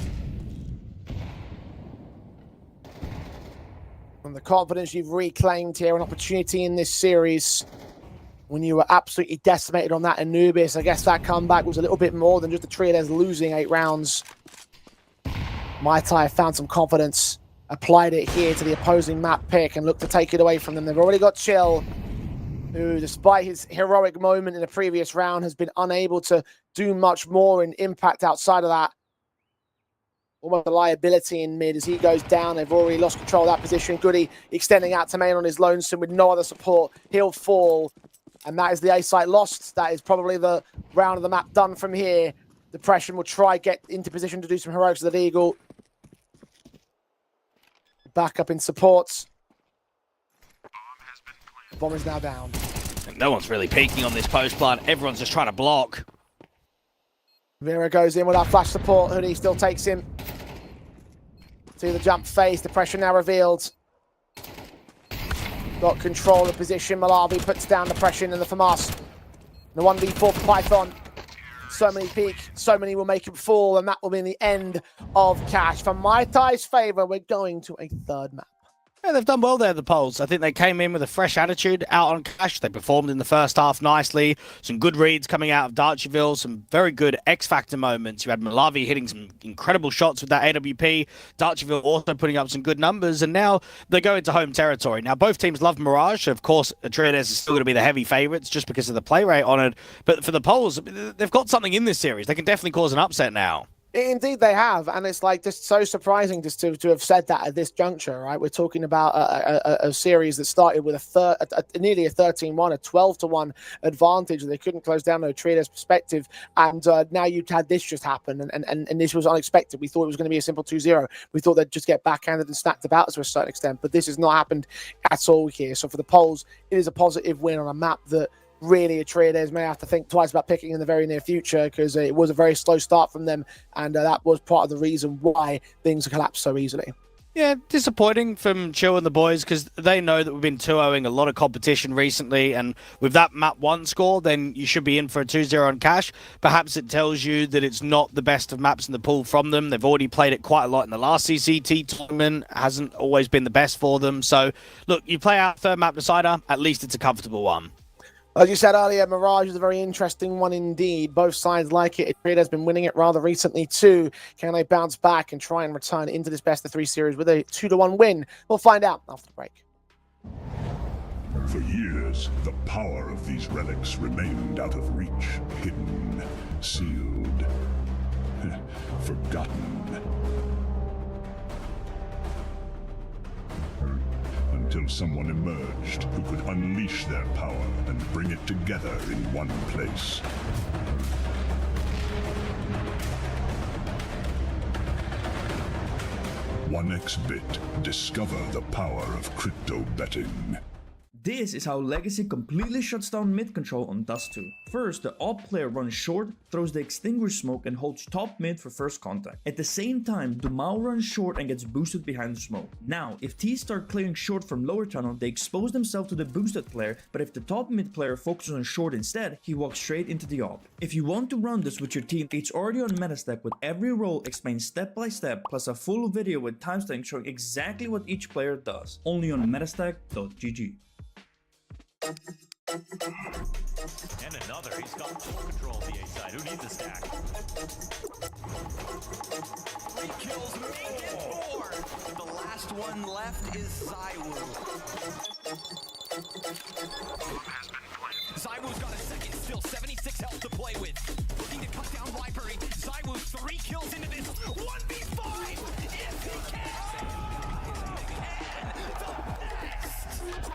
From the confidence you've reclaimed here, an opportunity in this series. When you were absolutely decimated on that Anubis, I guess that comeback was a little bit more than just the Triades losing 8 rounds. Mai Tai found some confidence, applied it here to the opposing map pick, and looked to take it away from them. They've already got Chill, who, despite his heroic moment in the previous round, has been unable to do much more in impact outside of that. Almost a liability in mid as he goes down. They've already lost control of that position. Goody extending out to main on his lonesome with no other support. He'll fall. And that is the A site lost. That is probably the round of the map done from here. Depression will try get into position to do some heroics with the Eagle. Back up in supports. Bomb is now down. And no one's really peeking on this post plant. Everyone's just trying to block. Vera goes in without flash support. Hoodie still takes him. See the jump phase. Depression now revealed. Got control of position. Malavi puts down the pressure and the FAMAS. The 1v4 for Python. So many peak, so many will make him fall, and that will be the end of Cash. For Mai Tai's favor, we're going to a third map. Yeah, they've done well there, the Poles. I think they came in with a fresh attitude out on Cash. They performed in the first half nicely. Some good reads coming out of Darcheville. Some very good X-Factor moments. You had Malavi hitting some incredible shots with that AWP. Darcheville also putting up some good numbers. And now they go into home territory. Now, both teams love Mirage. Of course, Triades is still going to be the heavy favorites just because of the play rate on it. But for the Poles, they've got something in this series. They can definitely cause an upset now. Indeed they have, and it's like just so surprising just to have said that at this juncture, right? We're talking about a series that started with nearly a 13-1, a 12-1 advantage. They couldn't close down no Triades perspective, and now you've had this just happen, and this was unexpected. We thought it was going to be a simple 2-0. We thought they'd just get backhanded and snapped about to a certain extent, but this has not happened at all here. So for the Poles, it is a positive win on a map that really a Triades may have to think twice about picking in the very near future, because it was a very slow start from them, and that was part of the reason why things collapsed so easily. Yeah, disappointing from Chill and the boys, because they know that we've been 2-0ing a lot of competition recently, and with that map 1 score, then you should be in for a 2-0 on Cash. Perhaps it tells you that it's not the best of maps in the pool from them. They've already played it quite a lot in the last CCT tournament. Hasn't always been the best for them. So, look, you play out third map decider, at least it's a comfortable one. As you said earlier, Mirage is a very interesting one indeed. Both sides like it. Triades has been winning it rather recently too. Can they bounce back and try and return into this best of 3 series with a 2-1 win? We'll find out after the break. For years, the power of these relics remained out of reach, hidden, sealed, forgotten. Until someone emerged who could unleash their power and bring it together in one place. OneXBit, discover the power of crypto betting. This is how Legacy completely shuts down mid control on Dust 2. First, the AWP player runs short, throws the extinguish smoke and holds top mid for first contact. At the same time, Dumao runs short and gets boosted behind the smoke. Now, if T start clearing short from lower tunnel, they expose themselves to the boosted player, but if the top mid player focuses on short instead, he walks straight into the AWP. If you want to run this with your team, it's already on Metastack with every role explained step by step, plus a full video with timestamps showing exactly what each player does. Only on metastack.gg. And another. He's got full control of the A side. Who needs a stack? 3 kills, make it 4. The last one left is Zywoo. Zywoo's got a second, still 76 health to play with. Looking to cut down Vipery. Zywoo 3 kills into this 1v5. If he can, the best.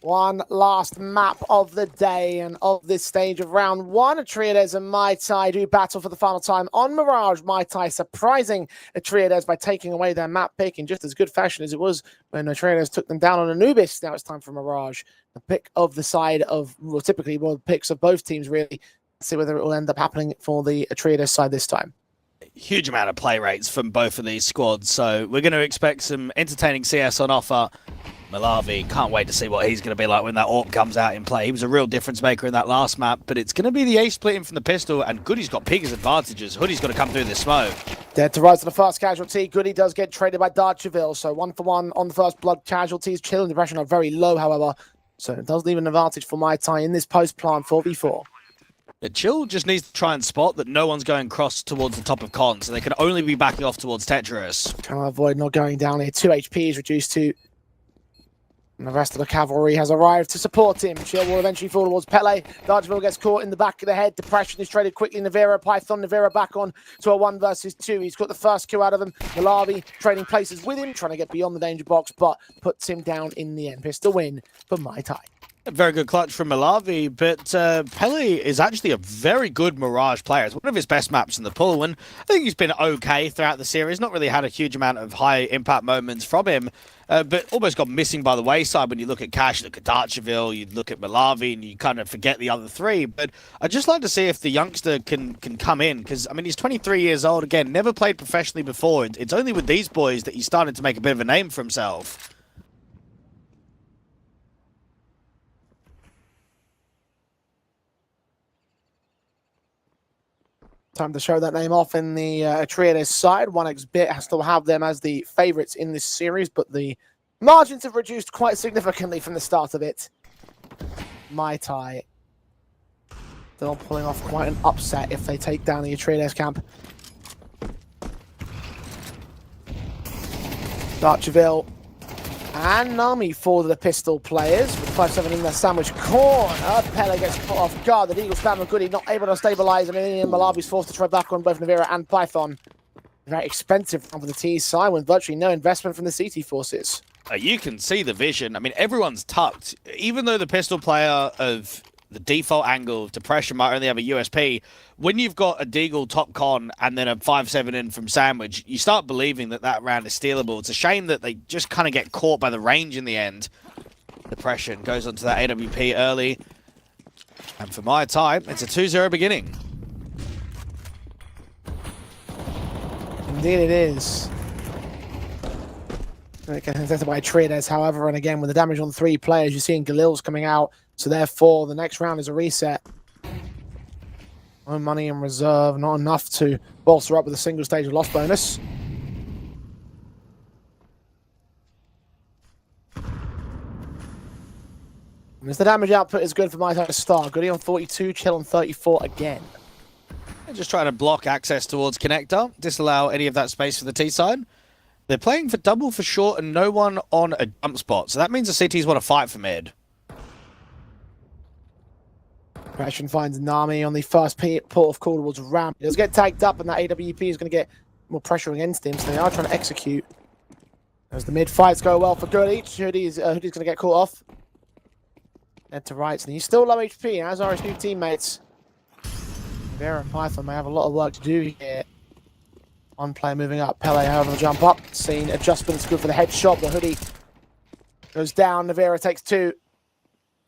One last map of the day and of this stage of round one. Atreides and Mai Tai do battle for the final time on Mirage. Mai Tai surprising Atreides by taking away their map pick in just as good fashion as it was when Atreides took them down on Anubis. Now it's time for Mirage. The pick of the side of, well, typically one of the picks of both teams, really. Let's see whether it will end up happening for the Atreides side this time. Huge amount of play rates from both of these squads, so we're going to expect some entertaining CS on offer. Malavi, can't wait to see what he's going to be like when that AWP comes out in play. He was a real difference maker in that last map, but it's going to be the A splitting from the pistol, and Goody's got Pig's advantages. Hoodie's got to come through this smoke. Dead to rise to the first casualty. Goody does get traded by Darcheville, so 1-for-1 on the first blood casualties. Chill and Depression are very low, however, so it does leave an advantage for Mai Tai in this post-plant 4v4. Chill just needs to try and spot that no one's going cross towards the top of Con, so they can only be backing off towards Tetris. Trying to avoid not going down here. 2 HP is reduced to... And the rest of the cavalry has arrived to support him. Chill will eventually fall towards Pele. Dargeville gets caught in the back of the head. Depression is traded quickly. Navira, Python, Navira back on to a 1 versus 2. He's got the first kill out of him. Malavi trading places with him, trying to get beyond the danger box, but puts him down in the end. Pistol win for Mai Tai. A very good clutch from Malavi, but Pele is actually a very good Mirage player. It's one of his best maps in the pool, and I think he's been okay throughout the series. Not really had a huge amount of high impact moments from him, but almost got missing by the wayside when you look at Cash, you look at Darcheville, you look at Malavi, and you kind of forget the other three. But I'd just like to see if the youngster can come in, because, I mean, he's 23 years old, again, never played professionally before. It's only with these boys that he's starting to make a bit of a name for himself. Time to show that name off in the Atreides side. 1xBit has to have them as the favourites in this series, but the margins have reduced quite significantly from the start of it. Mai Tai still pulling off quite an upset if they take down the Atreides camp. Darcheville and Nami for the pistol players with 5-7 in the sandwich corner. Pele gets caught off guard. The Eagle spam and Goody not able to stabilize, and Malavi's forced to try back on both Navira and Python. Very expensive for the T side with virtually no investment from the CT forces. You can see the vision. I mean, everyone's tucked. Even though the pistol player of the default angle of Depression might only have a USP, when you've got a Deagle top con and then a 5-7 in from Sandwich, you start believing that that round is stealable. It's a shame that they just kind of get caught by the range in the end. Depression goes onto that AWP early. And for Mai Tai, it's a 2-0 beginning. Indeed it is. Contested by Atreides, however, and again with the damage on 3 players, you're seeing Galil's coming out, so therefore the next round is a reset. No money in reserve, not enough to bolster up with a single stage of loss bonus. And as the damage output is good for Mai Tai to start. Goody on 42, Chill on 34 again. They're just trying to block access towards Connector, disallow any of that space for the T side. They're playing for double for short and no one on a jump spot, so that means the CTs want to fight for mid. Passion finds Nami on the first port of call towards ramp. He does get tagged up, and that AWP is going to get more pressure against him, so they are trying to execute. As the mid fights go well for Goody, Hoodie's going to get caught off. Head to right, and he's still low HP, as are his new teammates. Vera and Python may have a lot of work to do here. One player moving up, Pele, however, will jump up. Scene adjustments good for the headshot, but Hoodie goes down. Navira takes 2.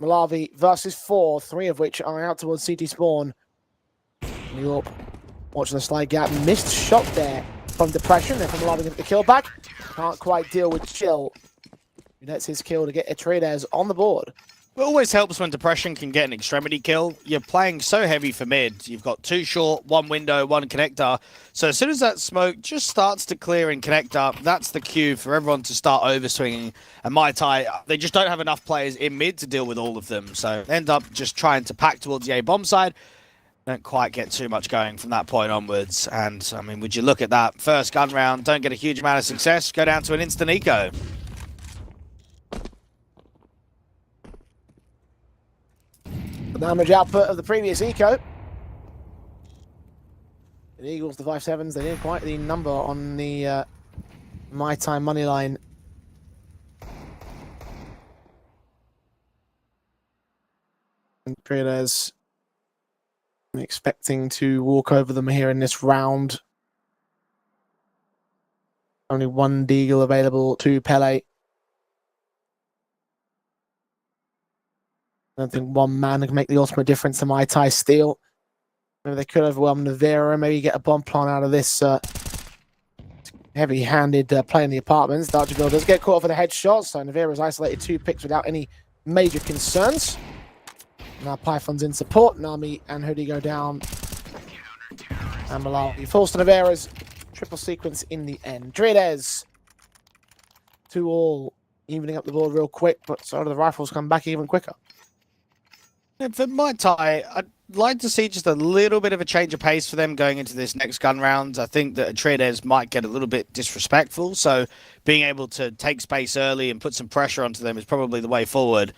Malavi versus 4, 3 of which are out towards CT spawn. New York watching the slide gap. Missed shot there from Depression. Then from Malavi to get the kill back. Can't quite deal with Chill. He nets his kill to get Atreides on the board. It always helps when Depression can get an extremity kill. You're playing so heavy for mid. You've got 2 short, 1 window, 1 connector. So as soon as that smoke just starts to clear in connector, that's the cue for everyone to start overswinging. And Mai Tai, they just don't have enough players in mid to deal with all of them. So end up just trying to pack towards the A bomb side. Don't quite get too much going from that point onwards. And, I mean, would you look at that first gun round, don't get a huge amount of success, go down to an instant eco. The damage output of the previous eco. The Eagles, the 5-7s, they didn't quite the number on the Mai Tai money line. And Traders expecting to walk over them here in this round. Only one Deagle available to Pele. I don't think one man can make the ultimate difference to Mai Tai Steel. Maybe they could overwhelm Navira, maybe get a bomb plant out of this heavy-handed play in the apartments. Darchville does get caught for the headshot, so Navira's isolated 2 picks without any major concerns. Now Python's in support. Nami and Hoodie go down. And Malawi falls to Navira's triple sequence in the end. Dredes 2-all, evening up the board real quick, but so do the rifles come back even quicker. Yeah, for Mai Tai, I'd like to see just a little bit of a change of pace for them going into this next gun round. I think that Atreides might get a little bit disrespectful, so being able to take space early and put some pressure onto them is probably the way forward.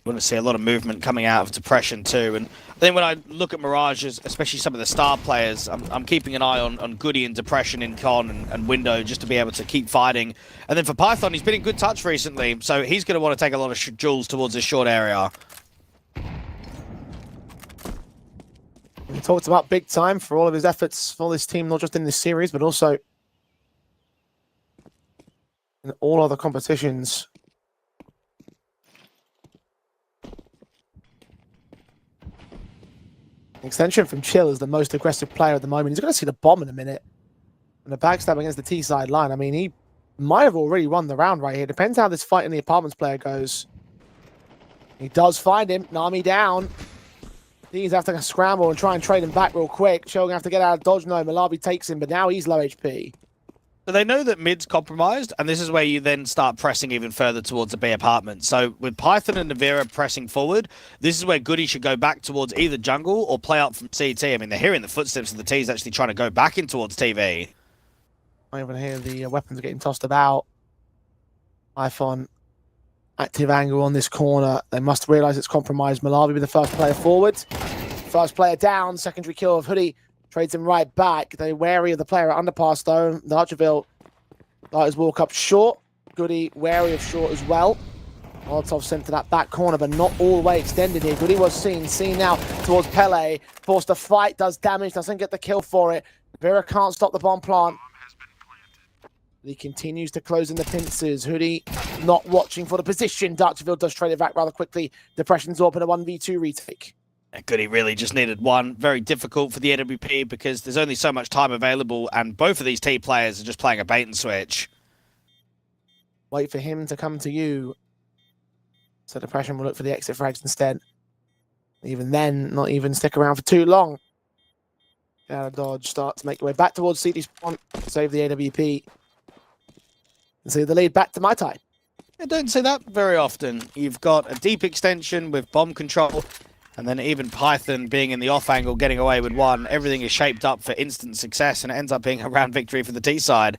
We want to see a lot of movement coming out of depression too. And then when I look at Mirages, especially some of the star players, I'm keeping an eye on Goody and depression in Con and Window just to be able to keep fighting. And then for Python, he's been in good touch recently, so he's going to want to take a lot of jewels towards this short area. We talked about big time for all of his efforts for this team, not just in this series, but also in all other competitions. Extension from Chill is the most aggressive player at the moment. He's going to see the bomb in a minute. And the backstab against the T-side line. I mean, he might have already won the round right here. Depends how this fight in the apartments player goes. He does find him. Nami down. He's having to scramble and try and trade him back real quick. Chill going to have to get out of dodge. No, Malawi takes him, but now he's low HP. So they know that mid's compromised, and this is where you then start pressing even further towards the B apartment. So with Python and Navira pressing forward, this is where Goody should go back towards either jungle or play up from CT. I mean, they're hearing the footsteps of the T's actually trying to go back in towards TV. I even hear the weapons are getting tossed about. Python, active angle on this corner. They must realize it's compromised. Malawi with the first player forward. First player down, secondary kill of Hoodie. Trades him right back. They're wary of the player at underpass, though. Darchville his walk up short. Goody wary of short as well. Molotov sent to that back corner, but not all the way extended here. Goody was seen now towards Pele. Forced to fight, does damage, doesn't get the kill for it. Vera can't stop the bomb plant. He continues to close in the pincers. Hoodie not watching for the position. Darchville does trade it back rather quickly. Depression's up in a 1v2 retake. Goody really just needed one. Very difficult for the AWP because there's only so much time available, and both of these T players are just playing a bait and switch. Wait for him to come to you. So Depression will look for the exit frags instead. Even then, not even stick around for too long. Get out of dodge, start to make your way back towards CT spawn. Save the AWP. And see the lead back to Mai Tai. I don't see that very often. You've got a deep extension with bomb control. And then even Python being in the off angle, getting away with one. Everything is shaped up for instant success, and it ends up being a round victory for the T side.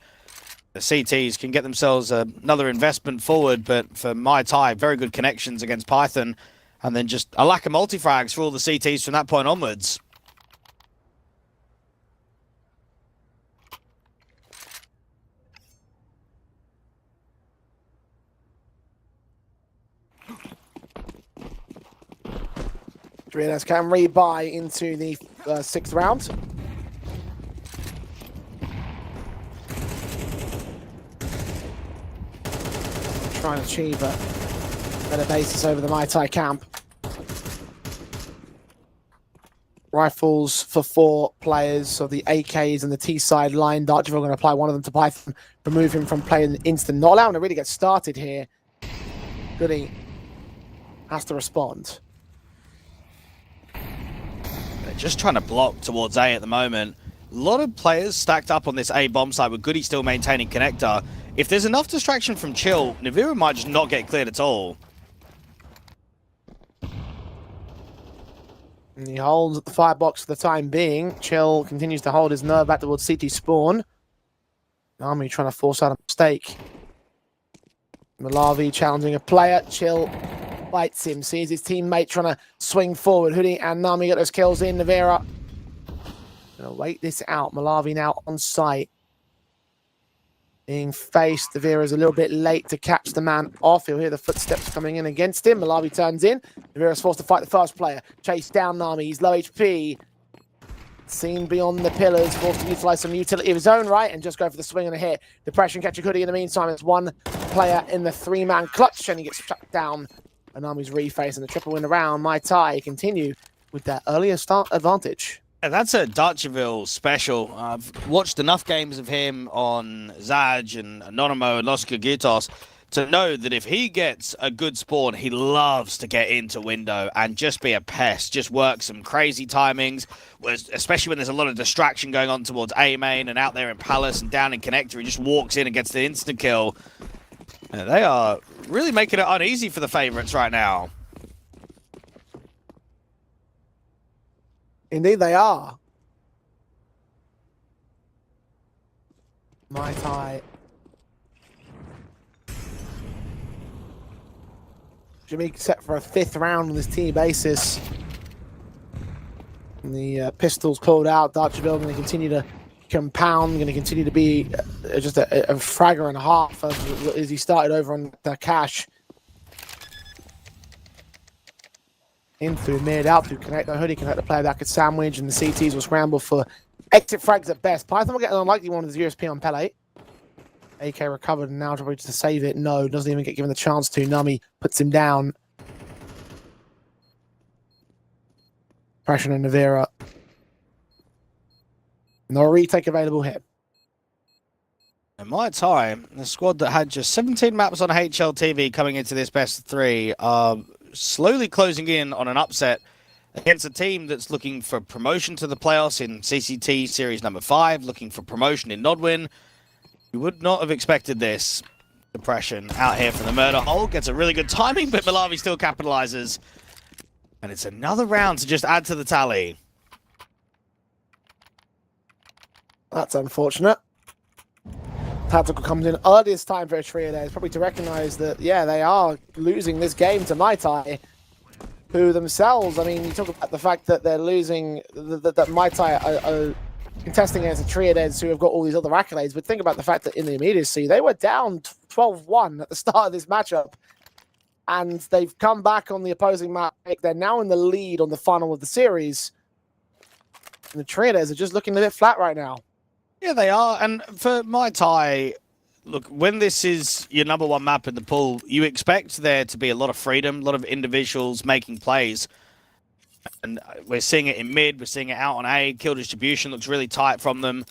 The CTs can get themselves another investment forward, but for Mai Tai, very good connections against Python. And then just a lack of multi-frags for all the CTs from that point onwards. Dredes can rebuy into the 6th round. Trying to achieve a better basis over the Mai Tai camp. Rifles for 4 players of the AKs and the T side line. Darchville going to apply one of them to Python, remove him from playing instant. Not allowing to really get started here. Goody has to respond. Just trying to block towards A at the moment. A lot of players stacked up on this A bomb site with Goody still maintaining connector. If there's enough distraction from Chill, Navira might just not get cleared at all. And he holds at the firebox for the time being. Chill continues to hold his nerve back towards CT spawn. Army trying to force out a mistake. Malawi challenging a player. Chill bites him, sees his teammate trying to swing forward. Hoodie and Nami get those kills in. Navira gonna wait this out. Malawi now on site. being faced. The Vera's a little bit late to catch the man off. He'll hear the footsteps coming in against him. Malawi turns in. The Vera's forced to fight the first player. Chase down Nami. He's low HP. Seen beyond the pillars, forced to utilize some utility of his own right and just go for the swing and a hit. Depression catch a hoodie in the meantime. It's one player in the three-man clutch and he gets shut down. And Nami's reface and the triple win around. Mai Tai continue with that earlier start advantage. And that's a Dutcherville special. I've watched enough games of him on Zaj and Anonimo and Los Cogitos to know that if he gets a good spawn, he loves to get into window and just be a pest, just work some crazy timings, especially when there's a lot of distraction going on towards A main and out there in Palace and down in Connector. He just walks in and gets the instant kill. And they are really making it uneasy for the favorites right now. Indeed they are. Mai Tai. Jimmy set for a 5th round on this team basis. And the pistols pulled out. Dutcherville going to continue to compound, going to continue to be just a fragger and a half as he started over on the cash. In through mid, out through connect. The hoodie connect the player that could sandwich, and the CTs will scramble for exit frags at best. Python will get an unlikely one with the USP on Pele. AK recovered and now trying to save it. No, doesn't even get given the chance to. Nami puts him down. Pressure on Navira. No retake available here. In my time, the squad that had just 17 maps on HLTV coming into this best of 3 are slowly closing in on an upset against a team that's looking for promotion to the playoffs in CCT Series number 5, looking for promotion in Nodwin. You would not have expected this. Depression out here for the murder hole. Gets a really good timing, but Malawi still capitalizes. And it's another round to just add to the tally. That's unfortunate. Tactical comes in earliest time for a trio there. It's probably to recognize that, yeah, they are losing this game to Mai Tai, who themselves, I mean, you talk about the fact that they're losing, that Mai Tai are contesting against the Triades who have got all these other accolades, but think about the fact that in the immediacy, they were down 12-1 at the start of this matchup, and they've come back on the opposing map. They're now in the lead on the final of the series, and the Triades are just looking a bit flat right now. Yeah, they are. And for Mai Tai, look, when this is your number 1 map in the pool, you expect there to be a lot of freedom, a lot of individuals making plays. And we're seeing it in mid, we're seeing it out on A. Kill distribution looks really tight from them.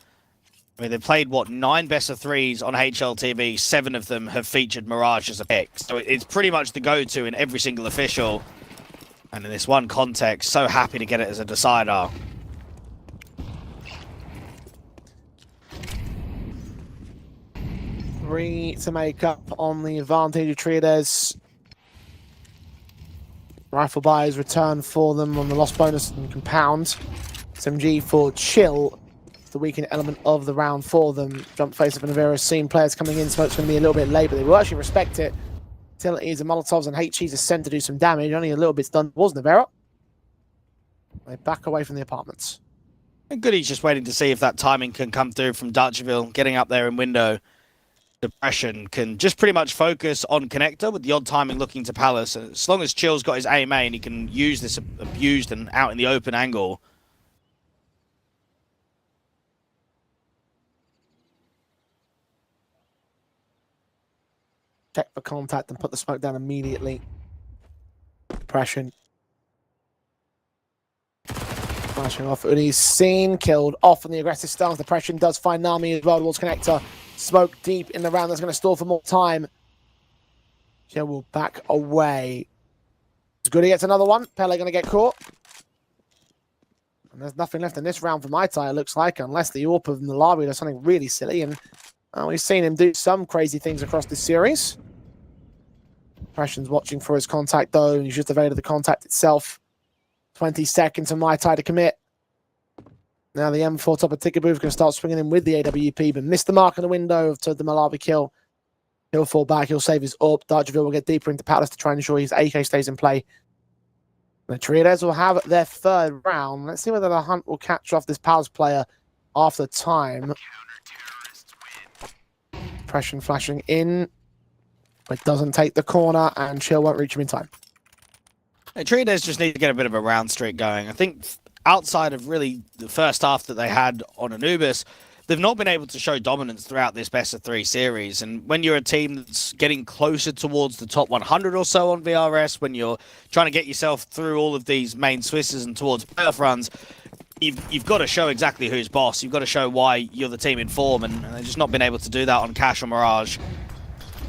I mean, they've played, what, 9 best of 3s on HLTV. 7 of them have featured Mirage as a pick. So it's pretty much the go-to in every single official. And in this one context, so happy to get it as a decider. To make up on the advantage of Triades. Rifle buyers return for them on the lost bonus and compound. SMG for chill. It's the weakened element of the round for them. Jump face up in Navira. Seen players coming in. Smoke's going to be a little bit late, but they will actually respect it. Utilities and Molotovs and HEs are sent to do some damage. Only a little bit's done towards Navira. They back away from the apartments. And Goody's just waiting to see if that timing can come through from Dutcherville, getting up there in window. Depression can just pretty much focus on Connector with the odd timing looking to Palace. As long as Chill's got his A main, he can use this abused and out in the open angle. Check for contact and put the smoke down immediately. Depression. Flashing off, and he's seen, killed off on the aggressive stance. Depression does find Nami as well towards Connector. Smoke deep in the round. That's going to stall for more time. Jill will back away. It's good he gets another one. Pele going to get caught. And there's nothing left in this round for Mai Tai, it looks like, unless the AWP of Malawi does something really silly. And we've seen him do some crazy things across this series. Depression's watching for his contact, though, and he's just evaded the contact itself. 20 seconds for Mai Tai to commit. Now the M4 top of Tickaboo is going to start swinging in with the AWP, but missed the mark on the window to the Malawi kill. He'll fall back. He'll save his up. Dutcherville will get deeper into Palace to try and ensure his AK stays in play. The Triades will have their 3rd round. Let's see whether the hunt will catch off this Palace player after time. Depression flashing in. But doesn't take the corner, and Chill won't reach him in time. Traders just need to get a bit of a round streak going. I think outside of really the first half that they had on Anubis, they've not been able to show dominance throughout this best of 3 series. And when you're a team that's getting closer towards the top 100 or so on VRS, when you're trying to get yourself through all of these main Swisses and towards playoff runs, you've got to show exactly who's boss. You've got to show why you're the team in form, and they've just not been able to do that on Cash or Mirage.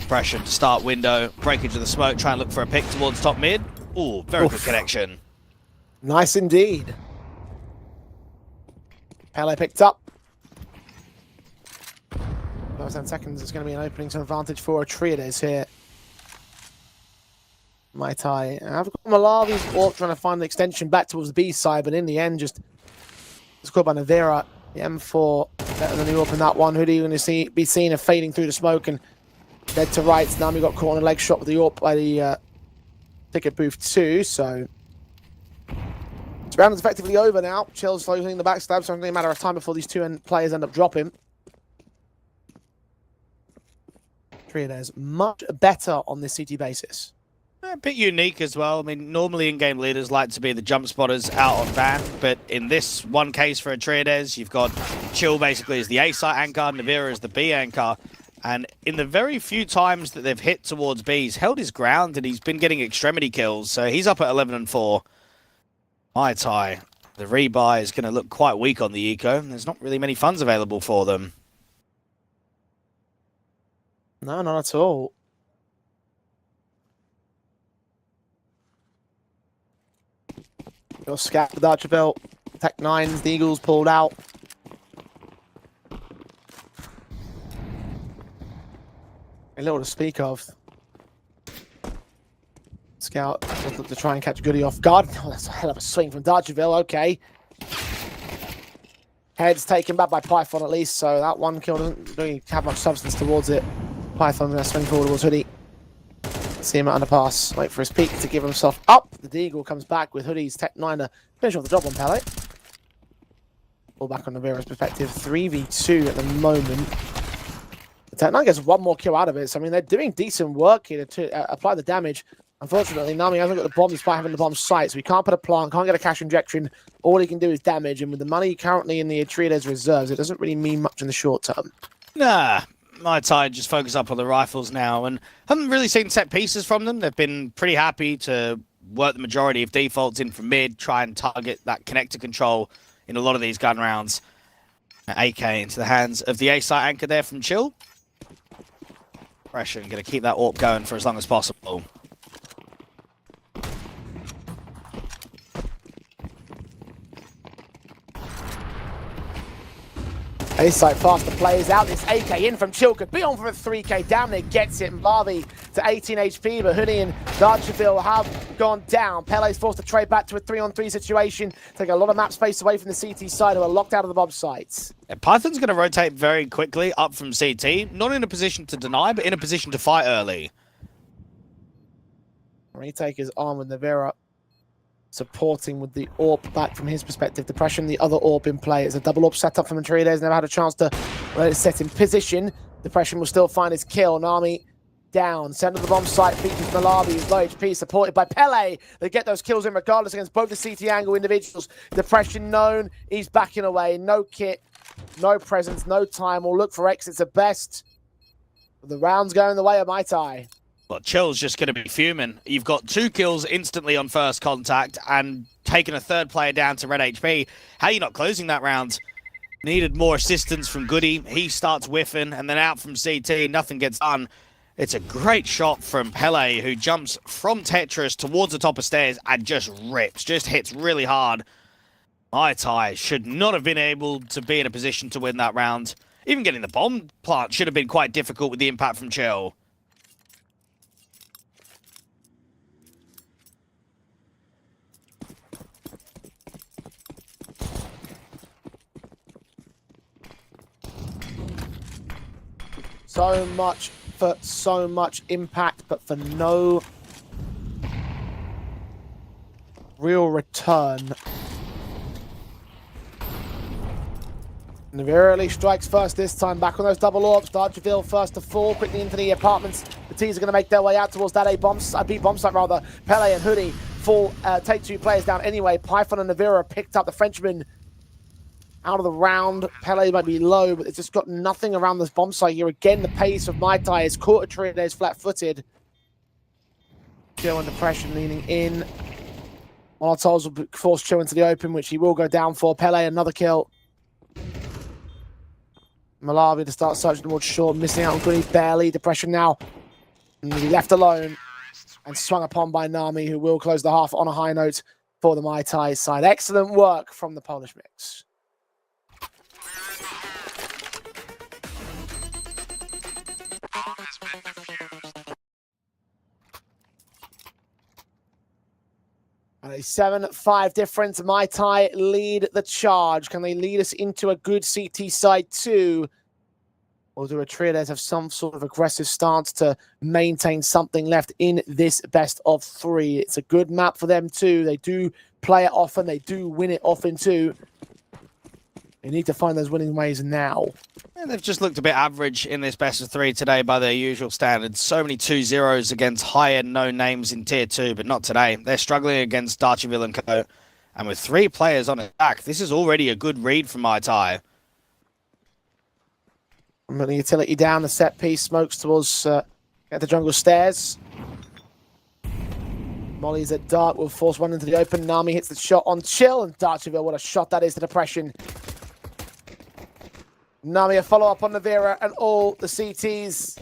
Pressure to start window, breakage of the smoke, try and look for a pick towards top mid. Ooh, very good connection. Nice indeed. Pele picked up. 10 seconds, it's going to be an opening to advantage for Atreides here. Mai Tai. I've got Malavi's AWP trying to find an extension back towards the B side, but in the end, just scored by Navira. The M4 better than the AWP in that one. Hoodie, you're going to be seen fading through the smoke and dead to right. Nami got caught on a leg shot with the AWP by the ticket booth too, so this round is effectively over now. Chill's closing the backstab, so it's only a matter of time before these two players end up dropping. Atreides much better on this CT basis. A bit unique as well. I mean, normally in-game leaders like to be the jump spotters out on ban, but in this one case for Atreides, you've got Chill basically as the A site anchor, Navira as the B anchor, and in the very few times that they've hit towards B, he's held his ground and he's been getting extremity kills, so he's up at 11 and 4. Mai Tai, the rebuy is going to look quite weak on the eco, and there's not really many funds available for them. No, not at all. Your scat with Archibald. Tech 9s, the Eagles pulled out. A little to speak of. Scout to try and catch Goody off guard. Oh, that's a hell of a swing from Darcheville. Okay. Head's taken back by Python at least, so that one kill doesn't really have much substance towards it. Python going to swing forward towards Hoodie. See him at underpass. Wait for his peak to give himself up. The Deagle comes back with Hoodie's Tech 9 to finish off the job on Pele. All back on Navira's perspective. 3v2 at the moment. The Tech 9 gets one more kill out of it. So, I mean, they're doing decent work here to apply the damage. Unfortunately, Nami hasn't got the bomb despite having the bomb site, so he can't put a plant, can't get a cash injection. All he can do is damage, and with the money currently in the Atreides reserves, it doesn't really mean much in the short term. Nah, Mai Tai just focus up on the rifles now, and haven't really seen set pieces from them. They've been pretty happy to work the majority of defaults in from mid, try and target that connector control in a lot of these gun rounds. AK into the hands of the A-site anchor there from Chill. Pressure and going to keep that AWP going for as long as possible. A-site faster plays out. This AK in from Chill could be on for a 3k. Down there gets it. Mbavi to 18 HP, but Hoodie and Darcheville have gone down. Pele's forced to trade back to a 3-on-3 situation. Take a lot of map space away from the CT side, who are locked out of the bomb sites. Yeah, Python's going to rotate very quickly up from CT. Not in a position to deny, but in a position to fight early. Retake is on with Navira, supporting with the AWP back from his perspective. Depression, the other AWP in play. It's a double AWP setup from Atreides. Never had a chance to let it set in position. Depression will still find his kill. Nami down. Center of the bomb site features Malabi, who's low HP, supported by Pele. They get those kills in regardless against both the CT angle individuals. Depression known. He's backing away. No kit, no presence, no time. We'll look for exits at best. The round's going the way of Mai Tai. Well, Chill's just going to be fuming. You've got 2 kills instantly on first contact and taking a third player down to red HP. How are you not closing that round? Needed more assistance from Goody. He starts whiffing, and then out from CT, nothing gets done. It's a great shot from Pele, who jumps from Tetris towards the top of stairs and just rips, just hits really hard. Mai Tai should not have been able to be in a position to win that round. Even getting the bomb plant should have been quite difficult with the impact from Chill. So much for so much impact, but for no real return. Navirali strikes first this time, back on those double orbs. Darjaville first to fall, quickly into the apartments. The T's are going to make their way out towards that B bomb site rather. Pele and Hoodie fall, take 2 players down anyway. Python and Navira picked up the Frenchman out of the round. Pele might be low, but it's just got nothing around this bomb site here. Again, the pace of Mai Tai is caught Atreides flat-footed. Chill under pressure, leaning in. Molotovs will force Chill into the open, which he will go down for. Pele, another kill. Malawi to start searching towards short, missing out on Goody barely. Depression now. And he left alone and swung upon by Nami, who will close the half on a high note for the Mai Tai side. Excellent work from the Polish mix. And a 7-5 difference. Mai Tai lead the charge. Can they lead us into a good CT side too? Or do Atreides have some sort of aggressive stance to maintain something left in this best of 3? It's a good map for them too. They do play it often. They do win it often too. They need to find those winning ways now. And they've just looked a bit average in this best of 3 today by their usual standards. So many 2-0s against high-end known names in Tier 2, but not today. They're struggling against Darcheville and Co. And with 3 players on attack, this is already a good read from Mai Tai. The utility down, the set piece, smokes towards at the jungle stairs. Molly's at dark, will force one into the open. Nami hits the shot on Chill, and Darcheville, what a shot that is to Depression. Nami a follow-up on Navira, and all the CTs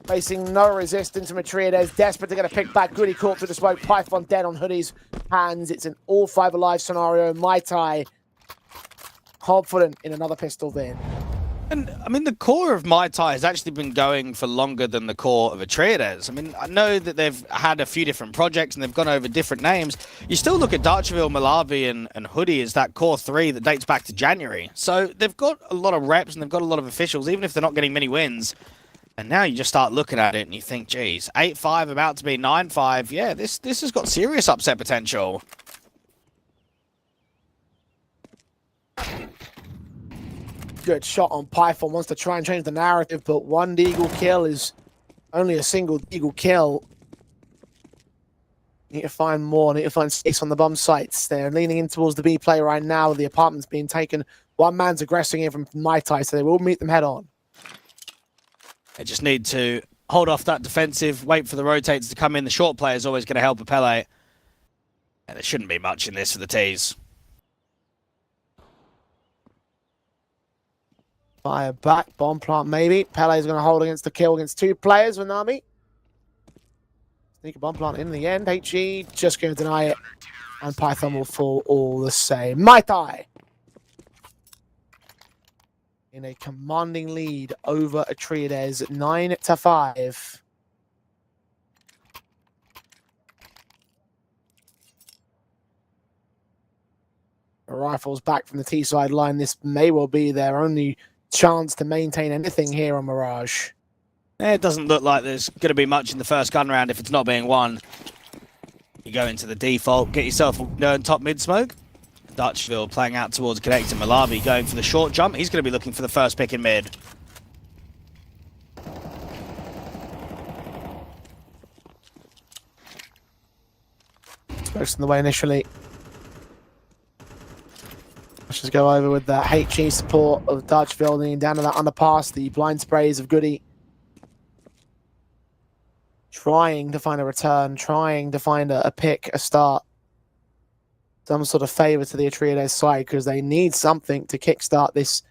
facing no resistance from Atreides, desperate to get a pick back. Goody caught through the smoke, Python dead on Hoodie's hands. It's an all 5 alive scenario. Mai Tai confident in another pistol then. And, I mean, the core of Mai Tai has actually been going for longer than the core of Atreides. I mean, I know that they've had a few different projects and they've gone over different names. You still look at Darcheville, Malawi, and Hoodie as that core 3 that dates back to January. So they've got a lot of reps and they've got a lot of officials, even if they're not getting many wins. And now you just start looking at it and you think, geez, 8-5 about to be 9-5. Yeah, this has got serious upset potential. Good shot on Python, wants to try and change the narrative, but one Deagle kill is only a single Deagle kill. Need to find more, need to find space on the bomb sites. They're leaning in towards the B play right now. The apartment's being taken. One man's aggressing in from Mai Tai, so they will meet them head on. They just need to hold off that defensive, wait for the rotates to come in. The short player is always going to help a Pele. And there shouldn't be much in this for the T's. Fire back, bomb plant maybe. Pele's going to hold against the kill against 2 players with Nami. Sneak a bomb plant in the end. HE just going to deny it. And Python will fall all the same. Mai Tai in a commanding lead over Atreides, 9-5. The rifles back from the T side line. This may well be their only chance to maintain anything here on Mirage. It doesn't look like there's going to be much in the first gun round if it's not being won. You go into the default, get yourself a top mid smoke. Dutchville playing out towards connector. Malawi going for the short jump. He's going to be looking for the first pick in mid. Smokes in the way initially. Let's just go over with the HE support of Dutchville leaning down to that underpass. The blind sprays of Goody. Trying to find a return, trying to find a pick, a start. Some sort of favour to the Atreides side because they need something to kickstart this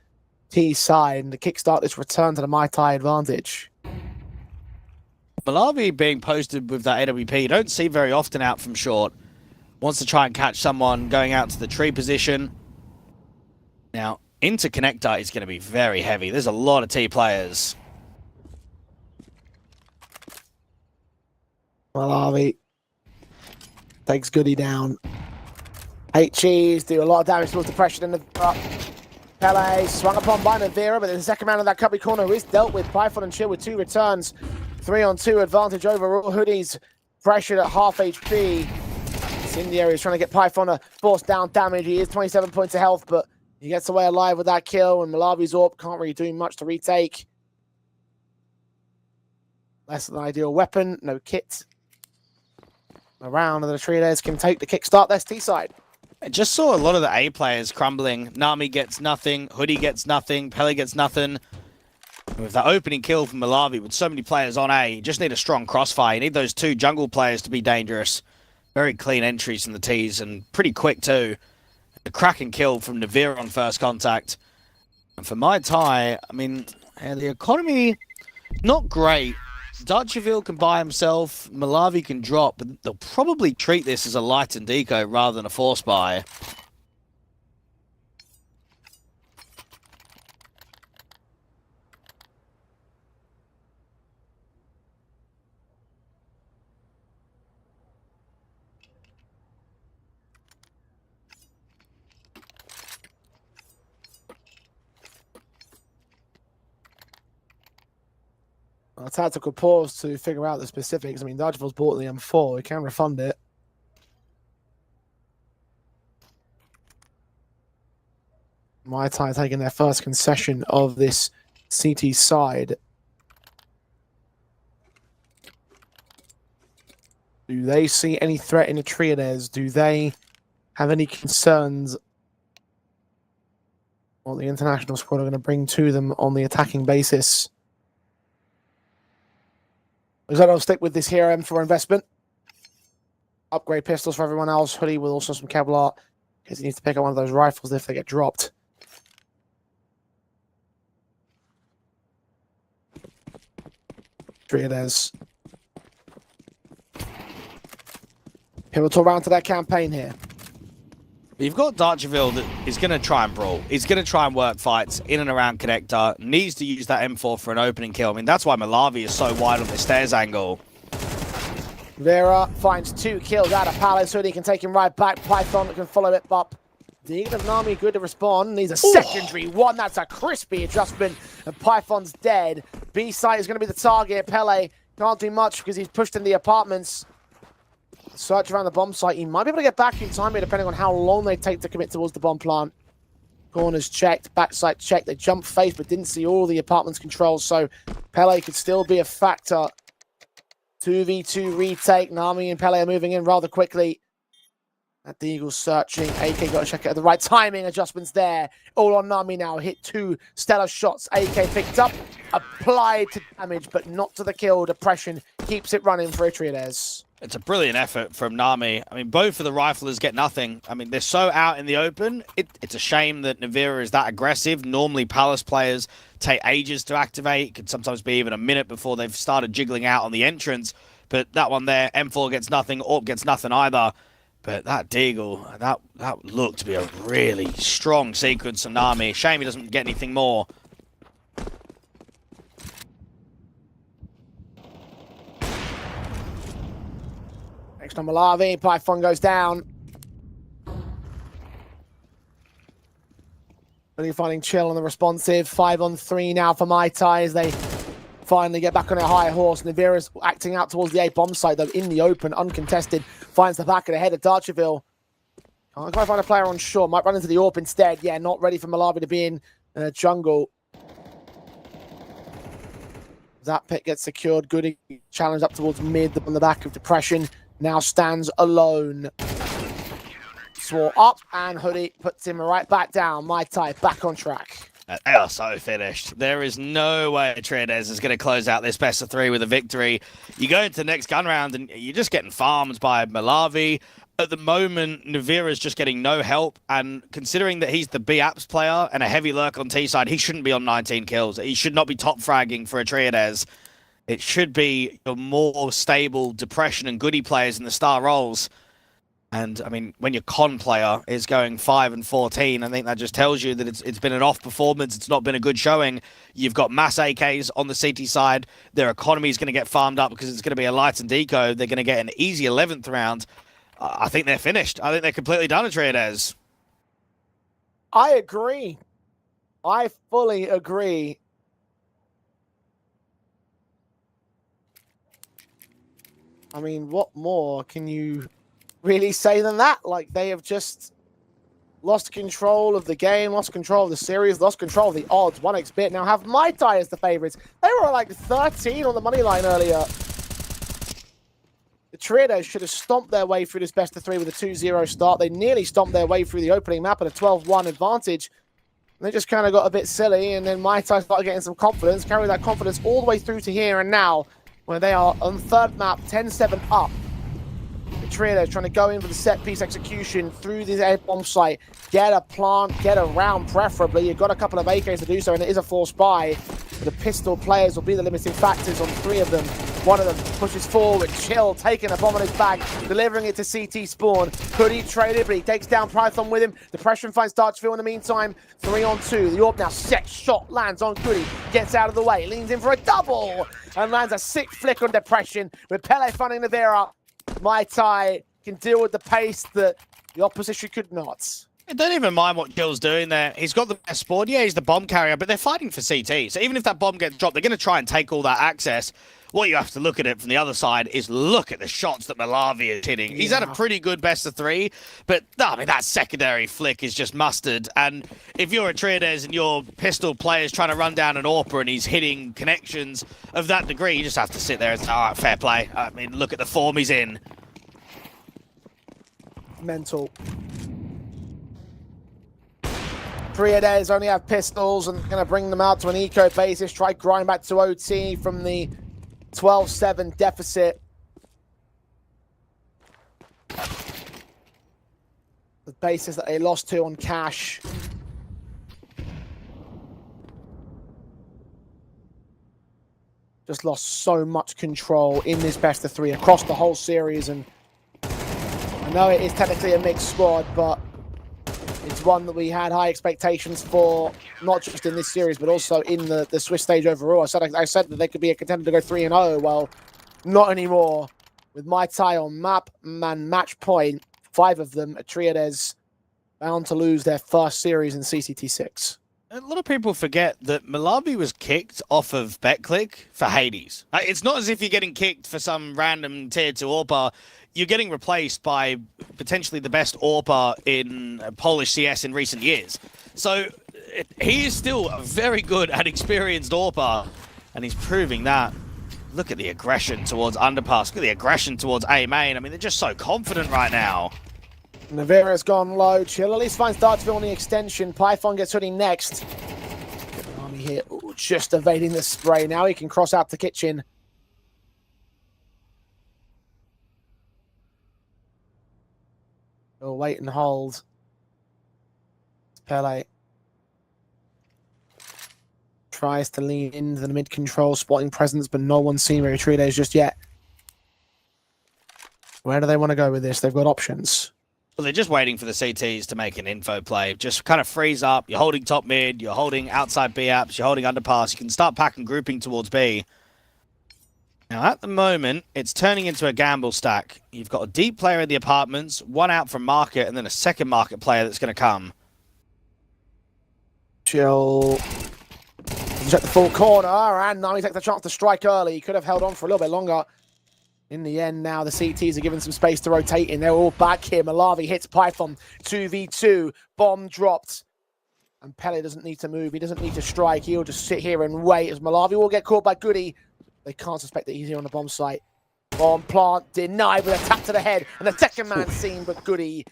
T side and to kickstart this return to the Mai Tai advantage. Malawi being posted with that AWP, you don't see very often out from short. Wants to try and catch someone going out to the tree position. Now, into connector is going to be very heavy. There's a lot of T players. Malawi takes Goody down. HEs do a lot of damage towards depression in the front. Pele swung upon by Navira, but in the second round of that cubby corner is dealt with. Python and Chill with 2 returns. 3-on-2 advantage overall. Hoodies pressured at half HP. Incendiary is trying to get Python to force down damage. He is 27 points of health, but He gets away alive with that kill, and Malavi's AWP can't really do much to retake. Less than ideal weapon, no kit around, and the Atreides can take the kickstart their T side. I just saw a lot of the A players crumbling. Nami gets nothing, Hoodie gets nothing, Pele gets nothing. With that opening kill from Malavi, with so many players on A, you just need a strong crossfire. You need those two jungle players to be dangerous. Very clean entries from the T's, and pretty quick too. A cracking kill from Navira on first contact. And for my tie, I mean, the economy, not great. Dutcherville can buy himself, Malavi can drop, but they'll probably treat this as a light and deco rather than a force buy. A tactical pause to figure out the specifics. I mean, Dodgeville's bought the M4. He can refund it. Muay Thai taking their first concession of this CT side. Do they see any threat in the Atreides? Do they have any concerns what the international squad are going to bring to them on the attacking basis? I'll stick with this here M4 investment. Upgrade pistols for everyone else. Hoodie with also some Kevlar, because he needs to pick up one of those rifles if they get dropped. Atreides. Pivotal round to their campaign here. You've got Dutcherville that is going to try and brawl. He's going to try and work fights in and around Connector. Needs to use that M4 for an opening kill. I mean, that's why Malavi is so wide on the stairs angle. Vera finds 2 kills out of Palace. Hoodie can take him right back. Python can follow it up. The Eagle of Nami good to respond. Needs a secondary one. That's a crispy adjustment. And Python's dead. B site is going to be the target. Pele can't do much because he's pushed in the apartments. Search around the bomb site. He might be able to get back in time here, depending on how long they take to commit towards the bomb plant. Corners checked, backside checked. They jumped face, but didn't see all the apartments controls. So Pele could still be a factor. 2v2 retake. Nami and Pele are moving in rather quickly. At the Eagles searching. AK got to check it at the right timing. Adjustments there. All on Nami now. Hit 2 stellar shots. AK picked up. Applied to damage, but not to the kill. Depression keeps it running for Atreides. It's a brilliant effort from Nami. I mean, both of the riflers get nothing. I mean, they're so out in the open. It's a shame that Navira is that aggressive. Normally, Palace players take ages to activate. It could sometimes be even a minute before they've started jiggling out on the entrance. But that one there, M4 gets nothing. AWP gets nothing either. But that Deagle, that looked to be a really strong sequence from Nami. Shame he doesn't get anything more. Next on Malavi, Python goes down. Really finding chill on the responsive. 5-on-3 now for Muay Thai as they finally get back on a higher horse. Navira's acting out towards the A bomb site, though, in the open, uncontested. Finds the back of the head of Dutcherville. Can't quite find a player on shore. Might run into the AWP instead. Yeah, not ready for Malavi to be in jungle. That pit gets secured. Good challenge up towards mid on the back of Depression. Now stands alone. Swore up, and Hoodie puts him right back down. Muay Thai back on track. They are so finished. There is no way Atreides is going to close out this best of 3 with a victory. You go into the next gun round, and you're just getting farmed by Malavi. At the moment, Navira's just getting no help, and considering that he's the B-Apps player and a heavy lurk on T-side, he shouldn't be on 19 kills. He should not be top fragging for Atreides. It should be your more stable Depression and Goody players in the star roles. And, I mean, when your con player is going 5-14, I think that just tells you that it's been an off performance. It's not been a good showing. You've got mass AKs on the CT side. Their economy is going to get farmed up because it's going to be a light and deco. They're going to get an easy 11th round. I think they're finished. I think they're completely done, Atreides. I agree. I fully agree. I mean, what more can you really say than that? Like, they have just lost control of the game, lost control of the series, lost control of the odds. 1xBit now have Mai Tai as the favorites. They were like 13 on the money line earlier. The Triados should have stomped their way through this best of 3 with a 2-0 start. They nearly stomped their way through the opening map at a 12-1 advantage. And they just kind of got a bit silly, and then Mai Tai started getting some confidence, carried that confidence all the way through to here and now, where they are on third map, 10-7 up. The Triados trying to go in for the set-piece execution through this air bomb site, get a plant, get a round preferably. You've got a couple of AKs to do so, and it is a forced buy. The pistol players will be the limiting factors on 3 of them. One of them pushes forward, Chill, taking a bomb on his back, delivering it to CT Spawn. Could he trade it, but he takes down Python with him. Depression finds Darchville in the meantime. 3-on-2, the orb now set, shot lands on Goody, gets out of the way, leans in for a double, and lands a sick flick on Depression, with Pele funding Navera. Mai Tai can deal with the pace that the opposition could not. I don't even mind what Gill's doing there. He's got the best spawn. Yeah, he's the bomb carrier, but they're fighting for CT. So even if that bomb gets dropped, they're going to try and take all that access. What you have to look at it from the other side is look at the shots that Malavi is hitting. He's had a pretty good best of 3, but I mean, that secondary flick is just mustard. And if you're a Triades and your pistol player's trying to run down an AWPer and he's hitting connections of that degree, you just have to sit there and say, all right, fair play. I mean, look at the form he's in. Mental. Triades only have pistols and going to bring them out to an eco basis. Try grind back to OT from the 12-7 deficit. The basis that they lost to on cash. Just lost so much control in this best of 3 across the whole series. And I know it is technically a mixed squad, but it's one that we had high expectations for, not just in this series, but also in the Swiss stage overall. I said that they could be a contender to go 3-0. Well, not anymore. With Mai Tai on map and match point, 5 of them are Triades bound to lose their first series in CCT6. A lot of people forget that Malavi was kicked off of BetClick for Hades. It's not as if you're getting kicked for some random tier 2 AWPer. You're getting replaced by potentially the best AWPer in Polish CS in recent years. So he is still a very good and experienced AWPer, and he's proving that. Look at the aggression towards Underpass. Look at the aggression towards A main. I mean, they're just so confident right now. Navera's gone low. Chill at least finds Dartsville on the extension. Python gets hoodie next. Army here, ooh, just evading the spray. Now he can cross out the kitchen. He'll wait and hold. Pele tries to lean into the mid-control, spotting presence, but no one's seen Triades just yet. Where do they want to go with this? They've got options. Well, they're just waiting for the CTs to make an info play. Just kind of freeze up. You're holding top mid. You're holding outside B apps. You're holding underpass. You can start packing grouping towards B. Now, at the moment, it's turning into a gamble stack. You've got a deep player in the apartments, one out from market, and then a second market player that's going to come. Chill. Check the full corner, and now he takes the chance to strike early. He could have held on for a little bit longer. In the end, now the CTs are given some space to rotate in. They're all back here. Malavi hits Python. 2v2. Bomb dropped. And Pele doesn't need to move. He doesn't need to strike. He'll just sit here and wait as Malavi will get caught by Goody. They can't suspect that he's here on the bomb site. Bomb plant denied with a tap to the head. And the second man seen, but Goody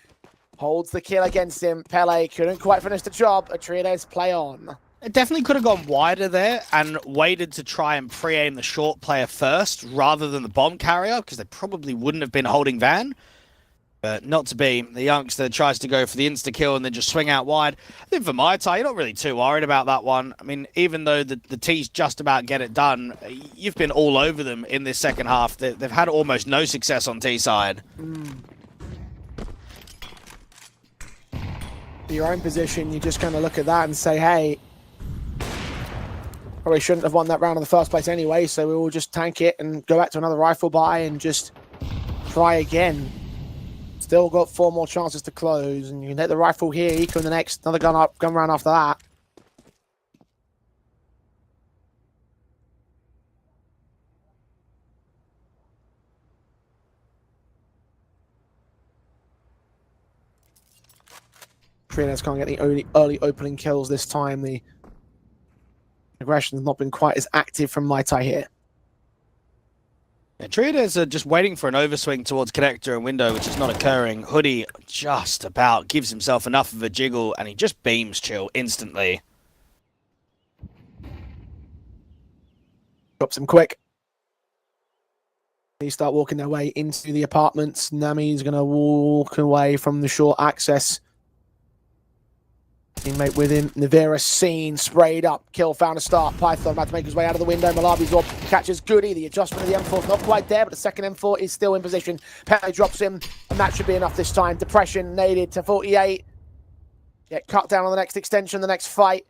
holds the kill against him. Pele couldn't quite finish the job. Triades play on. It definitely could have gone wider there and waited to try and pre-aim the short player first rather than the bomb carrier, because they probably wouldn't have been holding Van. But not to be. The youngster tries to go for the insta-kill and then just swing out wide. I think for Mai Tai, you're not really too worried about that one. I mean, even though the T's just about get it done, you've been all over them in this second half. They've had almost no success on T side. Your own position, you just kind of look at that and say, hey, probably shouldn't have won that round in the first place anyway, so we will just tank it and go back to another rifle buy and just try again. Still got 4 more chances to close, and you can hit the rifle here, eco in the next, another gun round after that. Triodes can't get the early opening kills this time. The aggression has not been quite as active from Mai Tai here. Yeah, Triodes are just waiting for an overswing towards connector and window, which is not occurring. Hoodie just about gives himself enough of a jiggle, and he just beams Chill instantly. Drops him quick. They start walking their way into the apartments. Nami's going to walk away from the short access. Teammate with him. Navira seen, sprayed up. Kill found a start. Python about to make his way out of the window. Malabi's up, catches Goody. The adjustment of the M4 is not quite there, but the second M4 is still in position. Pele drops him, and that should be enough this time. Depression naded to 48. Get cut down on the next extension, the next fight.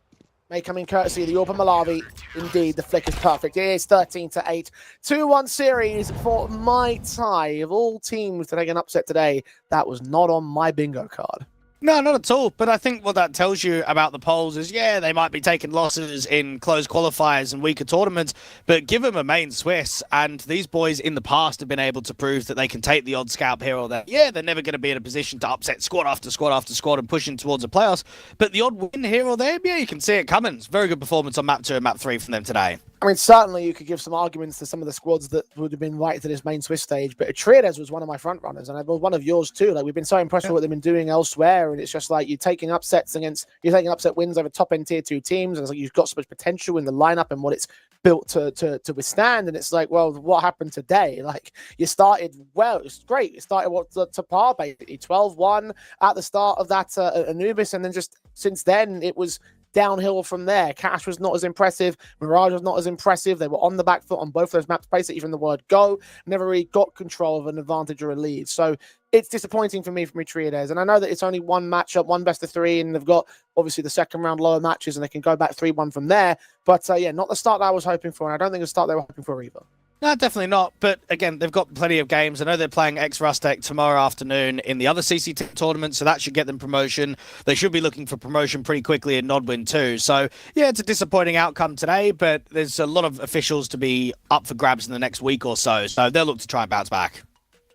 May come in courtesy of the Orpa Malawi. Indeed, the flick is perfect. It is 13-8. 2-1 series for Mai Tai. Of all teams to take an upset today, that was not on my bingo card. No, not at all. But I think what that tells you about the polls is, yeah, they might be taking losses in closed qualifiers and weaker tournaments, but give them a main Swiss, and these boys in the past have been able to prove that they can take the odd scalp here or there. Yeah, they're never going to be in a position to upset squad after squad after squad and push in towards the playoffs, but the odd win here or there, yeah, you can see it coming. It's a very good performance on map 2 and map 3 from them today. I mean, certainly you could give some arguments to some of the squads that would have been invited to this main Swiss stage, but Triodes was one of my front runners, and it was one of yours too. Like, we've been so impressed with what they've been doing elsewhere, and it's just like you're taking upset wins over top end tier 2 teams, and it's like you've got so much potential in the lineup and what it's built to withstand. And it's like, well, what happened today? Like, you started well, it's great. You started to par basically 12-1 at the start of that Anubis, and then just since then it was downhill from there. Cash was not as impressive. Mirage was not as impressive. They were on the back foot on both those maps, basically from the word go. Never really got control of an advantage or a lead. So it's disappointing for me from Triodes. And I know that it's only one matchup, one best of 3, and they've got obviously the second round lower matches, and they can go back 3-1 from there. But yeah, not the start that I was hoping for, and I don't think the start they were hoping for either. No, definitely not. But again, they've got plenty of games. I know they're playing EX-RUSTEC tomorrow afternoon in the other CCT tournament, so that should get them promotion. They should be looking for promotion pretty quickly in Nodwin too. So yeah, it's a disappointing outcome today, but there's a lot of officials to be up for grabs in the next week or so. So they'll look to try and bounce back.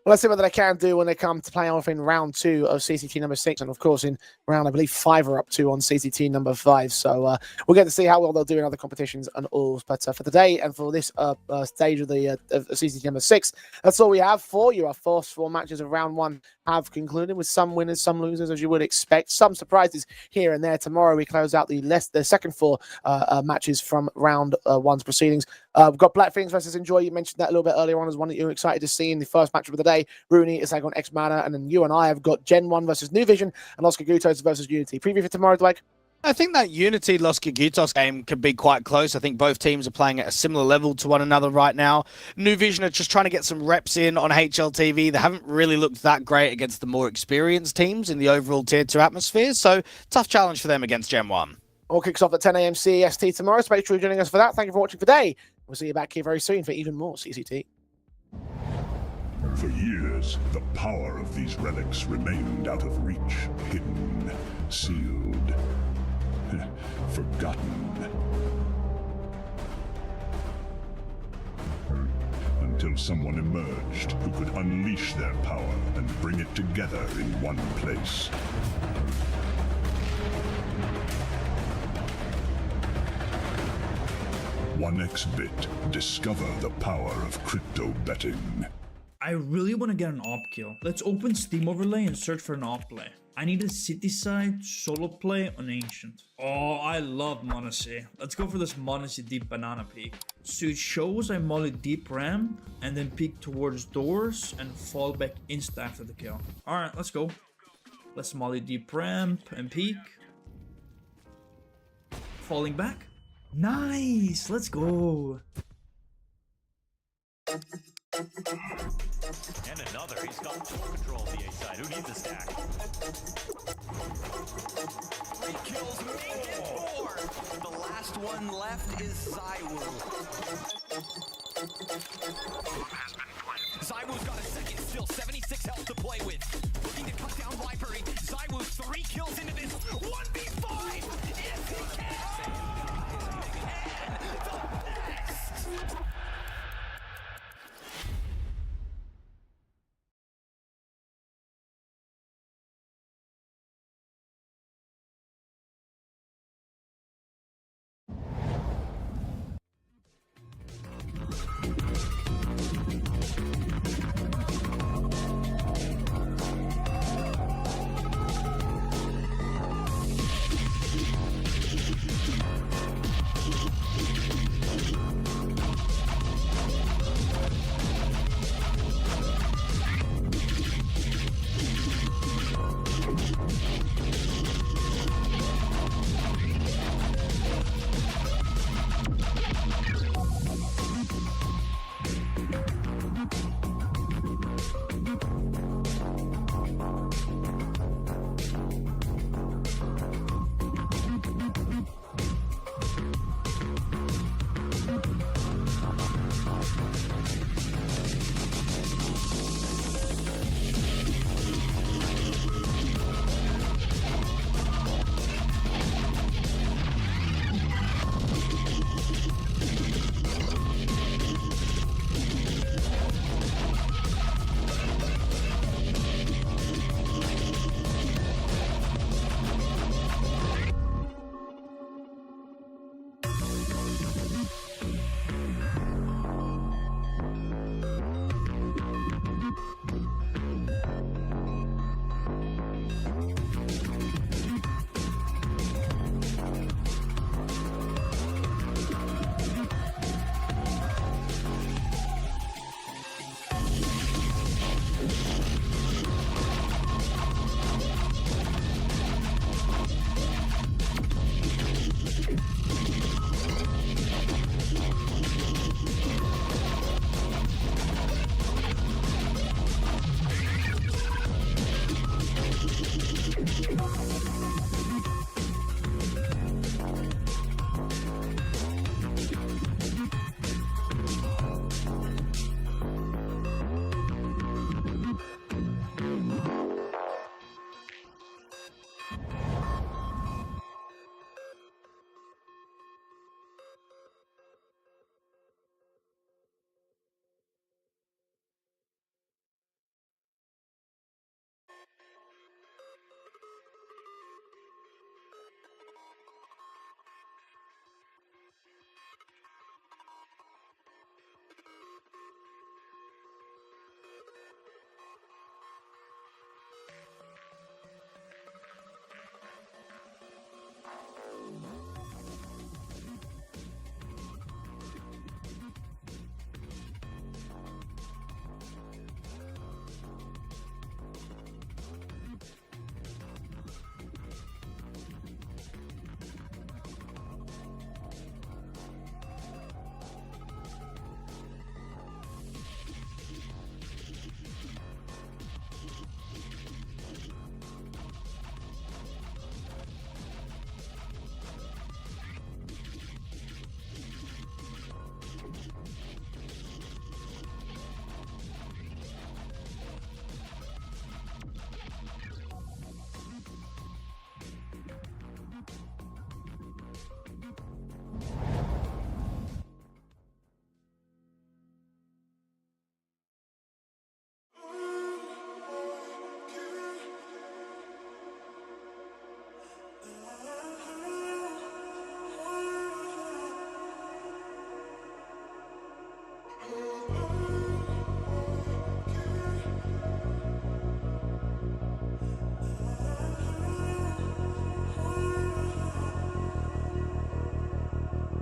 Well, let's see what they can do when they come to play off in round 2 of CCT number 6. And of course, in round, I believe, 5 are up to on CCT number 5. So we'll get to see how well they'll do in other competitions and all. But for today and for this stage of the of CCT number 6, that's all we have for you. Our first 4 matches of round 1 have concluded with some winners, some losers, as you would expect. Some surprises here and there. Tomorrow, we close out the second 4 matches from round 1's proceedings. We've got Black Phoenix versus Enjoy. You mentioned that a little bit earlier on as one that you're excited to see in the first match of the day. Rooney is like on X-Mana, and then you and I have got Gen 1 versus New Vision and Los Cagutos versus Unity. Preview for tomorrow, Dwight? I think that Unity Los Cagutos game could be quite close. I think both teams are playing at a similar level to one another right now. New Vision are just trying to get some reps in on HLTV. They haven't really looked that great against the more experienced teams in the overall Tier 2 atmosphere, so tough challenge for them against Gen 1. All kicks off at 10 a.m. CEST tomorrow, so make sure you're joining us for that. Thank you for watching today. We'll see you back here very soon for even more CCT. For years, the power of these relics remained out of reach, hidden, sealed, forgotten. Until someone emerged who could unleash their power and bring it together in one place. OneXBit, discover the power of crypto betting. I really want to get an op kill. Let's open Steam Overlay and search for an op play. I need a city side solo play on Ancient. Oh, I love Monacy. Let's go for this Monacy deep banana peek. So it shows I molly deep ramp and then peek towards doors and fall back insta after the kill. Alright, let's go. Let's molly deep ramp and peek. Falling back. Nice, let's go. And another. He's got full control of the A side. Who needs a stack? 3 kills, make it 4. The last one left is Zywoo. Zywoo's got a second, still 76 health to play with. Looking to cut down Vipery. Zywoo 3 kills into this 1v5.